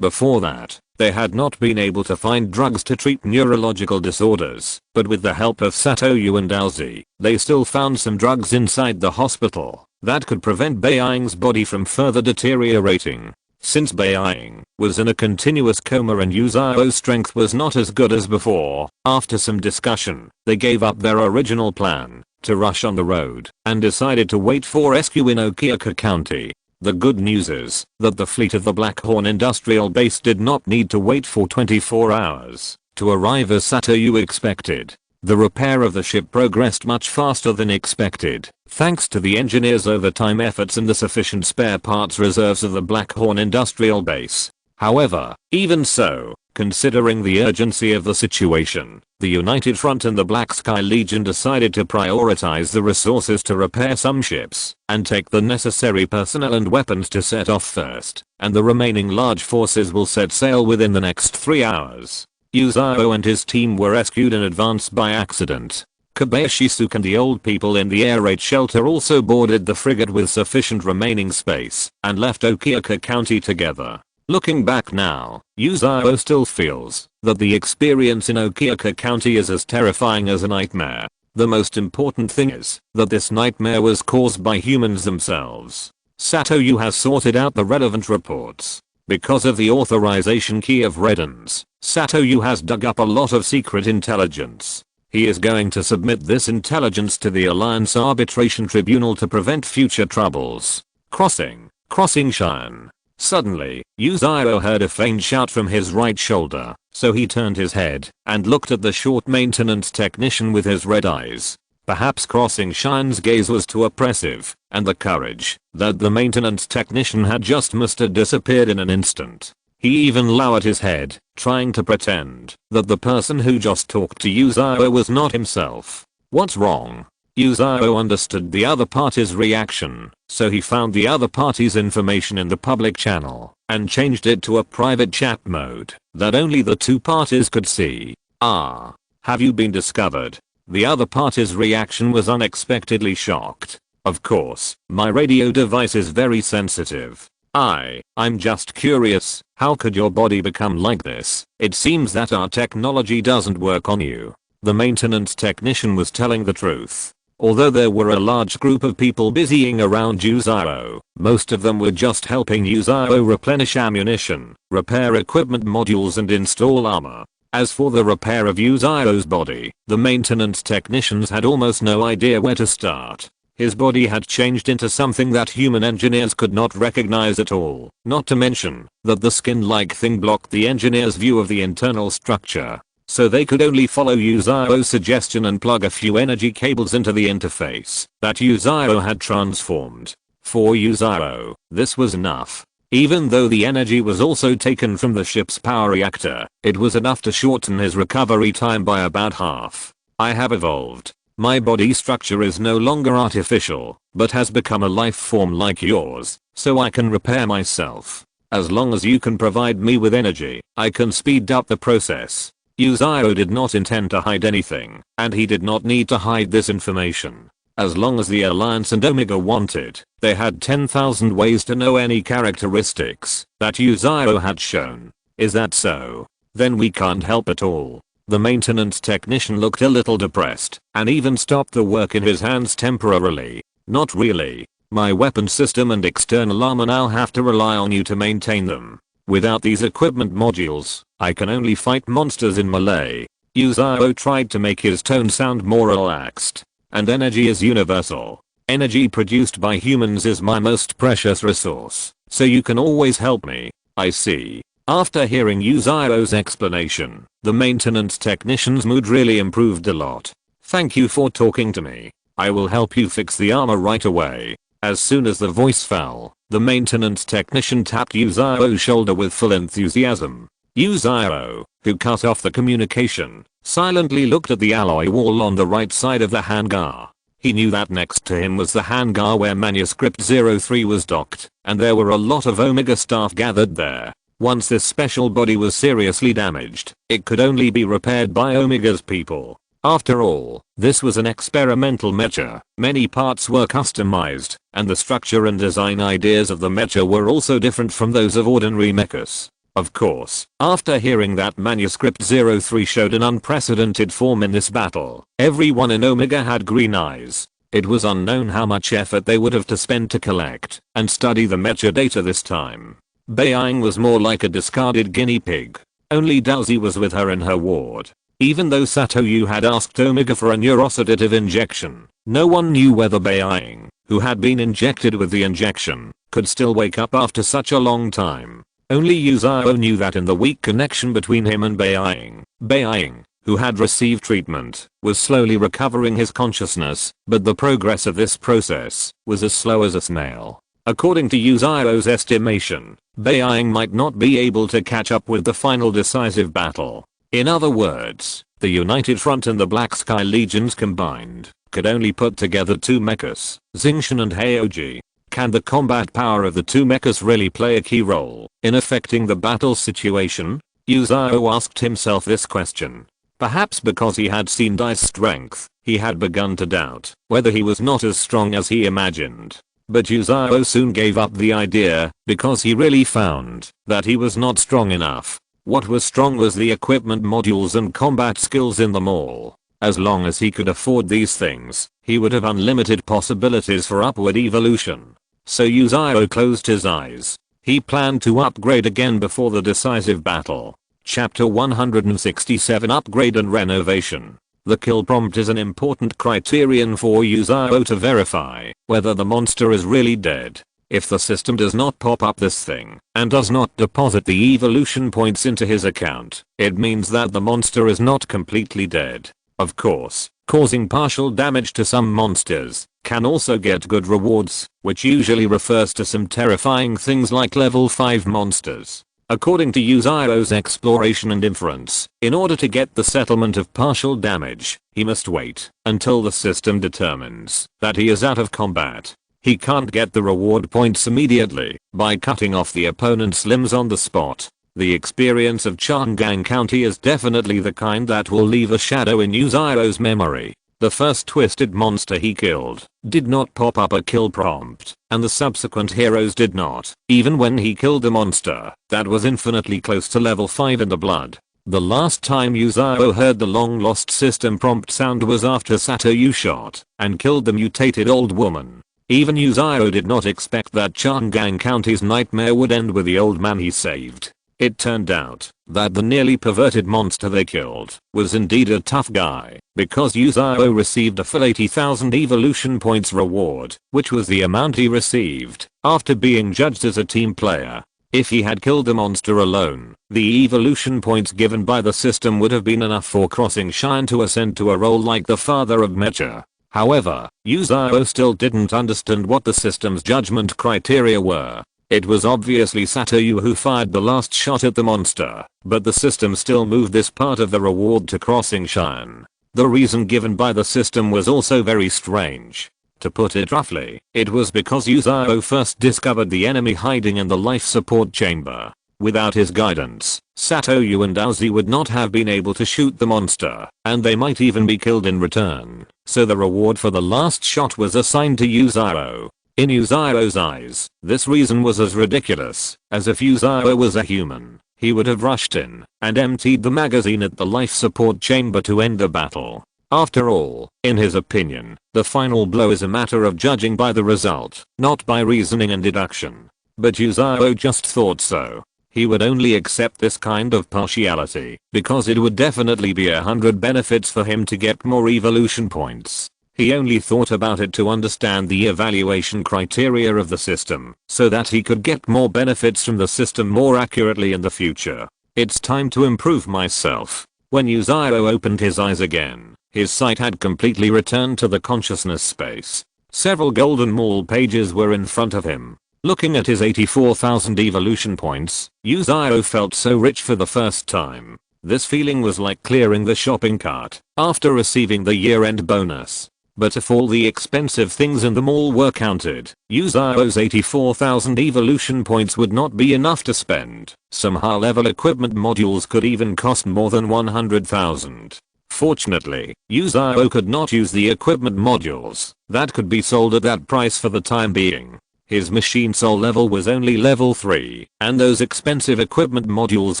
S1: Before that, they had not been able to find drugs to treat neurological disorders, but with the help of Satoru and Aozi, they still found some drugs inside the hospital that could prevent Beiying's body from further deteriorating. Since Beiying was in a continuous coma and Yuzao's strength was not as good as before, after some discussion, they gave up their original plan to rush on the road and decided to wait for rescue in Okioka County. The good news is that the fleet of the Blackhorn Industrial Base did not need to wait for 24 hours to arrive as Satoru expected. The repair of the ship progressed much faster than expected, thanks to the engineers' overtime efforts and the sufficient spare parts reserves of the Blackhorn Industrial Base. However, even so, considering the urgency of the situation, the United Front and the Black Sky Legion decided to prioritize the resources to repair some ships and take the necessary personnel and weapons to set off first, and the remaining large forces will set sail within the next 3 hours. Yuzao and his team were rescued in advance by accident. Kobayashi Suke and the old people in the air raid shelter also boarded the frigate with sufficient remaining space and left Okioka County together. Looking back now, Yuzao still feels that the experience in Okioka County is as terrifying as a nightmare. The most important thing is that this nightmare was caused by humans themselves. Satoru has sorted out the relevant reports. Because of the authorization key of Redens, Satoru has dug up a lot of secret intelligence. He is going to submit this intelligence to the Alliance Arbitration Tribunal to prevent future troubles. Crossing Cheyenne. Suddenly, Yuzao heard a faint shout from his right shoulder, so he turned his head and looked at the short maintenance technician with his red eyes. Perhaps crossing Cheyenne's gaze was too oppressive, and the courage that the maintenance technician had just mustered disappeared in an instant. He even lowered his head, trying to pretend that the person who just talked to Yuzao was not himself. What's wrong? Yuzao understood the other party's reaction, so he found the other party's information in the public channel and changed it to a private chat mode that only the two parties could see. Ah. Have you been discovered? The other party's reaction was unexpectedly shocked. Of course, my radio device is very sensitive. I'm just curious, how could your body become like this? It seems that our technology doesn't work on you. The maintenance technician was telling the truth. Although there were a large group of people busying around Yuzao, most of them were just helping Yuzao replenish ammunition, repair equipment modules and install armor. As for the repair of Yuzao's body, the maintenance technicians had almost no idea where to start. His body had changed into something that human engineers could not recognize at all, not to mention that the skin-like thing blocked the engineers' view of the internal structure. So they could only follow Yuzao's suggestion and plug a few energy cables into the interface that Yuzao had transformed. For Yuzao, this was enough. Even though the energy was also taken from the ship's power reactor, it was enough to shorten his recovery time by about half. I have evolved. My body structure is no longer artificial, but has become a life form like yours, so I can repair myself. As long as you can provide me with energy, I can speed up the process. Yuzao did not intend to hide anything, and he did not need to hide this information. As long as the Alliance and Omega wanted, they had 10,000 ways to know any characteristics that Yuzao had shown. Is that so? Then we can't help at all. The maintenance technician looked a little depressed, and even stopped the work in his hands temporarily. Not really. My weapon system and external armor now have to rely on you to maintain them. Without these equipment modules, I can only fight monsters in melee. Yuzao tried to make his tone sound more relaxed. And energy is universal. Energy produced by humans is my most precious resource, so you can always help me. I see. After hearing Yuzao's explanation, the maintenance technician's mood really improved a lot. Thank you for talking to me. I will help you fix the armor right away. As soon as the voice fell, the maintenance technician tapped Yuzao's shoulder with full enthusiasm. Yuzao, who cut off the communication, silently looked at the alloy wall on the right side of the hangar. He knew that next to him was the hangar where Manuscript 03 was docked, and there were a lot of Omega staff gathered there. Once this special body was seriously damaged, it could only be repaired by Omega's people. After all, this was an experimental mecha. Many parts were customized, and the structure and design ideas of the mecha were also different from those of ordinary mechas. Of course, after hearing that Manuscript 03 showed an unprecedented form in this battle, everyone in Omega had green eyes. It was unknown how much effort they would have to spend to collect and study the mecha data this time. Beiying was more like a discarded guinea pig. Only Daozi was with her in her ward. Even though Satoyu had asked Omega for a neurosedative injection, no one knew whether Beiying, who had been injected with the injection, could still wake up after such a long time. Only Yuzao knew that in the weak connection between him and Beiying, who had received treatment, was slowly recovering his consciousness, but the progress of this process was as slow as a snail. According to Yuzao's estimation, Beiying might not be able to catch up with the final decisive battle. In other words, the United Front and the Black Sky Legions combined could only put together two mechas, Xingqian and Heoji. Can the combat power of the two mechas really play a key role in affecting the battle situation? Yuzao asked himself this question. Perhaps because he had seen Dai's strength, he had begun to doubt whether he was not as strong as he imagined. But Yuzao soon gave up the idea because he really found that he was not strong enough. What was strong was the equipment modules and combat skills in them all. As long as he could afford these things, he would have unlimited possibilities for upward evolution. So Yuzao closed his eyes. He planned to upgrade again before the decisive battle. Chapter 167 Upgrade and Renovation. The kill prompt is an important criterion for Yuzao to verify whether the monster is really dead. If the system does not pop up this thing and does not deposit the evolution points into his account, it means that the monster is not completely dead. Of course, causing partial damage to some monsters can also get good rewards, which usually refers to some terrifying things like level 5 monsters. According to Yuzao's exploration and inference, in order to get the settlement of partial damage, he must wait until the system determines that he is out of combat. He can't get the reward points immediately by cutting off the opponent's limbs on the spot. The experience of Chang'an County is definitely the kind that will leave a shadow in Yuzao's memory. The first twisted monster he killed did not pop up a kill prompt, and the subsequent heroes did not, even when he killed the monster that was infinitely close to level 5 in the blood. The last time Yuzao heard the long lost system prompt sound was after Satoyu shot and killed the mutated old woman. Even Yuzao did not expect that Chang'an County's nightmare would end with the old man he saved. It turned out that the nearly perverted monster they killed was indeed a tough guy, because Yuzao received a full 80,000 evolution points reward, which was the amount he received after being judged as a team player. If he had killed the monster alone, the evolution points given by the system would have been enough for Crossing Shine to ascend to a role like the father of Mecha. However, Yuzao still didn't understand what the system's judgment criteria were. It was obviously Satoru who fired the last shot at the monster, but the system still moved this part of the reward to Crossing Shine. The reason given by the system was also very strange. To put it roughly, it was because Yuzao first discovered the enemy hiding in the life support chamber. Without his guidance, Satoru and Aozi would not have been able to shoot the monster, and they might even be killed in return. So the reward for the last shot was assigned to Yuzao. In Yuzao's eyes, this reason was as ridiculous as if Yuzao was a human. He would have rushed in and emptied the magazine at the life support chamber to end the battle. After all, in his opinion, the final blow is a matter of judging by the result, not by reasoning and deduction. But Yuzao just thought so. He would only accept this kind of partiality because it would definitely be 100 benefits for him to get more evolution points. He only thought about it to understand the evaluation criteria of the system, so that he could get more benefits from the system more accurately in the future. It's time to improve myself. When Yuzao opened his eyes again, his sight had completely returned to the consciousness space. Several golden mall pages were in front of him. Looking at his 84,000 evolution points, Yuzao felt so rich for the first time. This feeling was like clearing the shopping cart after receiving the year-end bonus. But if all the expensive things in the mall were counted, Yuzao's 84,000 evolution points would not be enough to spend. Some high-level equipment modules could even cost more than 100,000. Fortunately, Yuzao could not use the equipment modules that could be sold at that price for the time being. His machine soul level was only level 3, and those expensive equipment modules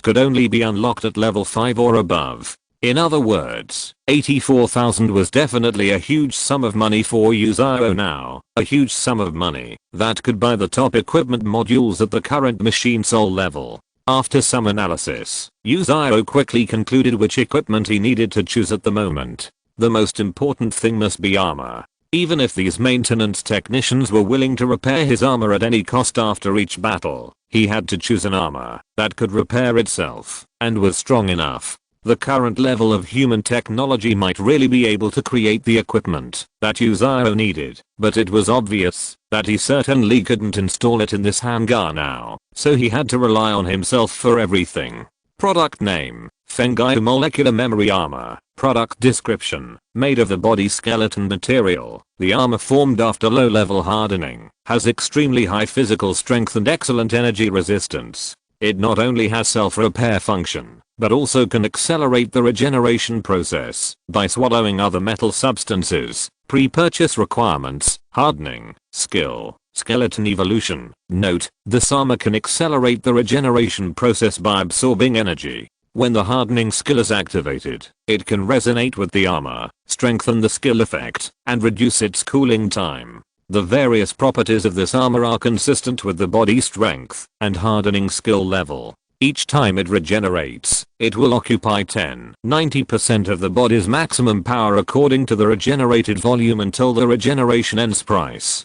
S1: could only be unlocked at level 5 or above. In other words, 84,000 was definitely a huge sum of money for Yuzao now, a huge sum of money that could buy the top equipment modules at the current machine soul level. After some analysis, Yuzao quickly concluded which equipment he needed to choose at the moment. The most important thing must be armor. Even if these maintenance technicians were willing to repair his armor at any cost after each battle, he had to choose an armor that could repair itself and was strong enough. The current level of human technology might really be able to create the equipment that Yuzao needed, but it was obvious that he certainly couldn't install it in this hangar now, so he had to rely on himself for everything. Product name: Fengai Molecular Memory Armor. Product description: made of the body skeleton material. The armor formed after low-level hardening has extremely high physical strength and excellent energy resistance. It not only has self-repair function, but also can accelerate the regeneration process by swallowing other metal substances. Pre-purchase requirements: hardening, skill, skeleton evolution. Note: this armor can accelerate the regeneration process by absorbing energy. When the hardening skill is activated, it can resonate with the armor, strengthen the skill effect, and reduce its cooling time. The various properties of this armor are consistent with the body strength and hardening skill level. Each time it regenerates, it will occupy 90% of the body's maximum power according to the regenerated volume until the regeneration ends. Price: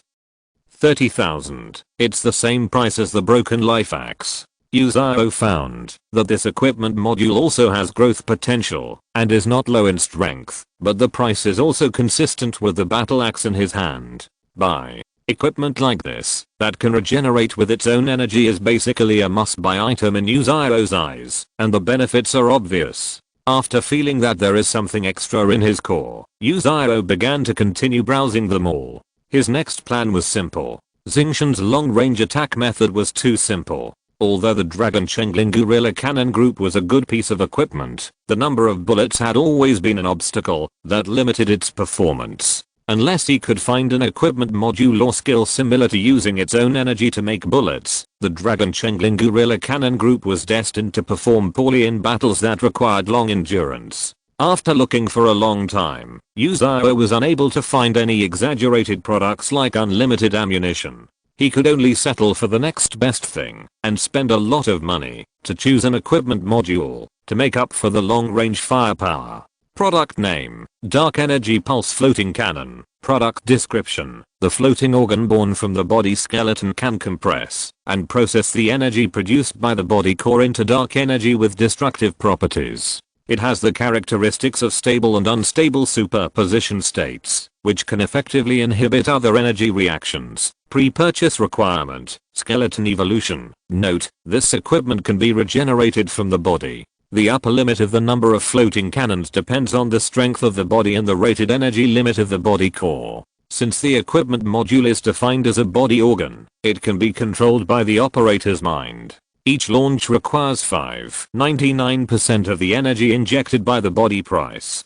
S1: 30,000. It's the same price as the broken life axe. Yuzao found that this equipment module also has growth potential and is not low in strength, but the price is also consistent with the battle axe in his hand. Buy equipment like this that can regenerate with its own energy is basically a must-buy item in Yuzao's eyes, and the benefits are obvious. After feeling that there is something extra in his core, Yuzao began to continue browsing them all. His next plan was simple. Xingshan's long-range attack method was too simple. Although the Dragon Chengling Guerrilla Cannon Group was a good piece of equipment, the number of bullets had always been an obstacle that limited its performance. Unless he could find an equipment module or skill similar to using its own energy to make bullets, the Dragon Chengling Guerrilla Cannon Group was destined to perform poorly in battles that required long endurance. After looking for a long time, Yuzao was unable to find any exaggerated products like unlimited ammunition. he could only settle for the next best thing and spend a lot of money to choose an equipment module to make up for the long-range firepower. Product name: Dark Energy Pulse Floating Cannon. Product description: the floating organ born from the body skeleton can compress and process the energy produced by the body core into dark energy with destructive properties. It has the characteristics of stable and unstable superposition states, which can effectively inhibit other energy reactions. Pre-purchase requirement: skeleton evolution. Note: this equipment can be regenerated from the body. The upper limit of the number of floating cannons depends on the strength of the body and the rated energy limit of the body core. Since the equipment module is defined as a body organ, it can be controlled by the operator's mind. Each launch requires 5.99% of the energy injected by the body price.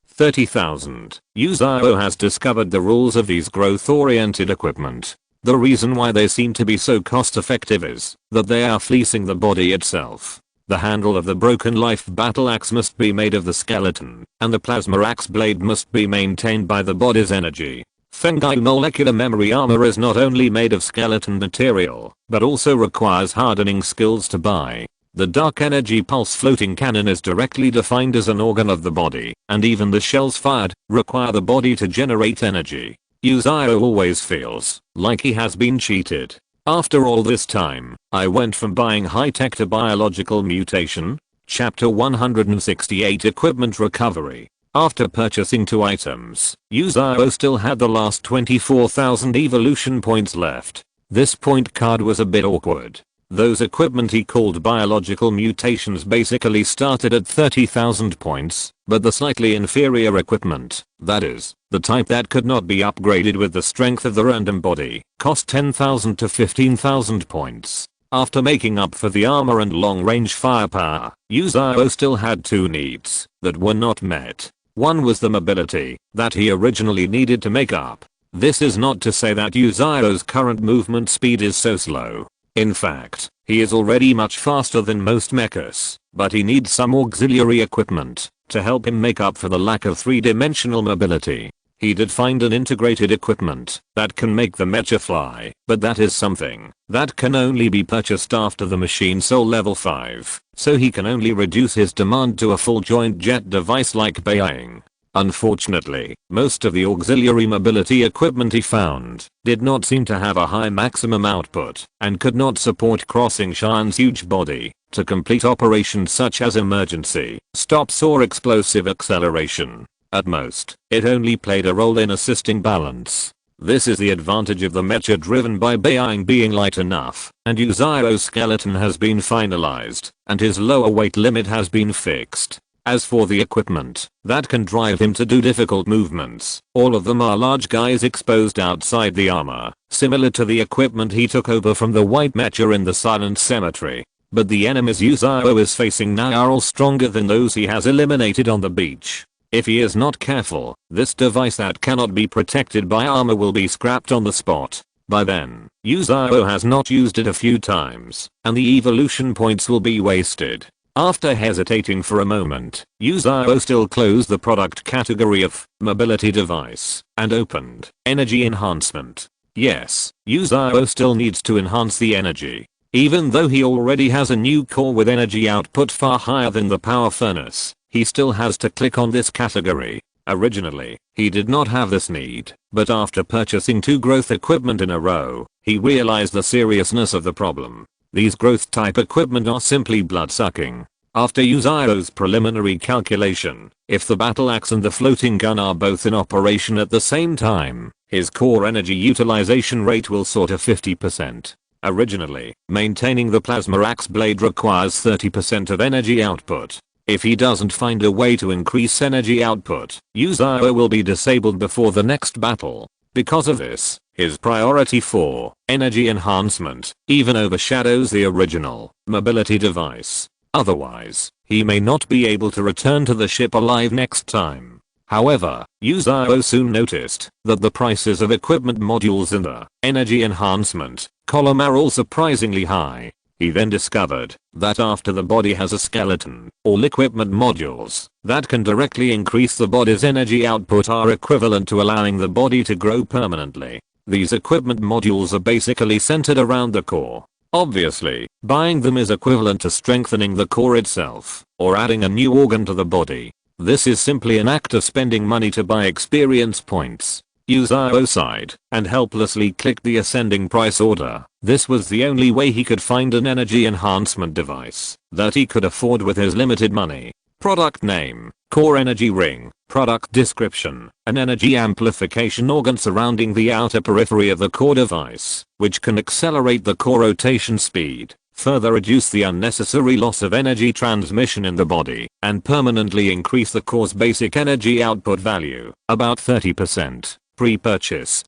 S1: 30,000. Usio has discovered the rules of these growth-oriented equipment. The reason why they seem to be so cost-effective is that they are fleecing the body itself. The handle of the broken life battle axe must be made of the skeleton, and the plasma axe blade must be maintained by the body's energy. Fengai molecular memory armor is not only made of skeleton material, but also requires hardening skills to buy. The Dark Energy Pulse Floating Cannon is directly defined as an organ of the body, and even the shells fired require the body to generate energy. Usio always feels like he has been cheated. After all this time, I went from buying high-tech to biological mutation. Chapter 168 Equipment Recovery. After purchasing 2 items, Usio still had the last 24,000 evolution points left. This point card was a bit awkward. Those equipment he called biological mutations basically started at 30,000 points, but the slightly inferior equipment, that is, the type that could not be upgraded with the strength of the random body, cost 10,000 to 15,000 points. After making up for the armor and long-range firepower, Usio still had 2 needs that were not met. One was the mobility that he originally needed to make up. This is not to say that Usio's current movement speed is so slow. In fact, he is already much faster than most mechas, but he needs some auxiliary equipment to help him make up for the lack of 3-dimensional mobility. He did find an integrated equipment that can make the Mecha fly, but that is something that can only be purchased after the machine soul level 5, so he can only reduce his demand to a full joint jet device like Bayang. Unfortunately, most of the auxiliary mobility equipment he found did not seem to have a high maximum output and could not support crossing Shine's huge body to complete operations such as emergency stops or explosive acceleration. At most, it only played a role in assisting balance. This is the advantage of the Mecha driven by Bayang being light enough, and Usio's skeleton has been finalized, and his lower weight limit has been fixed. As for the equipment that can drive him to do difficult movements, all of them are large guys exposed outside the armor, similar to the equipment he took over from the White Mecha in the Silent Cemetery. But the enemies Usio is facing now are all stronger than those he has eliminated on the beach. If he is not careful, this device that cannot be protected by armor will be scrapped on the spot. By then, Usio has not used it a few times, and the evolution points will be wasted. After hesitating for a moment, Usio still closed the product category of mobility device and opened energy enhancement. Yes, Usio still needs to enhance the energy. Even though he already has a new core with energy output far higher than the power furnace, he still has to click on this category. Originally, he did not have this need, but after purchasing 2 growth equipment in a row, he realized the seriousness of the problem. These growth type equipment are simply blood-sucking. After Usio's preliminary calculation, if the battle axe and the floating gun are both in operation at the same time, his core energy utilization rate will soar to 50%. Originally, maintaining the plasma axe blade requires 30% of energy output. If he doesn't find a way to increase energy output, Usio will be disabled before the next battle. Because of this, his priority for energy enhancement even overshadows the original mobility device. Otherwise, he may not be able to return to the ship alive next time. However, Usio soon noticed that the prices of equipment modules in the energy enhancement column are all surprisingly high. He then discovered that after the body has a skeleton, all equipment modules that can directly increase the body's energy output are equivalent to allowing the body to grow permanently. These equipment modules are basically centered around the core. Obviously, buying them is equivalent to strengthening the core itself, or adding a new organ to the body. This is simply an act of spending money to buy experience points. Yuzao sighed and helplessly clicked the ascending price order. This was the only way he could find an energy enhancement device that he could afford with his limited money. Product name, Core Energy Ring. Product description, an energy amplification organ surrounding the outer periphery of the core device, which can accelerate the core rotation speed, further reduce the unnecessary loss of energy transmission in the body, and permanently increase the core's basic energy output value, about 30%. Pre-purchase.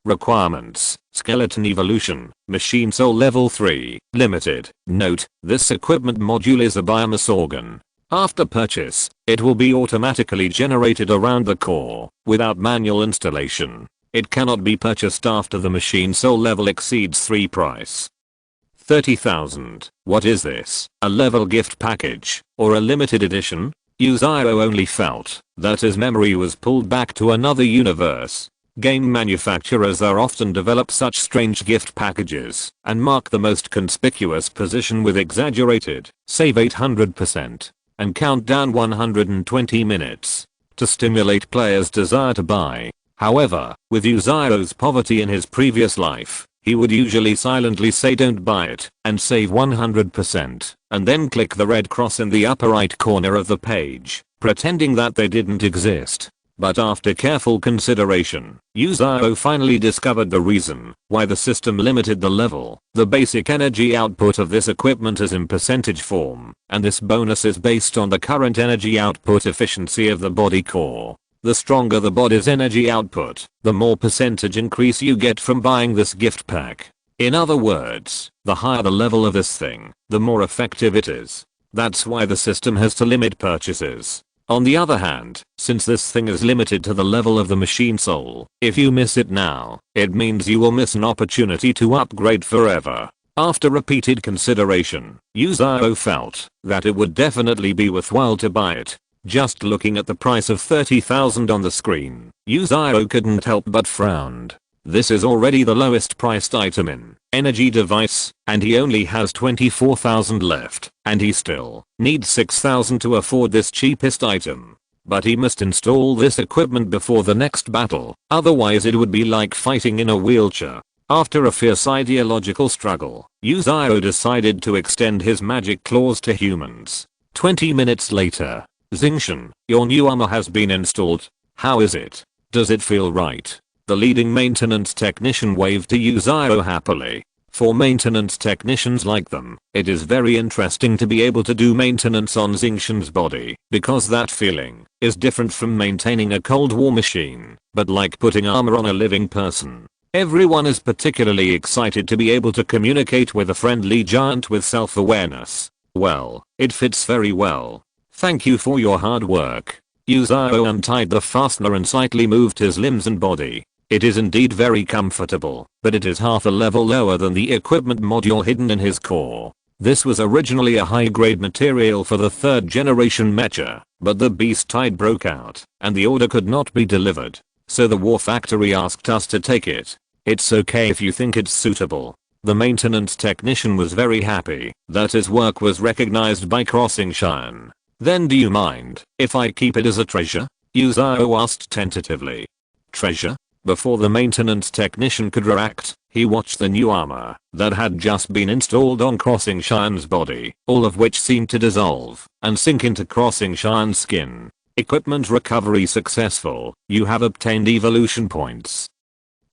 S1: Requirements: Skeleton Evolution, Machine Soul Level 3, Limited. Note: this equipment module is a biomass organ. After purchase, it will be automatically generated around the core, without manual installation. It cannot be purchased after the machine soul level exceeds 3 price. 30,000. What is this? A level gift package, or a limited edition? Yuzao only felt that his memory was pulled back to another universe. Game manufacturers are often develop such strange gift packages and mark the most conspicuous position with exaggerated, save 800%, and count down 120 minutes to stimulate players' desire to buy. However, with Yuzao's poverty in his previous life, he would usually silently say don't buy it and save 100%, and then click the red cross in the upper right corner of the page, pretending that they didn't exist. But after careful consideration, Yuzao finally discovered the reason why the system limited the level. The basic energy output of this equipment is in percentage form, and this bonus is based on the current energy output efficiency of the body core. The stronger the body's energy output, the more percentage increase you get from buying this gift pack. In other words, the higher the level of this thing, the more effective it is. That's why the system has to limit purchases. On the other hand, since this thing is limited to the level of the machine soul, if you miss it now, it means you will miss an opportunity to upgrade forever. After repeated consideration, Yuzao felt that it would definitely be worthwhile to buy it. Just looking at the price of 30,000 on the screen, Yuzao couldn't help but frowned. This is already the lowest priced item in energy device, and he only has 24,000 left, and he still needs 6,000 to afford this cheapest item. But he must install this equipment before the next battle, otherwise it would be like fighting in a wheelchair. After a fierce ideological struggle, Yuzao decided to extend his magic claws to humans. 20 minutes later. Xingshan, your new armor has been installed. How is it? Does it feel right? The leading maintenance technician waved to Yuzao happily. For maintenance technicians like them, it is very interesting to be able to do maintenance on Xingshan's body, because that feeling is different from maintaining a Cold War machine, but like putting armor on a living person. Everyone is particularly excited to be able to communicate with a friendly giant with self-awareness. Well, it fits very well. Thank you for your hard work. Yuzao untied the fastener and slightly moved his limbs and body. It is indeed very comfortable, but it is half a level lower than the equipment module hidden in his core. This was originally a high-grade material for the 3rd generation Mecha, but the beast tide broke out, and the order could not be delivered. So the war factory asked us to take it. It's okay if you think it's suitable. The maintenance technician was very happy that his work was recognized by Crossing Cheyenne. Then do you mind if I keep it as a treasure? Yuzao asked tentatively. Treasure? Before the maintenance technician could react, he watched the new armor that had just been installed on Crossing Cheyenne's body, all of which seemed to dissolve and sink into Crossing Cheyenne's skin. Equipment recovery successful. You have obtained evolution points.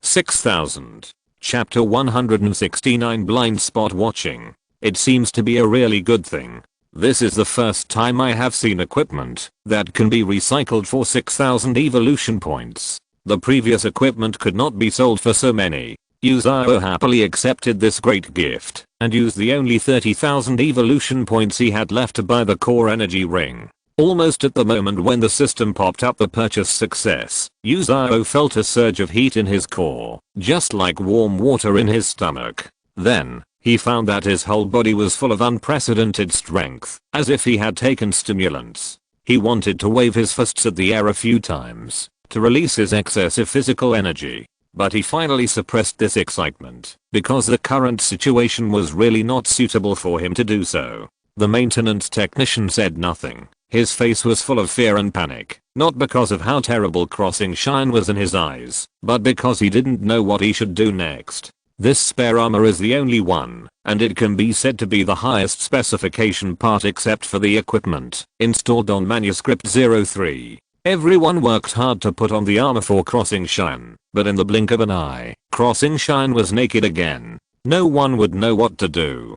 S1: 6,000. Chapter 169 Blind Spot Watching. It seems to be a really good thing. This is the first time I have seen equipment that can be recycled for 6,000 evolution points. The previous equipment could not be sold for so many. Yuzao happily accepted this great gift and used the only 30,000 evolution points he had left to buy the core energy ring. Almost at the moment when the system popped up the purchase success, Yuzao felt a surge of heat in his core, just like warm water in his stomach. Then, he found that his whole body was full of unprecedented strength, as if he had taken stimulants. He wanted to wave his fists at the air a few times to release his excessive physical energy. But he finally suppressed this excitement because the current situation was really not suitable for him to do so. The maintenance technician said nothing. His face was full of fear and panic, not because of how terrible crossing shine was in his eyes, but because he didn't know what he should do next. This spare armor is the only one, and it can be said to be the highest specification part except for the equipment installed on Manuscript 03. Everyone worked hard to put on the armor for Crossing Shine, but in the blink of an eye, Crossing Shine was naked again. No one would know what to do.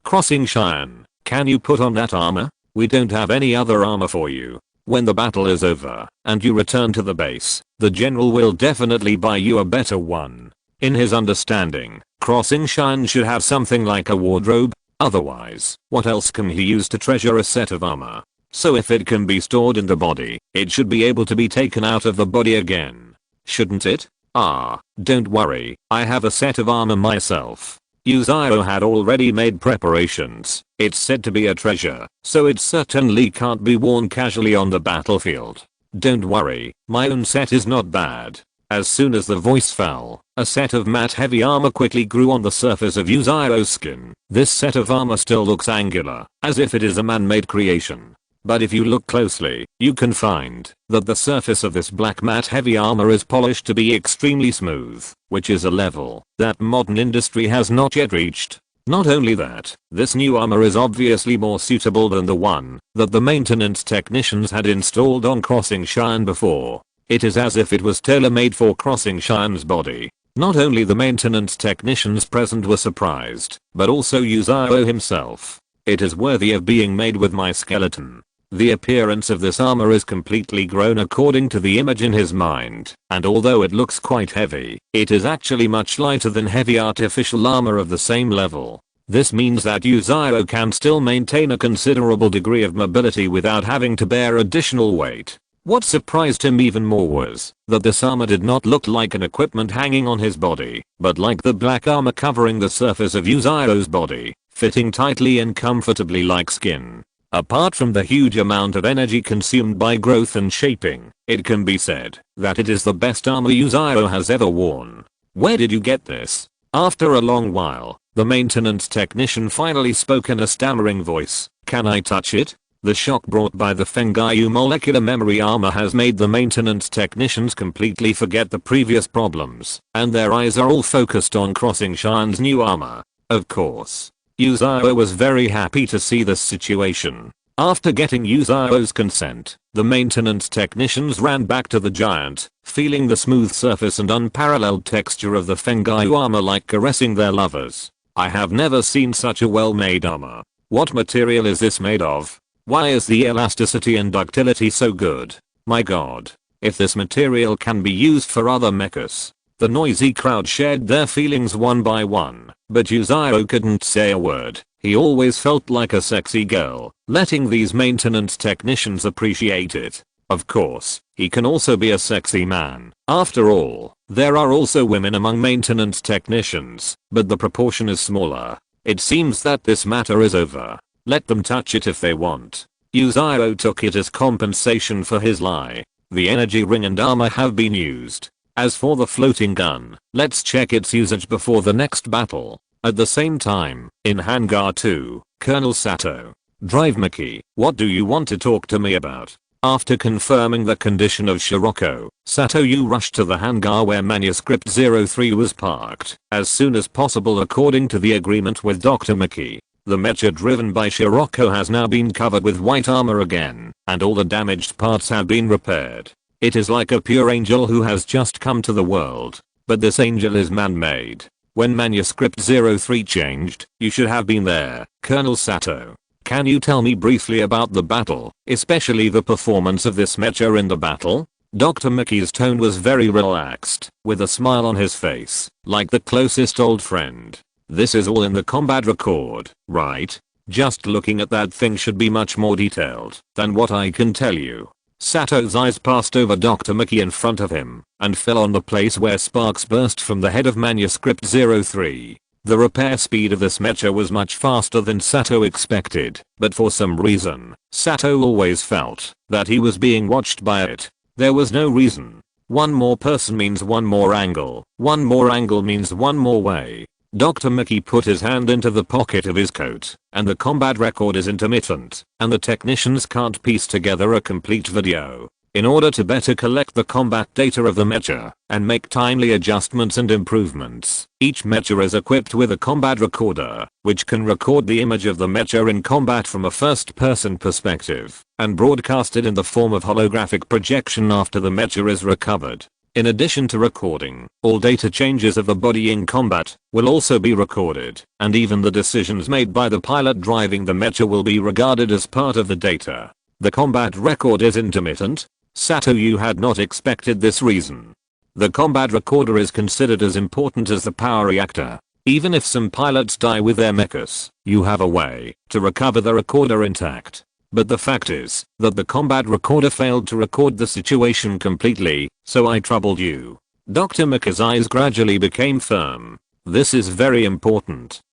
S1: Crossing Shine, can you put on that armor? We don't have any other armor for you. When the battle is over, and you return to the base, the general will definitely buy you a better one. In his understanding, Crossing Shine should have something like a wardrobe, otherwise, what else can he use to treasure a set of armor? So if it can be stored in the body, it should be able to be taken out of the body again. Shouldn't it? Don't worry, I have a set of armor myself. Yuziro had already made preparations. It's said to be a treasure, so it certainly can't be worn casually on the battlefield. Don't worry, my own set is not bad. As soon as the voice fell, a set of matte heavy armor quickly grew on the surface of Yuziro's skin. This set of armor still looks angular, as if it is a man-made creation. But if you look closely, you can find that the surface of this black matte heavy armor is polished to be extremely smooth, which is a level that modern industry has not yet reached. Not only that, this new armor is obviously more suitable than the one that the maintenance technicians had installed on Crossing Shine before. It is as if it was tailor-made for Crossing Shine's body. Not only the maintenance technicians present were surprised, but also Yuziro himself. It is worthy of being made with my skeleton. The appearance of this armor is completely grown according to the image in his mind, and although it looks quite heavy, it is actually much lighter than heavy artificial armor of the same level. This means that Yuziro can still maintain a considerable degree of mobility without having to bear additional weight. What surprised him even more was that this armor did not look like an equipment hanging on his body, but like the black armor covering the surface of Yuziro's body, fitting tightly and comfortably like skin. Apart from the huge amount of energy consumed by growth and shaping, it can be said that it is the best armor Yuziro has ever worn. Where did you get this? After a long while, the maintenance technician finally spoke in a stammering voice. Can I touch it? The shock brought by the Fengayu molecular memory armor has made the maintenance technicians completely forget the previous problems, and their eyes are all focused on Crossing Shine's new armor. Of course, Yuziro was very happy to see this situation. After getting Yuziro's consent, the maintenance technicians ran back to the giant, feeling the smooth surface and unparalleled texture of the Fengayu armor like caressing their lovers. I have never seen such a well-made armor. What material is this made of? Why is the elasticity and ductility so good? My god. If this material can be used for other mechas. The noisy crowd shared their feelings one by one, but Yuziro couldn't say a word. He always felt like a sexy girl, letting these maintenance technicians appreciate it. Of course, he can also be a sexy man. After all, there are also women among maintenance technicians, but the proportion is smaller. It seems that this matter is over. Let them touch it if they want. Yuziro took it as compensation for his lie. The energy ring and armor have been used. As for the floating gun, let's check its usage before the next battle. At the same time, in Hangar 2, Colonel Sato. Drive Mickey, what do you want to talk to me about? After confirming the condition of Shiroko, Satoyu rushed to the hangar where Manuscript 03 was parked as soon as possible according to the agreement with Dr. Mickey. The mecha driven by Shiroko has now been covered with white armor again, and all the damaged parts have been repaired. It is like a pure angel who has just come to the world, but this angel is man-made. When Manuscript 03 changed, you should have been there, Colonel Sato. Can you tell me briefly about the battle, especially the performance of this mecha in the battle? Dr. Mickey's tone was very relaxed, with a smile on his face, like the closest old friend. This is all in the combat record, right? Just looking at that thing should be much more detailed than what I can tell you. Sato's eyes passed over Dr. Mickey in front of him and fell on the place where sparks burst from the head of Manuscript 03. The repair speed of this mecha was much faster than Sato expected, but for some reason, Sato always felt that he was being watched by it. There was no reason. One more person means one more angle. One more angle means one more way. Dr. Mickey put his hand into the pocket of his coat, and the combat record is intermittent, and the technicians can't piece together a complete video. In order to better collect the combat data of the Mecha, and make timely adjustments and improvements, each Mecha is equipped with a combat recorder, which can record the image of the Mecha in combat from a first-person perspective, and broadcast it in the form of holographic projection after the Mecha is recovered. In addition to recording, all data changes of the body in combat will also be recorded, and even the decisions made by the pilot driving the Mecha will be regarded as part of the data. The combat record is intermittent. Sato, you had not expected this reason. The combat recorder is considered as important as the power reactor. Even if some pilots die with their mechas, you have a way to recover the recorder intact. But the fact is that the combat recorder failed to record the situation completely, so I troubled you. Dr. Mecha's eyes gradually became firm. This is very important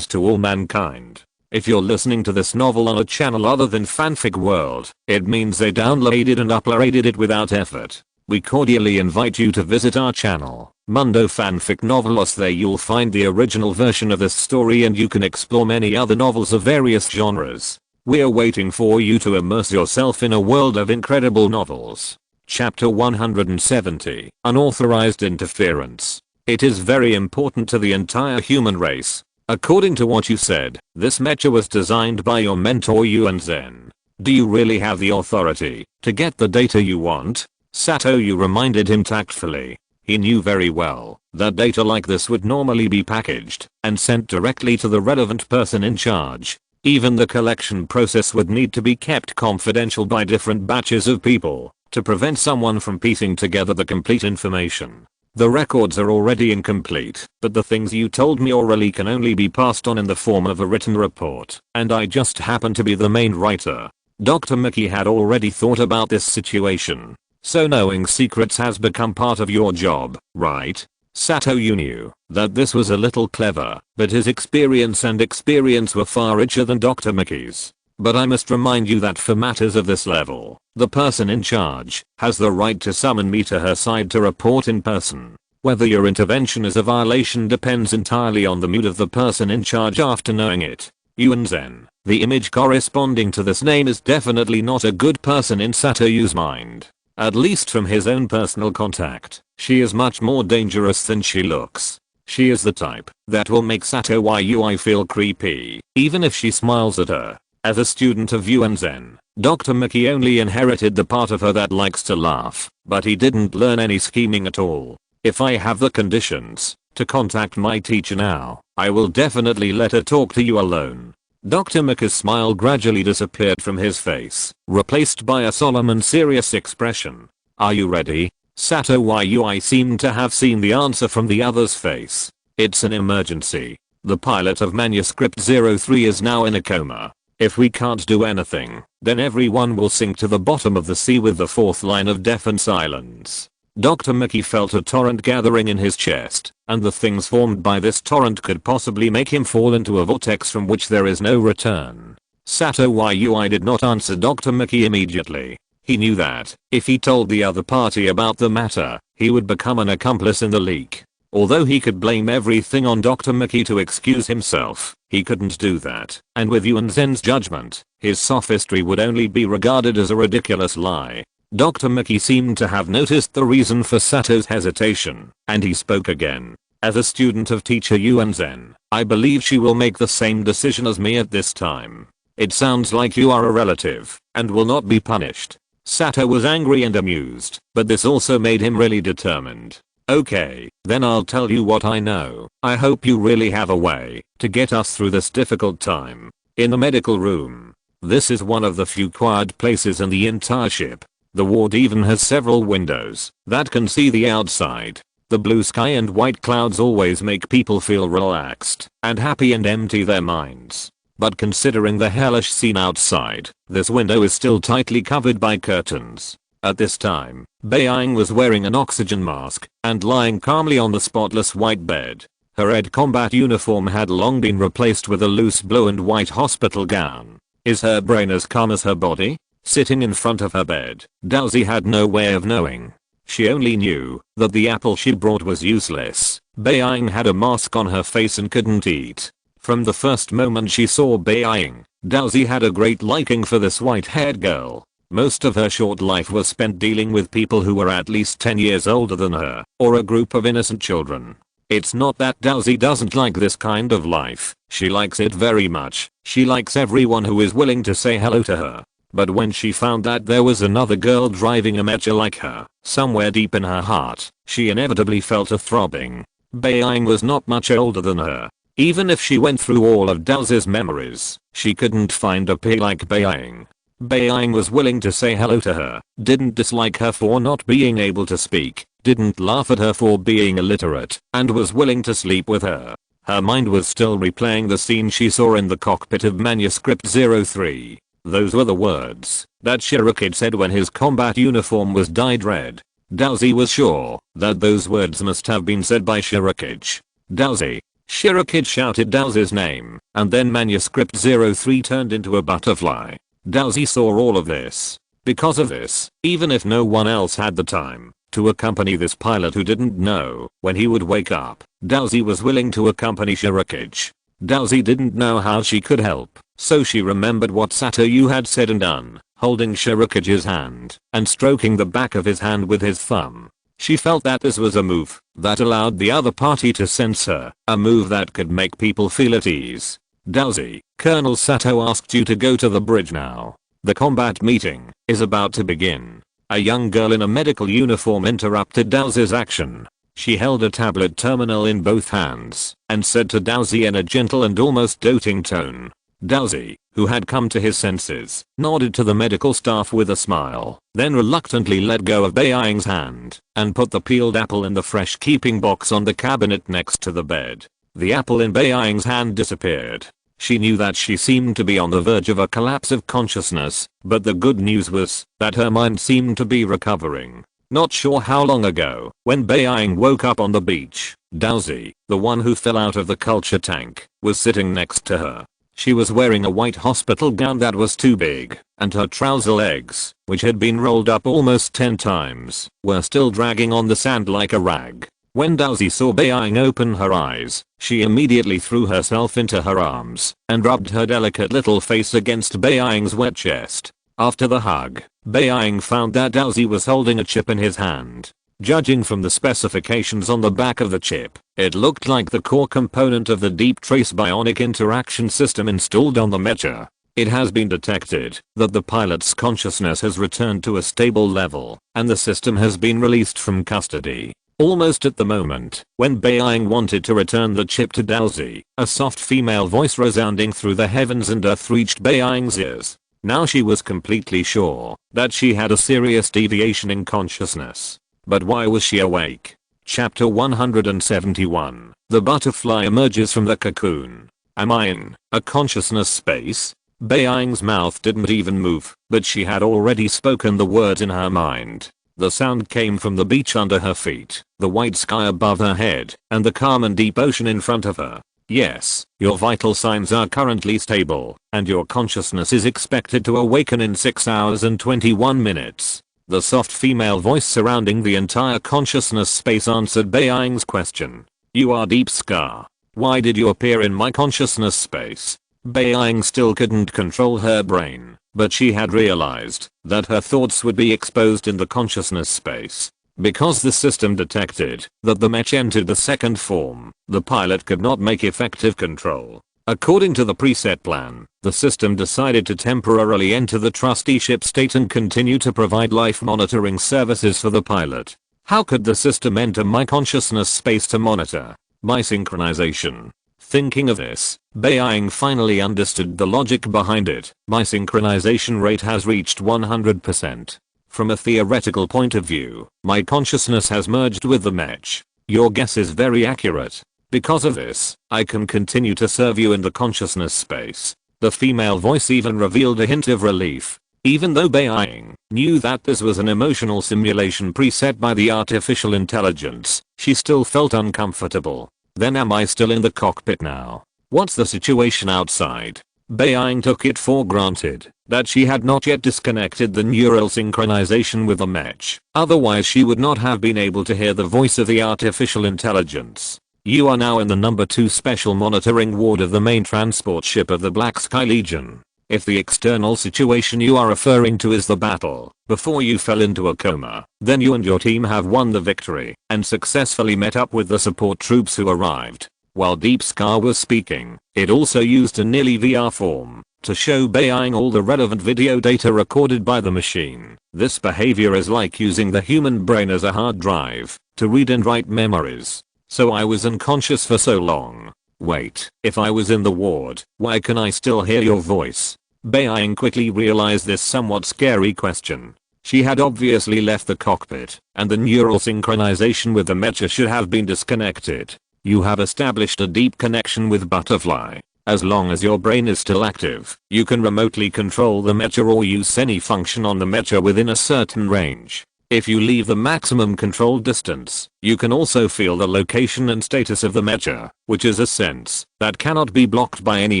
S1: to all mankind. If you're listening to this novel on a channel other than Fanfic World, it means they downloaded and uploaded it without effort. We cordially invite you to visit our channel, Mundo Fanfic Novelos. There you'll find the original version of this story and you can explore many other novels of various genres. We're waiting for you to immerse yourself in a world of incredible novels. Chapter 170, Unauthorized Interference. It is very important to the entire human race. According to what you said, this Mecha was designed by your mentor Yuan Zen. Do you really have the authority to get the data you want? Sato, you reminded him tactfully. He knew very well that data like this would normally be packaged and sent directly to the relevant person in charge. Even the collection process would need to be kept confidential by different batches of people to prevent someone from piecing together the complete information. The records are already incomplete, but the things you told me orally can only be passed on in the form of a written report, and I just happen to be the main writer. Dr. Mickey had already thought about this situation. So knowing secrets has become part of your job, right? Sato, you knew that this was a little clever, but his experience were far richer than Dr. Mickey's. But I must remind you that for matters of this level, the person in charge has the right to summon me to her side to report in person. Whether your intervention is a violation depends entirely on the mood of the person in charge after knowing it. Yuan Zen, the image corresponding to this name is definitely not a good person in Sato's mind. At least from his own personal contact, she is much more dangerous than she looks. She is the type that will make Sato Yui feel creepy, even if she smiles at her. As a student of Yuan Zen, Dr. Mickey only inherited the part of her that likes to laugh, but he didn't learn any scheming at all. If I have the conditions to contact my teacher now, I will definitely let her talk to you alone. Dr. Mickey's smile gradually disappeared from his face, replaced by a solemn and serious expression. Are you ready? Sato Yui seemed to have seen the answer from the other's face. It's an emergency. The pilot of Manuscript 03 is now in a coma. If we can't do anything, then everyone will sink to the bottom of the sea with the fourth line of death and silence. Dr. Mickey felt a torrent gathering in his chest, and the things formed by this torrent could possibly make him fall into a vortex from which there is no return. Sato Yui did not answer Dr. Mickey immediately. He knew that, if he told the other party about the matter, he would become an accomplice in the leak. Although he could blame everything on Dr. Mickey to excuse himself, he couldn't do that, and with Yuan Zen's judgment, his sophistry would only be regarded as a ridiculous lie. Dr. Mickey seemed to have noticed the reason for Sato's hesitation, and he spoke again. As a student of teacher Yuan Zen, I believe she will make the same decision as me at this time. It sounds like you are a relative, and will not be punished. Sato was angry and amused, but this also made him really determined. Okay, then I'll tell you what I know. I hope you really have a way to get us through this difficult time. In the medical room. This is one of the few quiet places in the entire ship. The ward even has several windows that can see the outside. The blue sky and white clouds always make people feel relaxed and happy and empty their minds. But considering the hellish scene outside, this window is still tightly covered by curtains. At this time, Beiying was wearing an oxygen mask and lying calmly on the spotless white bed. Her red combat uniform had long been replaced with a loose blue and white hospital gown. Is her brain as calm as her body? Sitting in front of her bed, Dowsy had no way of knowing. She only knew that the apple she brought was useless. Beiying had a mask on her face and couldn't eat. From the first moment she saw Beiying, Daozi had a great liking for this white-haired girl. Most of her short life was spent dealing with people who were at least 10 years older than her, or a group of innocent children. It's not that Daozi doesn't like this kind of life, she likes it very much. She likes everyone who is willing to say hello to her. But when she found that there was another girl driving a Mecha like her, somewhere deep in her heart, she inevitably felt a throbbing. Beiying was not much older than her. Even if she went through all of Daozi's memories, she couldn't find a peer like Beiying. Beiying was willing to say hello to her, didn't dislike her for not being able to speak, didn't laugh at her for being illiterate, and was willing to sleep with her. Her mind was still replaying the scene she saw in the cockpit of Manuscript 03. Those were the words that Shirokage said when his combat uniform was dyed red. Daozi was sure that those words must have been said by Shirokage. Daozi. Shirokage shouted Daozi's name, and then Manuscript 03 turned into a butterfly. Daozi saw all of this. Because of this, even if no one else had the time to accompany this pilot who didn't know when he would wake up, Daozi was willing to accompany Shirokage. Daozi didn't know how she could help, so she remembered what Satoyu had said and done, holding Shirokage's hand and stroking the back of his hand with his thumb. She felt that this was a move that allowed the other party to sense her, a move that could make people feel at ease. Daozi, Colonel Sato asked you to go to the bridge now. The combat meeting is about to begin. A young girl in a medical uniform interrupted Daozi's action. She held a tablet terminal in both hands and said to Daozi in a gentle and almost doting tone. Daozi, who had come to his senses, nodded to the medical staff with a smile, then reluctantly let go of Beiying's hand and put the peeled apple in the fresh keeping box on the cabinet next to the bed. The apple in Beiying's hand disappeared. She knew that she seemed to be on the verge of a collapse of consciousness, but the good news was that her mind seemed to be recovering. Not sure how long ago, when Beiying woke up on the beach, Daozi, the one who fell out of the culture tank, was sitting next to her. She was wearing a white hospital gown that was too big, and her trouser legs, which had been rolled up almost 10 times, were still dragging on the sand like a rag. When Daozi saw Beiying open her eyes, she immediately threw herself into her arms and rubbed her delicate little face against Beiying's wet chest. After the hug, Beiying found that Daozi was holding a chip in his hand. Judging from the specifications on the back of the chip, it looked like the core component of the Deep Trace bionic interaction system installed on the Mecha. It has been detected that the pilot's consciousness has returned to a stable level, and the system has been released from custody. Almost at the moment, when Beiying wanted to return the chip to Daozi, a soft female voice resounding through the heavens and earth reached Beiying's ears. Now she was completely sure that she had a serious deviation in consciousness. But why was she awake? Chapter 171. The butterfly emerges from the cocoon. Am I in a consciousness space? Beiying's mouth didn't even move, but she had already spoken the words in her mind. The sound came from the beach under her feet, the white sky above her head, and the calm and deep ocean in front of her. Yes, your vital signs are currently stable, and your consciousness is expected to awaken in 6 hours and 21 minutes. The soft female voice surrounding the entire consciousness space answered Beiying's question. You are Deep Scar. Why did you appear in my consciousness space? Beiying still couldn't control her brain, but she had realized that her thoughts would be exposed in the consciousness space. Because the system detected that the Mech entered the second form, the pilot could not make effective control. According to the preset plan, the system decided to temporarily enter the trusteeship state and continue to provide life monitoring services for the pilot. How could the system enter my consciousness space to monitor my synchronization? Thinking of this, Beiying finally understood the logic behind it. My synchronization rate has reached 100%. From a theoretical point of view, my consciousness has merged with the Mech. Your guess is very accurate. Because of this, I can continue to serve you in the consciousness space. The female voice even revealed a hint of relief. Even though Beiying knew that this was an emotional simulation preset by the artificial intelligence, she still felt uncomfortable. Then am I still in the cockpit now? What's the situation outside? Beiying took it for granted that she had not yet disconnected the neural synchronization with the Mech, otherwise she would not have been able to hear the voice of the artificial intelligence. You are now in the number 2 special monitoring ward of the main transport ship of the Black Sky Legion. If the external situation you are referring to is the battle before you fell into a coma, then you and your team have won the victory and successfully met up with the support troops who arrived. While Deep Scar was speaking, it also used a nearly VR form to show Beiying all the relevant video data recorded by the machine. This behavior is like using the human brain as a hard drive to read and write memories. So I was unconscious for so long. Wait, if I was in the ward, why can I still hear your voice? Beiying quickly realized this somewhat scary question. She had obviously left the cockpit, and the neural synchronization with the Mecha should have been disconnected. You have established a deep connection with Butterfly. As long as your brain is still active, you can remotely control the Mecha or use any function on the Mecha within a certain range. If you leave the maximum control distance, you can also feel the location and status of the Mecha, which is a sense that cannot be blocked by any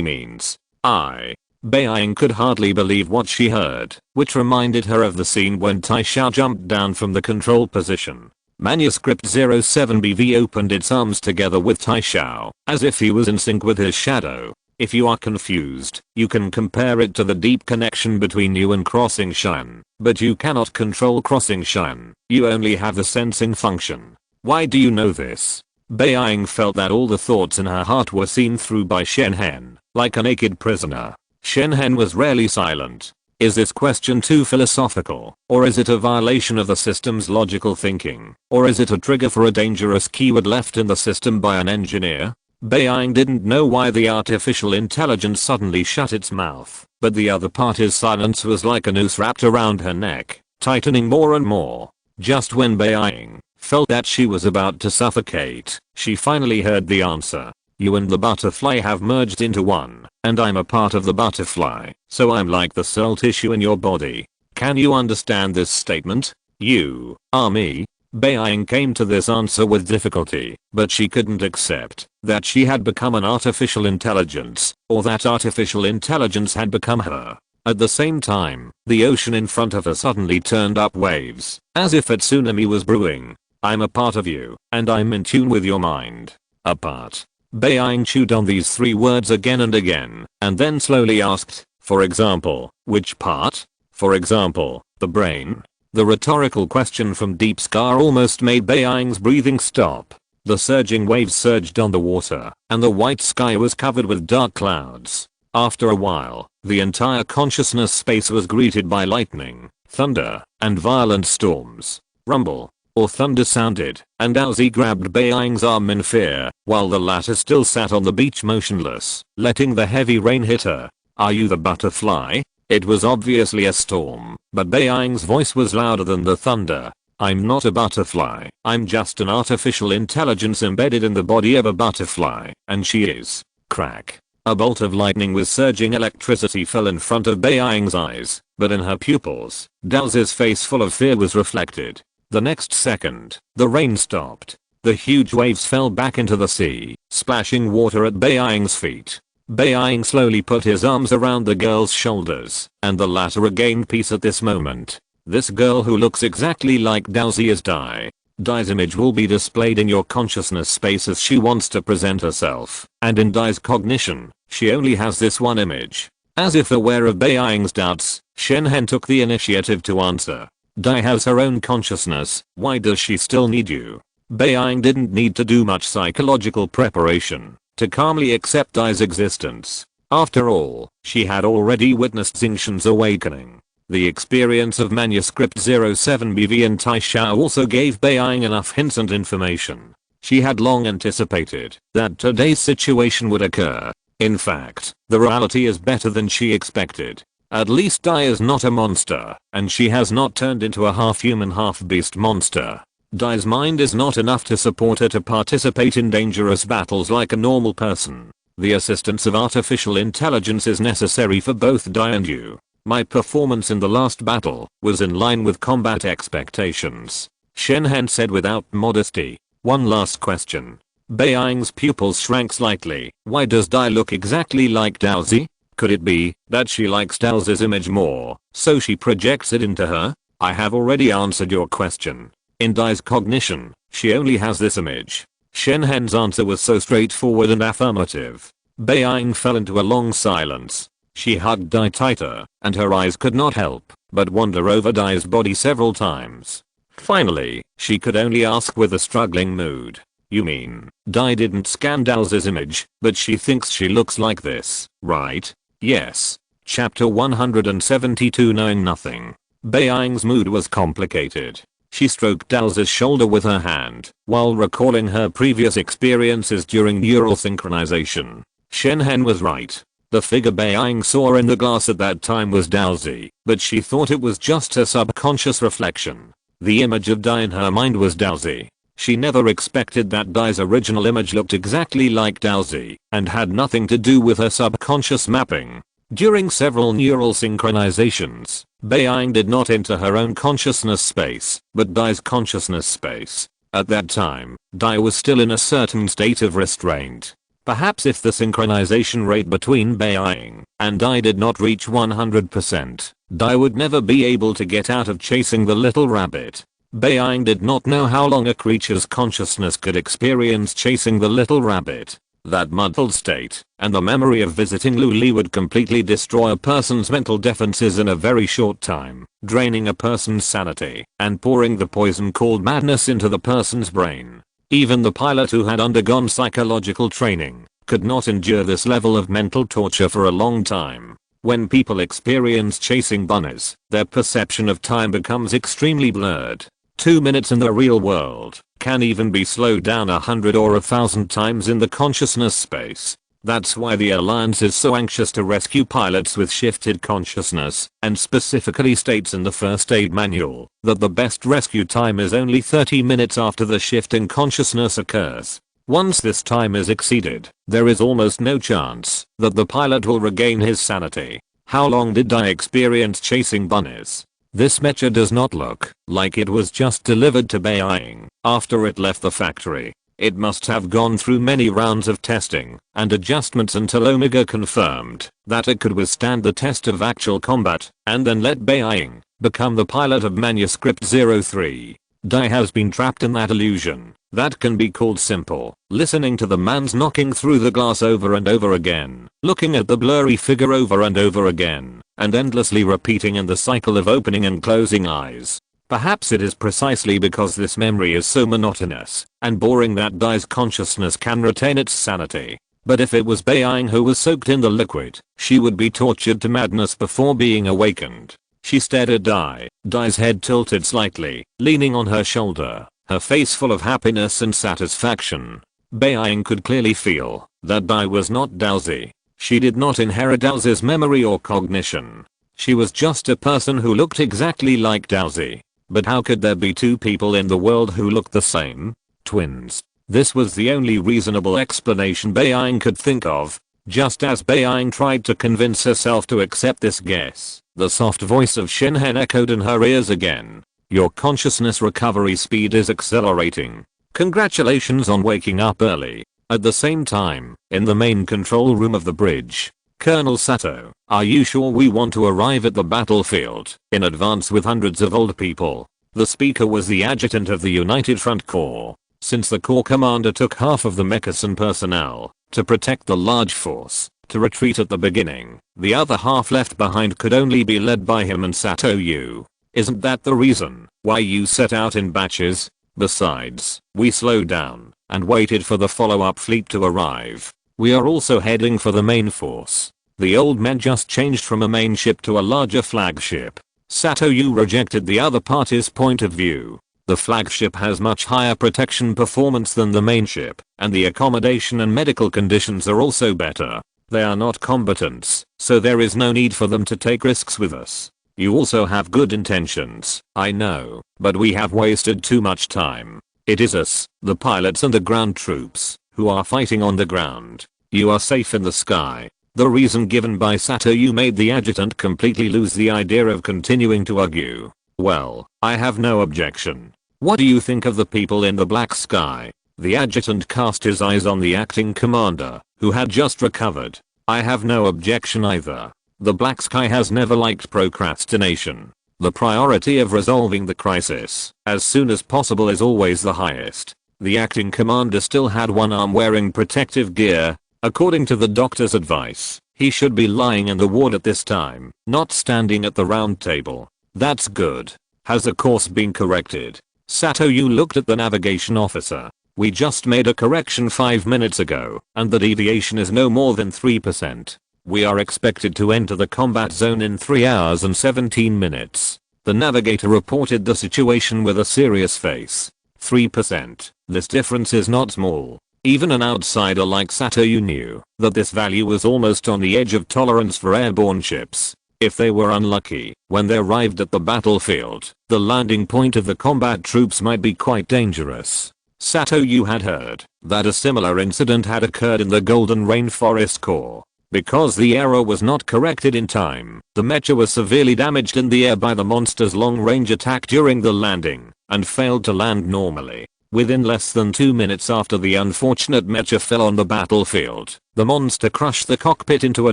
S1: means. Beiying could hardly believe what she heard, which reminded her of the scene when Taishao jumped down from the control position. Manuscript 07BV opened its arms together with Taishao, as if he was in sync with his shadow. If you are confused, you can compare it to the deep connection between you and Crossing Shan, but you cannot control Crossing Shan, you only have the sensing function. Why do you know this? Beiying felt that all the thoughts in her heart were seen through by Shenhen, like a naked prisoner. Shenhen was rarely silent. Is this question too philosophical, or is it a violation of the system's logical thinking, or is it a trigger for a dangerous keyword left in the system by an engineer? Beiying didn't know why the artificial intelligence suddenly shut its mouth, but the other party's silence was like a noose wrapped around her neck, tightening more and more. Just when Beiying felt that she was about to suffocate, she finally heard the answer. You and the butterfly have merged into one, and I'm a part of the butterfly, so I'm like the cell tissue in your body. Can you understand this statement? You are me? Beiying came to this answer with difficulty, but she couldn't accept that she had become an artificial intelligence, or that artificial intelligence had become her. At the same time, the ocean in front of her suddenly turned up waves, as if a tsunami was brewing. I'm a part of you, and I'm in tune with your mind. A part. Beiying chewed on these 3 words again and again, and then slowly asked, for example, which part? For example, the brain? The rhetorical question from Deep Scar almost made Beiying's breathing stop. The surging waves surged on the water, and the white sky was covered with dark clouds. After a while, the entire consciousness space was greeted by lightning, thunder, and violent storms. Rumble or thunder sounded, and Owlsy grabbed Beiying's arm in fear, while the latter still sat on the beach motionless, letting the heavy rain hit her. Are you the butterfly? It was obviously a storm, but Beiying's voice was louder than the thunder. I'm not a butterfly, I'm just an artificial intelligence embedded in the body of a butterfly, and she is. Crack. A bolt of lightning with surging electricity fell in front of Beiying's eyes, but in her pupils, Dows's face full of fear was reflected. The next second, the rain stopped. The huge waves fell back into the sea, splashing water at Beiying's feet. Beiying slowly put his arms around the girl's shoulders, and the latter regained peace at this moment. This girl who looks exactly like Dowsy is Dai. Dai's image will be displayed in your consciousness space as she wants to present herself, and in Dai's cognition, she only has this one image. As if aware of Beiying's doubts, Shenhen took the initiative to answer. Dai has her own consciousness, why does she still need you? Beiying didn't need to do much psychological preparation to calmly accept Dai's existence. After all, she had already witnessed Xingshan's awakening. The experience of Manuscript 07BV and Taishao also gave Beiying enough hints and information. She had long anticipated that today's situation would occur. In fact, the reality is better than she expected. At least Dai is not a monster, and she has not turned into a half-human half-beast monster. Dai's mind is not enough to support her to participate in dangerous battles like a normal person. The assistance of artificial intelligence is necessary for both Dai and you. My performance in the last battle was in line with combat expectations, Shenhen said without modesty. One last question. Beiying's pupils shrank slightly. Why does Dai look exactly like Dowsy? Could it be that she likes Dals's image more, so she projects it into her? I have already answered your question. In Dai's cognition, she only has this image. Shenhen's answer was so straightforward and affirmative. Beiying fell into a long silence. She hugged Dai tighter, and her eyes could not help but wander over Dai's body several times. Finally, she could only ask with a struggling mood. You mean, Dai didn't scan Dals's image, but she thinks she looks like this, right? Yes. Chapter 172 Knowing Nothing. Beiying's mood was complicated. She stroked Dals's shoulder with her hand, while recalling her previous experiences during neural synchronization. Shenhen was right. The figure Beiying saw in the glass at that time was Dalzi, but she thought it was just her subconscious reflection. The image of Dai in her mind was Dalzi. She never expected that Dai's original image looked exactly like Dalzi, and had nothing to do with her subconscious mapping. During several neural synchronizations, Beiying did not enter her own consciousness space, but Dai's consciousness space. At that time, Dai was still in a certain state of restraint. Perhaps if the synchronization rate between Beiying and Dai did not reach 100%, Dai would never be able to get out of chasing the little rabbit. Beiying did not know how long a creature's consciousness could experience chasing the little rabbit. That muddled state, and the memory of visiting Luli would completely destroy a person's mental defenses in a very short time, draining a person's sanity, and pouring the poison called madness into the person's brain. Even the pilot who had undergone psychological training could not endure this level of mental torture for a long time. When people experience chasing bunnies, their perception of time becomes extremely blurred. 2 minutes in the real world can even be slowed down 100 or 1,000 times in the consciousness space. That's why the Alliance is so anxious to rescue pilots with shifted consciousness, and specifically states in the first aid manual that the best rescue time is only 30 minutes after the shift in consciousness occurs. Once this time is exceeded, there is almost no chance that the pilot will regain his sanity. How long did Dai experience chasing bunnies? This mecha does not look like it was just delivered to Beiying after it left the factory. It must have gone through many rounds of testing and adjustments until Omega confirmed that it could withstand the test of actual combat, and then let Beiying become the pilot of Manuscript 03. Dai has been trapped in that illusion. That can be called simple. Listening to the man's knocking through the glass over and over again, looking at the blurry figure over and over again, and endlessly repeating in the cycle of opening and closing eyes. Perhaps it is precisely because this memory is so monotonous and boring that Dai's consciousness can retain its sanity. But if it was Beiying who was soaked in the liquid, she would be tortured to madness before being awakened. She stared at Dai, Dai's head tilted slightly, leaning on her shoulder, her face full of happiness and satisfaction. Beiying could clearly feel that Dai was not Dalzi. She did not inherit Dalzi's memory or cognition. She was just a person who looked exactly like Dalzi. But how could there be two people in the world who looked the same? Twins. This was the only reasonable explanation Beiying could think of. Just as Beiying tried to convince herself to accept this guess, the soft voice of Shenhen echoed in her ears again. Your consciousness recovery speed is accelerating. Congratulations on waking up early. At the same time, in the main control room of the bridge, Colonel Sato, are you sure we want to arrive at the battlefield in advance with hundreds of old people? The speaker was the adjutant of the United Front Corps. Since the Corps commander took half of the Mecha personnel to protect the large force to retreat at the beginning, the other half left behind could only be led by him and Sato Yu. Isn't that the reason why you set out in batches? Besides, we slowed down and waited for the follow-up fleet to arrive. We are also heading for the main force. The old men just changed from a main ship to a larger flagship. Sato Yu rejected the other party's point of view. The flagship has much higher protection performance than the main ship, and the accommodation and medical conditions are also better. They are not combatants, so there is no need for them to take risks with us. You also have good intentions, I know, but we have wasted too much time. It is us, the pilots and the ground troops, who are fighting on the ground. You are safe in the sky. The reason given by Sato Yu made the adjutant completely lose the idea of continuing to argue. Well, I have no objection. What do you think of the people in the black sky? The adjutant cast his eyes on the acting commander, who had just recovered. I have no objection either. The Black Sky has never liked procrastination. The priority of resolving the crisis as soon as possible is always the highest. The acting commander still had one arm wearing protective gear. According to the doctor's advice, he should be lying in the ward at this time, not standing at the round table. That's good. Has the course been corrected? Satoyu looked at the navigation officer. We just made a correction 5 minutes ago, and the deviation is no more than 3%. We are expected to enter the combat zone in 3 hours and 17 minutes. The navigator reported the situation with a serious face. 3%. This difference is not small. Even an outsider like Satoyu knew that this value was almost on the edge of tolerance for airborne ships. If they were unlucky, when they arrived at the battlefield, the landing point of the combat troops might be quite dangerous. Satoyu had heard that a similar incident had occurred in the Golden Rainforest Corps. Because the error was not corrected in time, the Mecha was severely damaged in the air by the monster's long-range attack during the landing, and failed to land normally. Within less than 2 minutes after the unfortunate Mecha fell on the battlefield, the monster crushed the cockpit into a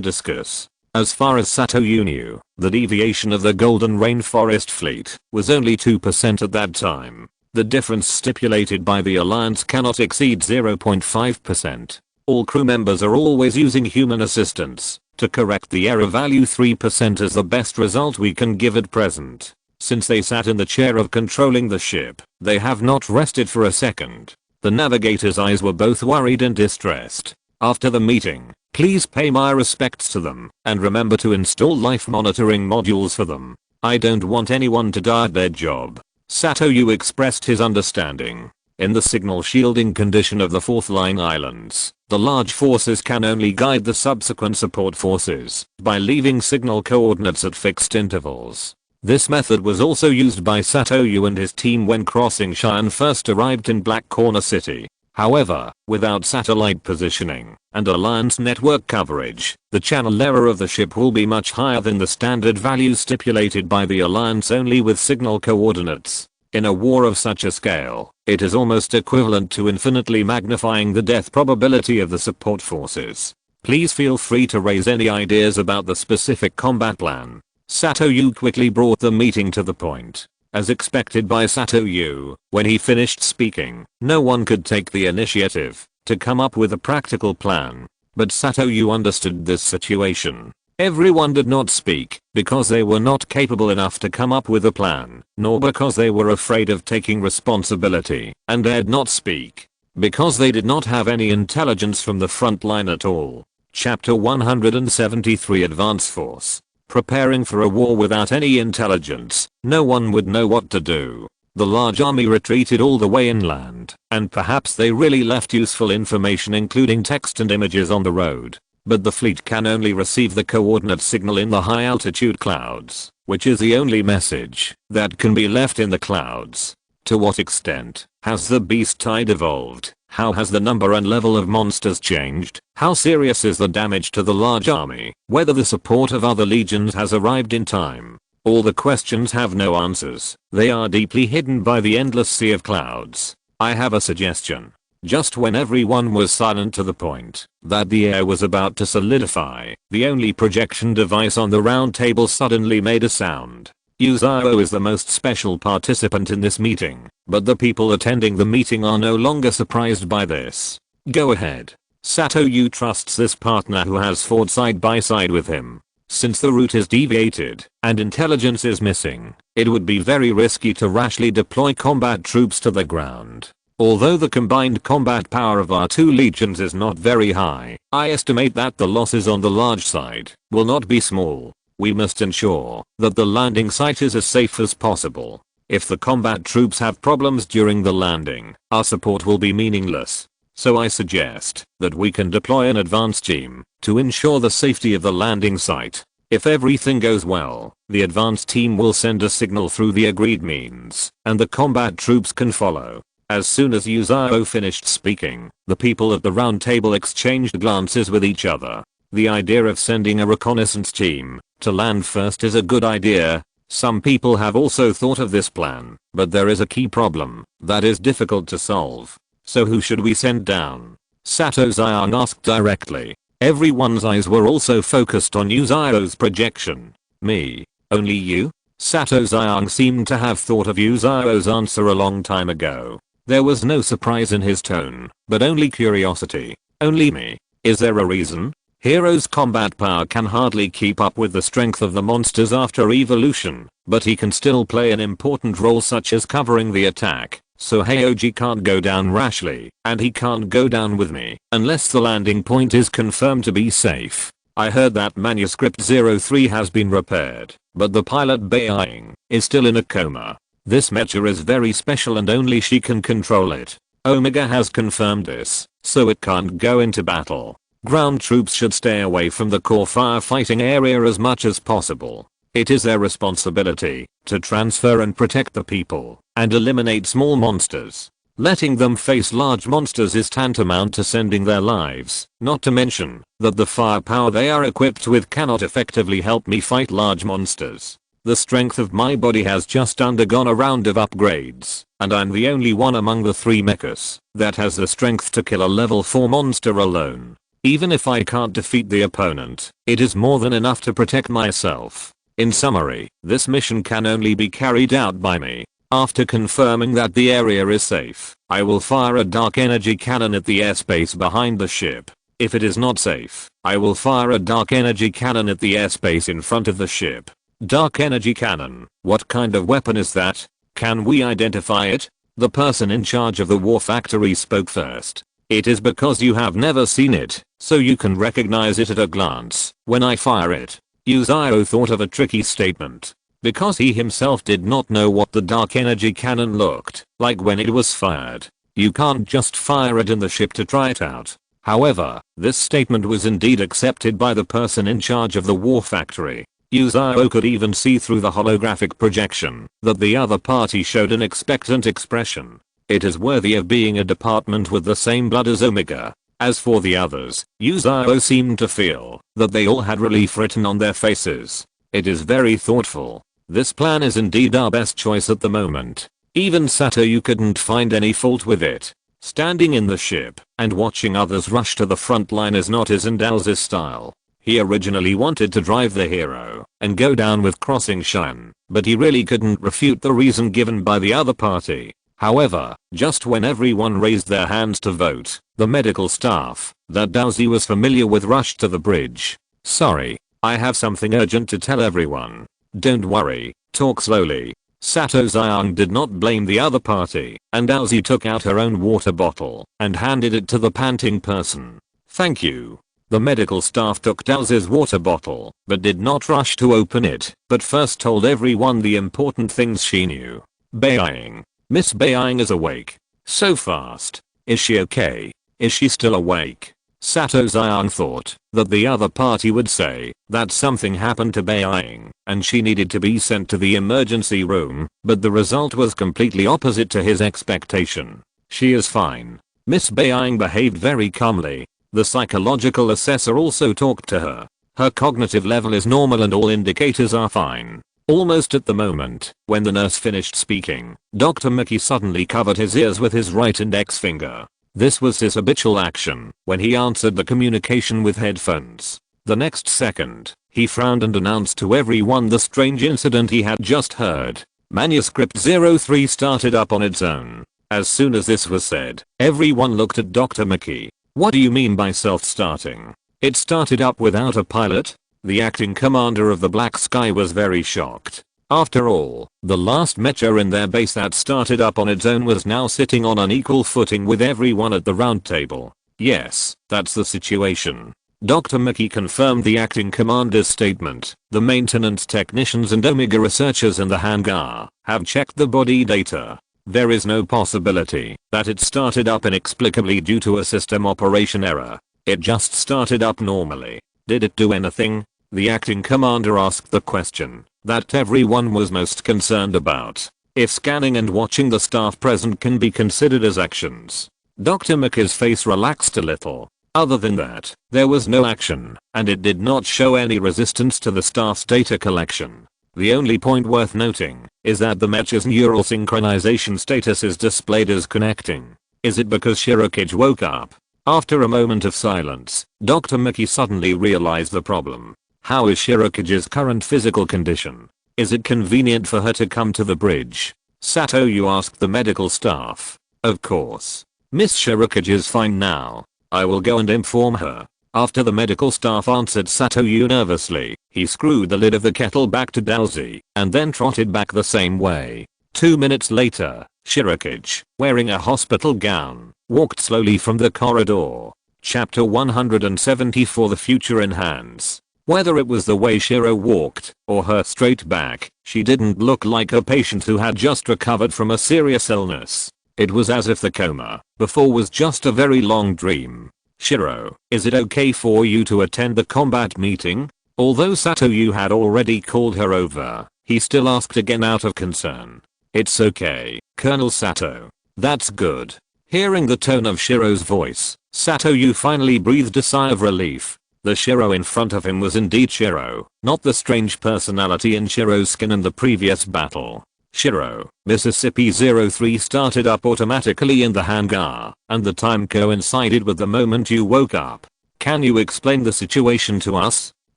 S1: discus. As far as Satoyu knew, the deviation of the Golden Rainforest fleet was only 2% at that time. The difference stipulated by the Alliance cannot exceed 0.5%. All crew members are always using human assistance to correct the error value. 3% is the best result we can give at present. Since they sat in the chair of controlling the ship, they have not rested for a second. The navigator's eyes were both worried and distressed. After the meeting, please pay my respects to them and remember to install life monitoring modules for them. I don't want anyone to die at their job. Satoyu expressed his understanding. In the signal shielding condition of the Fourth Line Islands, the large forces can only guide the subsequent support forces by leaving signal coordinates at fixed intervals. This method was also used by Satoyu and his team when crossing Cheyenne first arrived in Black Corner City. However, without satellite positioning and Alliance network coverage, the channel error of the ship will be much higher than the standard value stipulated by the Alliance only with signal coordinates. In a war of such a scale, it is almost equivalent to infinitely magnifying the death probability of the support forces. Please feel free to raise any ideas about the specific combat plan. Satoyu quickly brought the meeting to the point. As expected by Satoyu, when he finished speaking, no one could take the initiative to come up with a practical plan. But Satoyu understood this situation. Everyone did not speak because they were not capable enough to come up with a plan, nor because they were afraid of taking responsibility and dared not speak because they did not have any intelligence from the front line at all. Chapter 173 Advance Force. Preparing for a war without any intelligence, no one would know what to do. The large army retreated all the way inland, and perhaps they really left useful information including text and images on the road. But the fleet can only receive the coordinate signal in the high altitude clouds, which is the only message that can be left in the clouds. To what extent has the beast tide evolved? How has the number and level of monsters changed? How serious is the damage to the large army? Whether the support of other legions has arrived in time? All the questions have no answers. They are deeply hidden by the endless sea of clouds. I have a suggestion. Just when everyone was silent to the point that the air was about to solidify, the only projection device on the round table suddenly made a sound. Yuzao is the most special participant in this meeting, but the people attending the meeting are no longer surprised by this. Go ahead. Satoyu trusts this partner who has fought side by side with him. Since the route is deviated and intelligence is missing, it would be very risky to rashly deploy combat troops to the ground. Although the combined combat power of our two legions is not very high, I estimate that the losses on the large side will not be small. We must ensure that the landing site is as safe as possible. If the combat troops have problems during the landing, our support will be meaningless. So I suggest that we can deploy an advance team to ensure the safety of the landing site. If everything goes well, the advance team will send a signal through the agreed means, and the combat troops can follow. As soon as Yuzao finished speaking, the people at the round table exchanged glances with each other. The idea of sending a reconnaissance team to land first is a good idea. Some people have also thought of this plan, but there is a key problem that is difficult to solve. So who should we send down? Sato Zion asked directly. Everyone's eyes were also focused on Yuzio's projection. Me? Only you? Sato Xiang seemed to have thought of Yuzio's answer a long time ago. There was no surprise in his tone, but only curiosity. Only me? Is there a reason? Hero's combat power can hardly keep up with the strength of the monsters after evolution, but he can still play an important role such as covering the attack. So Heoji can't go down rashly, and he can't go down with me, unless the landing point is confirmed to be safe. I heard that manuscript 03 has been repaired, but the pilot Beiying is still in a coma. This mecha is very special and only she can control it. Omega has confirmed this, so it can't go into battle. Ground troops should stay away from the core firefighting area as much as possible. It is their responsibility to transfer and protect the people and eliminate small monsters. Letting them face large monsters is tantamount to sending their lives, not to mention that the firepower they are equipped with cannot effectively help me fight large monsters. The strength of my body has just undergone a round of upgrades, and I'm the only one among the 3 mechas that has the strength to kill a level 4 monster alone. Even if I can't defeat the opponent, it is more than enough to protect myself. In summary, this mission can only be carried out by me. After confirming that the area is safe, I will fire a dark energy cannon at the airspace behind the ship. If it is not safe, I will fire a dark energy cannon at the airspace in front of the ship. Dark energy cannon, what kind of weapon is that? Can we identify it? The person in charge of the war factory spoke first. It is because you have never seen it, so you can recognize it at a glance when I fire it. Yuzio thought of a tricky statement. Because he himself did not know what the dark energy cannon looked like when it was fired. You can't just fire it in the ship to try it out. However, this statement was indeed accepted by the person in charge of the war factory. Yuzio could even see through the holographic projection that the other party showed an expectant expression. It is worthy of being a department with the same blood as Omega. As for the others, Yuzio seemed to feel that they all had relief written on their faces. It is very thoughtful. This plan is indeed our best choice at the moment. Even Sato you couldn't find any fault with it. Standing in the ship and watching others rush to the front line is not his and Dal's style. He originally wanted to drive the hero and go down with Crossing Shan, but he really couldn't refute the reason given by the other party. However, just when everyone raised their hands to vote, the medical staff that Daozi was familiar with rushed to the bridge. Sorry, I have something urgent to tell everyone. Don't worry, talk slowly. Sato Xiang did not blame the other party, and Daozi took out her own water bottle and handed it to the panting person. Thank you. The medical staff took Daozi's water bottle, but did not rush to open it, but first told everyone the important things she knew. Beiying. Miss Beiying is awake. So fast. Is she okay? Is she still awake? Sato Xiang thought that the other party would say that something happened to Beiying and she needed to be sent to the emergency room, but the result was completely opposite to his expectation. She is fine. Miss Beiying behaved very calmly. The psychological assessor also talked to her. Her cognitive level is normal and all indicators are fine. Almost at the moment, when the nurse finished speaking, Dr. Mecha suddenly covered his ears with his right index finger. This was his habitual action when he answered the communication with headphones. The next second, he frowned and announced to everyone the strange incident he had just heard. Manuscript 03 started up on its own. As soon as this was said, everyone looked at Dr. Mecha. What do you mean by self-starting? It started up without a pilot? The acting commander of the Black Sky was very shocked. After all, the last mecha in their base that started up on its own was now sitting on an equal footing with everyone at the round table. Yes, that's the situation. Dr. Mecha confirmed the acting commander's statement. The maintenance technicians and Omega researchers in the hangar have checked the body data. There is no possibility that it started up inexplicably due to a system operation error. It just started up normally. Did it do anything? The acting commander asked the question that everyone was most concerned about. If scanning and watching the staff present can be considered as actions. Dr. Mecha's face relaxed a little. Other than that, there was no action, and it did not show any resistance to the staff's data collection. The only point worth noting is that the mecha's neural synchronization status is displayed as connecting. Is it because Shirokage woke up? After a moment of silence, Dr. Mickey suddenly realized the problem. How is Shirokage's current physical condition? Is it convenient for her to come to the bridge? Satoyu asked the medical staff. Of course. Miss Shirokage is fine now. I will go and inform her. After the medical staff answered Satoyu nervously, he screwed the lid of the kettle back to Dowsy and then trotted back the same way. 2 minutes later, Shirokage, wearing a hospital gown, walked slowly from the corridor. Chapter 174 The Future in Hands. Whether it was the way Shiro walked or her straight back, she didn't look like a patient who had just recovered from a serious illness. It was as if the coma before was just a very long dream. Shiro, is it okay for you to attend the combat meeting? Although Satoyu had already called her over, he still asked again out of concern. It's okay, Colonel Sato. That's good. Hearing the tone of Shiro's voice, Satoyu finally breathed a sigh of relief. The Shiro in front of him was indeed Shiro, not the strange personality in Shiro's skin in the previous battle. Shiro, Mississippi 03 started up automatically in the hangar, and the time coincided with the moment you woke up. Can you explain the situation to us?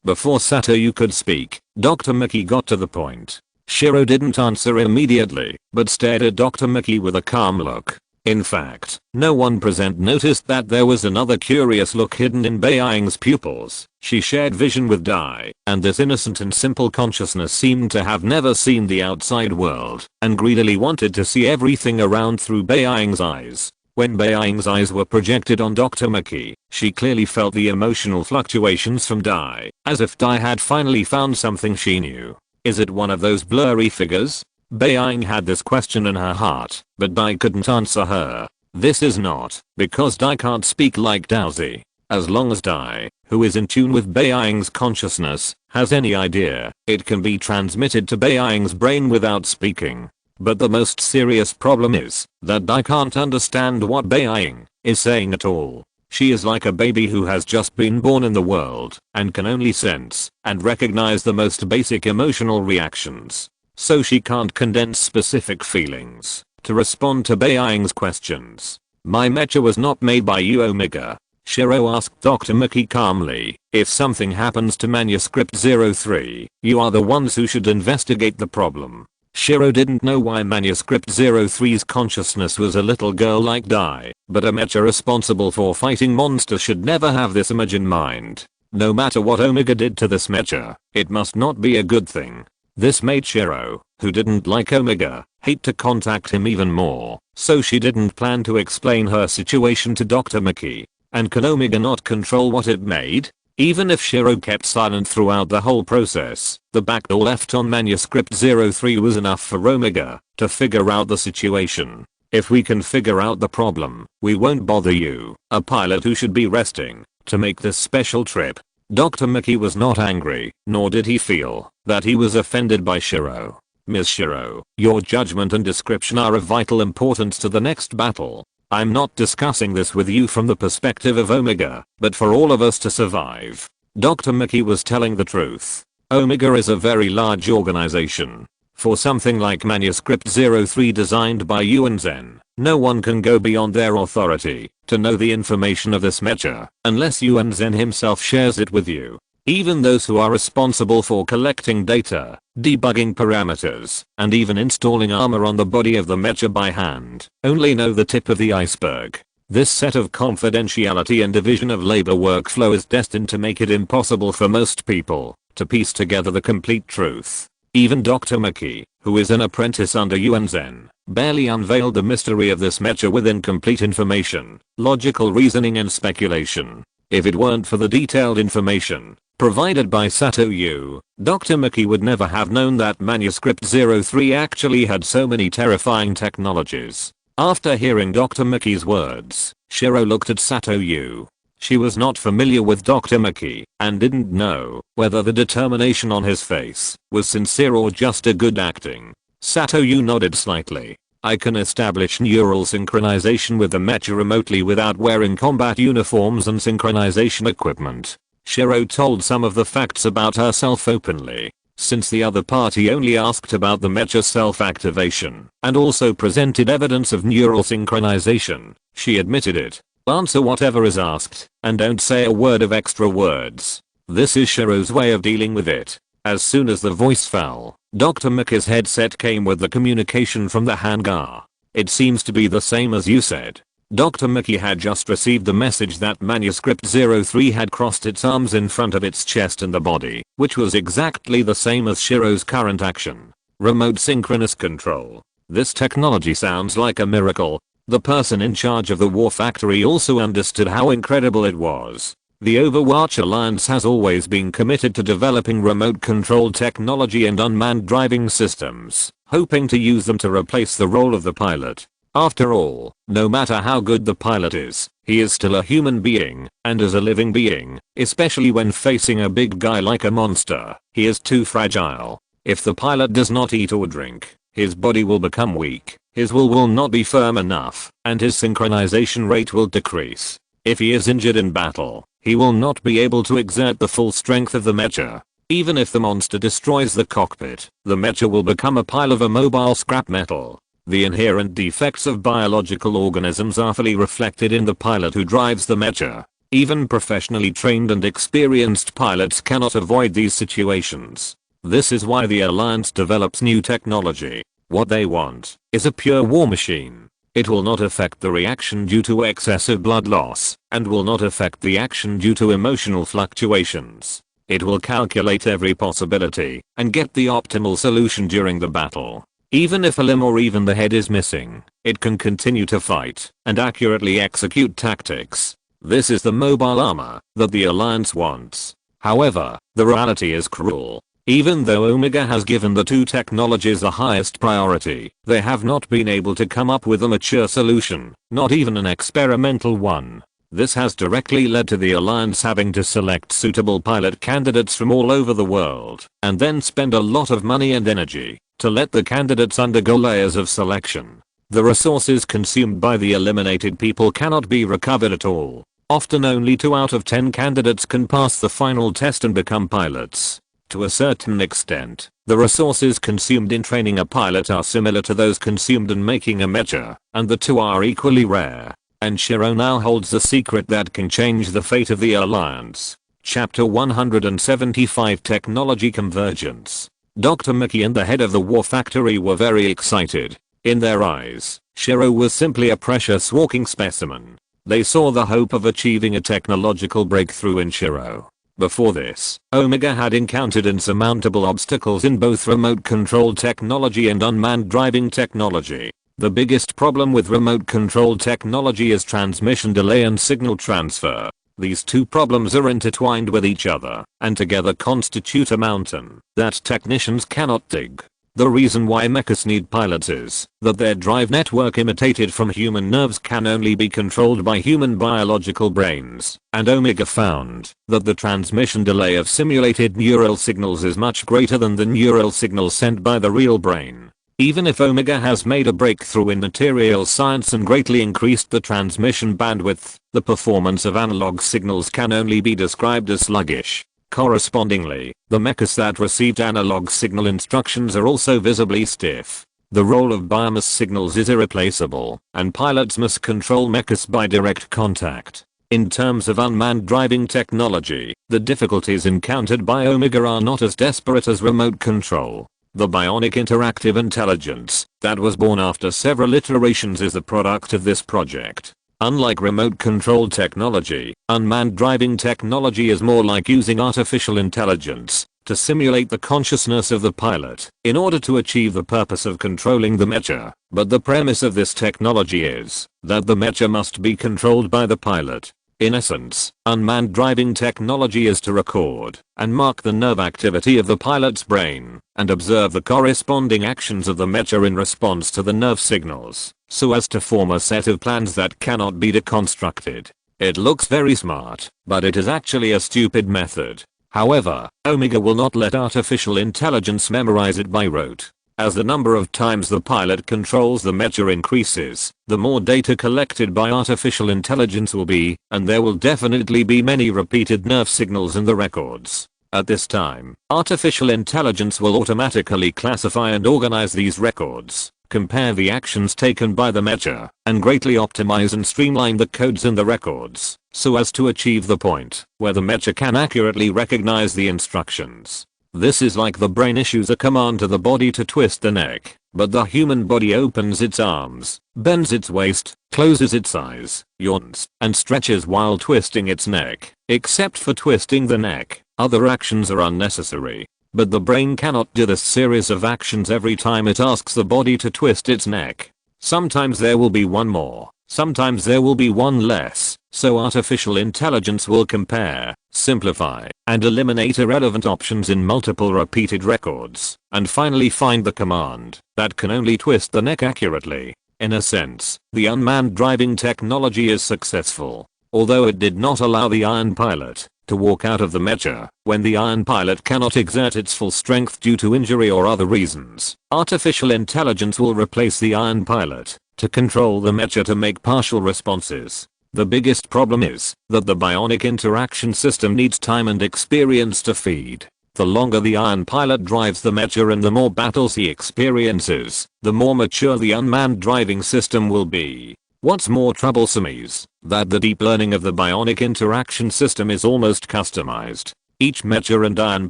S1: Before Satoyu could speak, Dr. Mickey got to the point. Shiro didn't answer immediately, but stared at Dr. Mickey with a calm look. In fact, no one present noticed that there was another curious look hidden in Beiying's pupils. She shared vision with Dai, and this innocent and simple consciousness seemed to have never seen the outside world, and greedily wanted to see everything around through Beiying's eyes. When Beiying's eyes were projected on Dr. Mickey, she clearly felt the emotional fluctuations from Dai, as if Dai had finally found something she knew. Is it one of those blurry figures? Beiying had this question in her heart, but Dai couldn't answer her. This is not, because Dai can't speak like Dowsy. As long as Dai, who is in tune with Beiying's consciousness, has any idea, it can be transmitted to Beiying's brain without speaking. But the most serious problem is that Dai can't understand what Beiying is saying at all. She is like a baby who has just been born in the world and can only sense and recognize the most basic emotional reactions. So she can't condense specific feelings to respond to Beiying's questions. My mecha was not made by you, Omega. Shiro asked Dr. Mickey calmly. If something happens to Manuscript 03, you are the ones who should investigate the problem. Shiro didn't know why Manuscript 03's consciousness was a little girl like Dai, but a mecha responsible for fighting monsters should never have this image in mind. No matter what Omega did to this mecha, it must not be a good thing. This made Shiro, who didn't like Omega, hate to contact him even more, so she didn't plan to explain her situation to Dr. Mickey. And can Omega not control what it made? Even if Shiro kept silent throughout the whole process, the backdoor left on Manuscript 03 was enough for Omega to figure out the situation. If we can figure out the problem, we won't bother you, a pilot who should be resting, to make this special trip. Dr. Mickey was not angry, nor did he feel that he was offended by Shiro. Ms. Shiro, your judgment and description are of vital importance to the next battle. I'm not discussing this with you from the perspective of Omega, but for all of us to survive. Dr. Mickey was telling the truth. Omega is a very large organization. For something like Manuscript 03 designed by you and Zen, no one can go beyond their authority to know the information of this mecha unless Yuan Zen himself shares it with you. Even those who are responsible for collecting data, debugging parameters, and even installing armor on the body of the mecha by hand, only know the tip of the iceberg. This set of confidentiality and division of labor workflow is destined to make it impossible for most people to piece together the complete truth. Even Dr. Mickey, who is an apprentice under Yuan Zen, barely unveiled the mystery of this mecha with incomplete information, logical reasoning and speculation. If it weren't for the detailed information provided by Satoyu, Dr. Mickey would never have known that Manuscript 03 actually had so many terrifying technologies. After hearing Dr. Mickey's words, Shiro looked at Satoyu. She was not familiar with Dr. Mickey and didn't know whether the determination on his face was sincere or just a good acting. Satoyu nodded slightly. I can establish neural synchronization with the mecha remotely without wearing combat uniforms and synchronization equipment. Shiro told some of the facts about herself openly. Since the other party only asked about the mecha self-activation and also presented evidence of neural synchronization, she admitted it. Answer whatever is asked, and don't say a word of extra words. This is Shiro's way of dealing with it. As soon as the voice fell, Dr. Mecha's headset came with the communication from the hangar. It seems to be the same as you said. Dr. Mecha had just received the message that Manuscript 03 had crossed its arms in front of its chest and the body, which was exactly the same as Shiro's current action. Remote synchronous control. This technology sounds like a miracle. The person in charge of the war factory also understood how incredible it was. The Overwatch Alliance has always been committed to developing remote control technology and unmanned driving systems, hoping to use them to replace the role of the pilot. After all, no matter how good the pilot is, he is still a human being, and as a living being, especially when facing a big guy like a monster, he is too fragile. If the pilot does not eat or drink, his body will become weak, his will not be firm enough, and his synchronization rate will decrease. If he is injured in battle, he will not be able to exert the full strength of the mecha. Even if the monster destroys the cockpit, the mecha will become a pile of immobile scrap metal. The inherent defects of biological organisms are fully reflected in the pilot who drives the mecha. Even professionally trained and experienced pilots cannot avoid these situations. This is why the Alliance develops new technology. What they want is a pure war machine. It will not affect the reaction due to excessive blood loss, and will not affect the action due to emotional fluctuations. It will calculate every possibility and get the optimal solution during the battle. Even if a limb or even the head is missing, it can continue to fight and accurately execute tactics. This is the mobile armor that the Alliance wants. However, the reality is cruel. Even though Omega has given the two technologies the highest priority, they have not been able to come up with a mature solution, not even an experimental one. This has directly led to the Alliance having to select suitable pilot candidates from all over the world, and then spend a lot of money and energy to let the candidates undergo layers of selection. The resources consumed by the eliminated people cannot be recovered at all. Often only 2 out of 10 candidates can pass the final test and become pilots. To a certain extent, the resources consumed in training a pilot are similar to those consumed in making a mecha, and the two are equally rare. And Shiro now holds the secret that can change the fate of the Alliance. Chapter 175 Technology Convergence. Dr. Mecha and the head of the war factory were very excited. In their eyes, Shiro was simply a precious walking specimen. They saw the hope of achieving a technological breakthrough in Shiro. Before this, Omega had encountered insurmountable obstacles in both remote control technology and unmanned driving technology. The biggest problem with remote control technology is transmission delay and signal transfer. These two problems are intertwined with each other, and together constitute a mountain that technicians cannot dig. The reason why mechas need pilots is that their drive network imitated from human nerves can only be controlled by human biological brains, and Omega found that the transmission delay of simulated neural signals is much greater than the neural signals sent by the real brain. Even if Omega has made a breakthrough in material science and greatly increased the transmission bandwidth, the performance of analog signals can only be described as sluggish. Correspondingly, the mechas that received analog signal instructions are also visibly stiff. The role of biomass signals is irreplaceable, and pilots must control mechas by direct contact. In terms of unmanned driving technology, the difficulties encountered by Omega are not as desperate as remote control. The bionic interactive intelligence that was born after several iterations is the product of this project. Unlike remote control technology, unmanned driving technology is more like using artificial intelligence to simulate the consciousness of the pilot in order to achieve the purpose of controlling the mecha. But the premise of this technology is that the mecha must be controlled by the pilot. In essence, unmanned driving technology is to record and mark the nerve activity of the pilot's brain and observe the corresponding actions of the mecha in response to the nerve signals, so as to form a set of plans that cannot be deconstructed. It looks very smart, but it is actually a stupid method. However, Omega will not let artificial intelligence memorize it by rote. As the number of times the pilot controls the mecha increases, the more data collected by artificial intelligence will be, and there will definitely be many repeated nerve signals in the records. At this time, artificial intelligence will automatically classify and organize these records, compare the actions taken by the Mecha, and greatly optimize and streamline the codes in the records, so as to achieve the point where the Mecha can accurately recognize the instructions. This is like the brain issues a command to the body to twist the neck, but the human body opens its arms, bends its waist, closes its eyes, yawns, and stretches while twisting its neck. Except for twisting the neck, other actions are unnecessary. But the brain cannot do this series of actions every time it asks the body to twist its neck. Sometimes there will be one more, sometimes there will be one less, so artificial intelligence will compare, simplify, and eliminate irrelevant options in multiple repeated records, and finally find the command that can only twist the neck accurately. In a sense, the unmanned driving technology is successful, although it did not allow the Iron Pilot to walk out of the Mecha when the Iron Pilot cannot exert its full strength due to injury or other reasons. Artificial intelligence will replace the Iron Pilot to control the Mecha to make partial responses. The biggest problem is that the bionic interaction system needs time and experience to feed. The longer the Iron Pilot drives the Mecha and the more battles he experiences, the more mature the unmanned driving system will be. What's more troublesome is that the deep learning of the bionic interaction system is almost customized. Each Mecha and Iron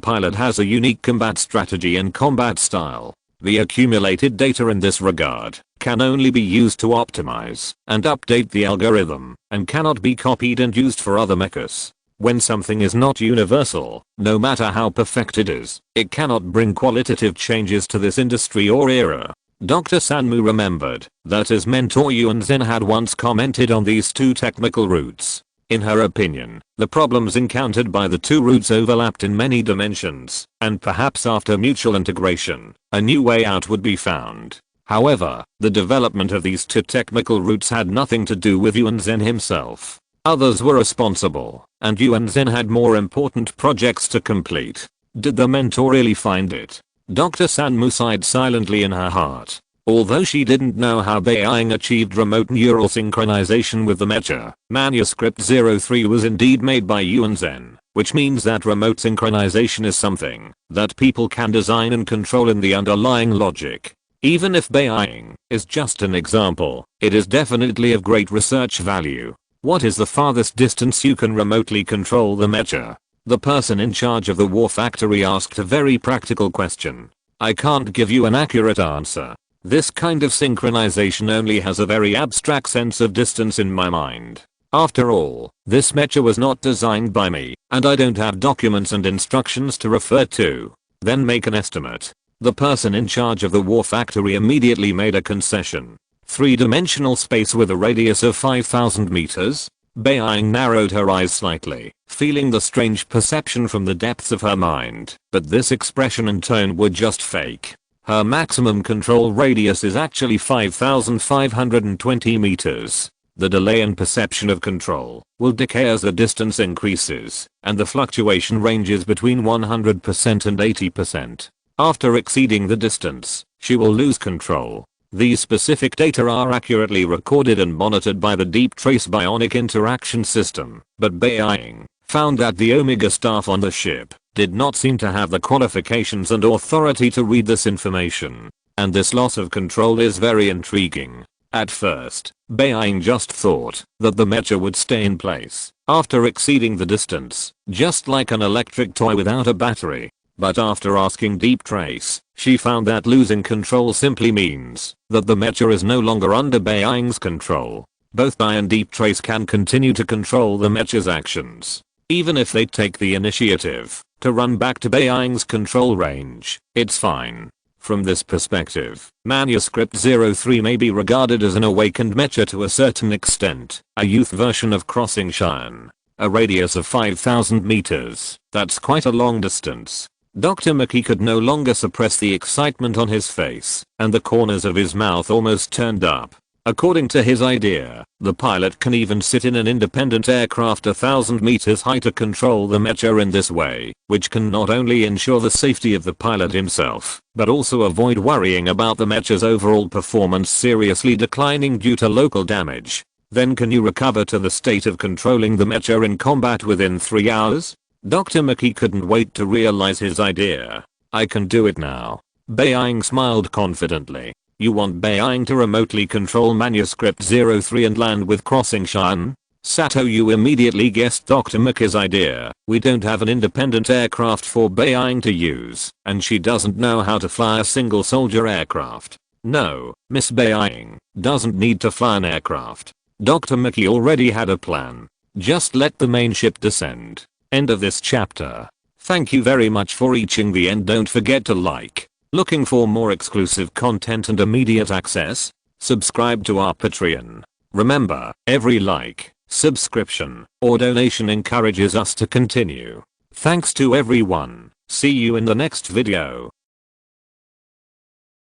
S1: Pilot has a unique combat strategy and combat style. The accumulated data in this regard can only be used to optimize and update the algorithm, and cannot be copied and used for other mechas. When something is not universal, no matter how perfect it is, it cannot bring qualitative changes to this industry or era. Dr. Sanmu remembered that his mentor Yuan Zhen had once commented on these two technical routes. In her opinion, the problems encountered by the two routes overlapped in many dimensions, and perhaps after mutual integration, a new way out would be found. However, the development of these two technical routes had nothing to do with Yuan Zhen himself. Others were responsible, and Yuan Zhen had more important projects to complete. Did the mentor really find it? Dr. Sanmu sighed silently in her heart. Although she didn't know how Beiying achieved remote neural synchronization with the Mecha, Manuscript 03 was indeed made by Yuan Zhen, which means that remote synchronization is something that people can design and control in the underlying logic. Even if Beiying is just an example, it is definitely of great research value. What is the farthest distance you can remotely control the Mecha? The person in charge of the war factory asked a very practical question. I can't give you an accurate answer. This kind of synchronization only has a very abstract sense of distance in my mind. After all, this Mecha was not designed by me, and I don't have documents and instructions to refer to. Then make an estimate. The person in charge of the war factory immediately made a concession. 3-dimensional space with a radius of 5,000 meters? Beiying narrowed her eyes slightly, feeling the strange perception from the depths of her mind, but this expression and tone were just fake. Her maximum control radius is actually 5,520 meters. The delay in perception of control will decay as the distance increases, and the fluctuation ranges between 100% and 80%. After exceeding the distance, she will lose control. These specific data are accurately recorded and monitored by the Deep Trace Bionic Interaction System, but Beiying found that the Omega staff on the ship did not seem to have the qualifications and authority to read this information, and this loss of control is very intriguing. At first, Beiying just thought that the Mecha would stay in place after exceeding the distance, just like an electric toy without a battery. But after asking Deep Trace, she found that losing control simply means that the Mecha is no longer under Beiying's control. Both Bai and Deep Trace can continue to control the Mecha's actions, even if they take the initiative to run back to Beiying's control range. It's fine. From this perspective, Manuscript 03 may be regarded as an awakened Mecha to a certain extent, a youth version of Crossing Cheyenne. A radius of 5,000 meters, that's quite a long distance. Dr. Mecha could no longer suppress the excitement on his face, and the corners of his mouth almost turned up. According to his idea, the pilot can even sit in an independent aircraft 1,000 meters high to control the Mecha in this way, which can not only ensure the safety of the pilot himself, but also avoid worrying about the Mecha's overall performance seriously declining due to local damage. Then can you recover to the state of controlling the Mecha in combat within 3 hours? Dr. Mecha couldn't wait to realize his idea. I can do it now. Beiying smiled confidently. You want Beiying to remotely control Manuscript 03 and land with Crossing Shan? Sato, you immediately guessed Dr. Mecha's idea. We don't have an independent aircraft for Beiying to use, and she doesn't know how to fly a single soldier aircraft. No, Miss Beiying doesn't need to fly an aircraft. Dr. Mecha already had a plan. Just let the main ship descend. End of this chapter. Thank you very much for reaching the end. Don't forget to like. Looking for more exclusive content and immediate access? Subscribe to our Patreon. Remember, every like, subscription, or donation encourages us to continue. Thanks to everyone. See you in the next video.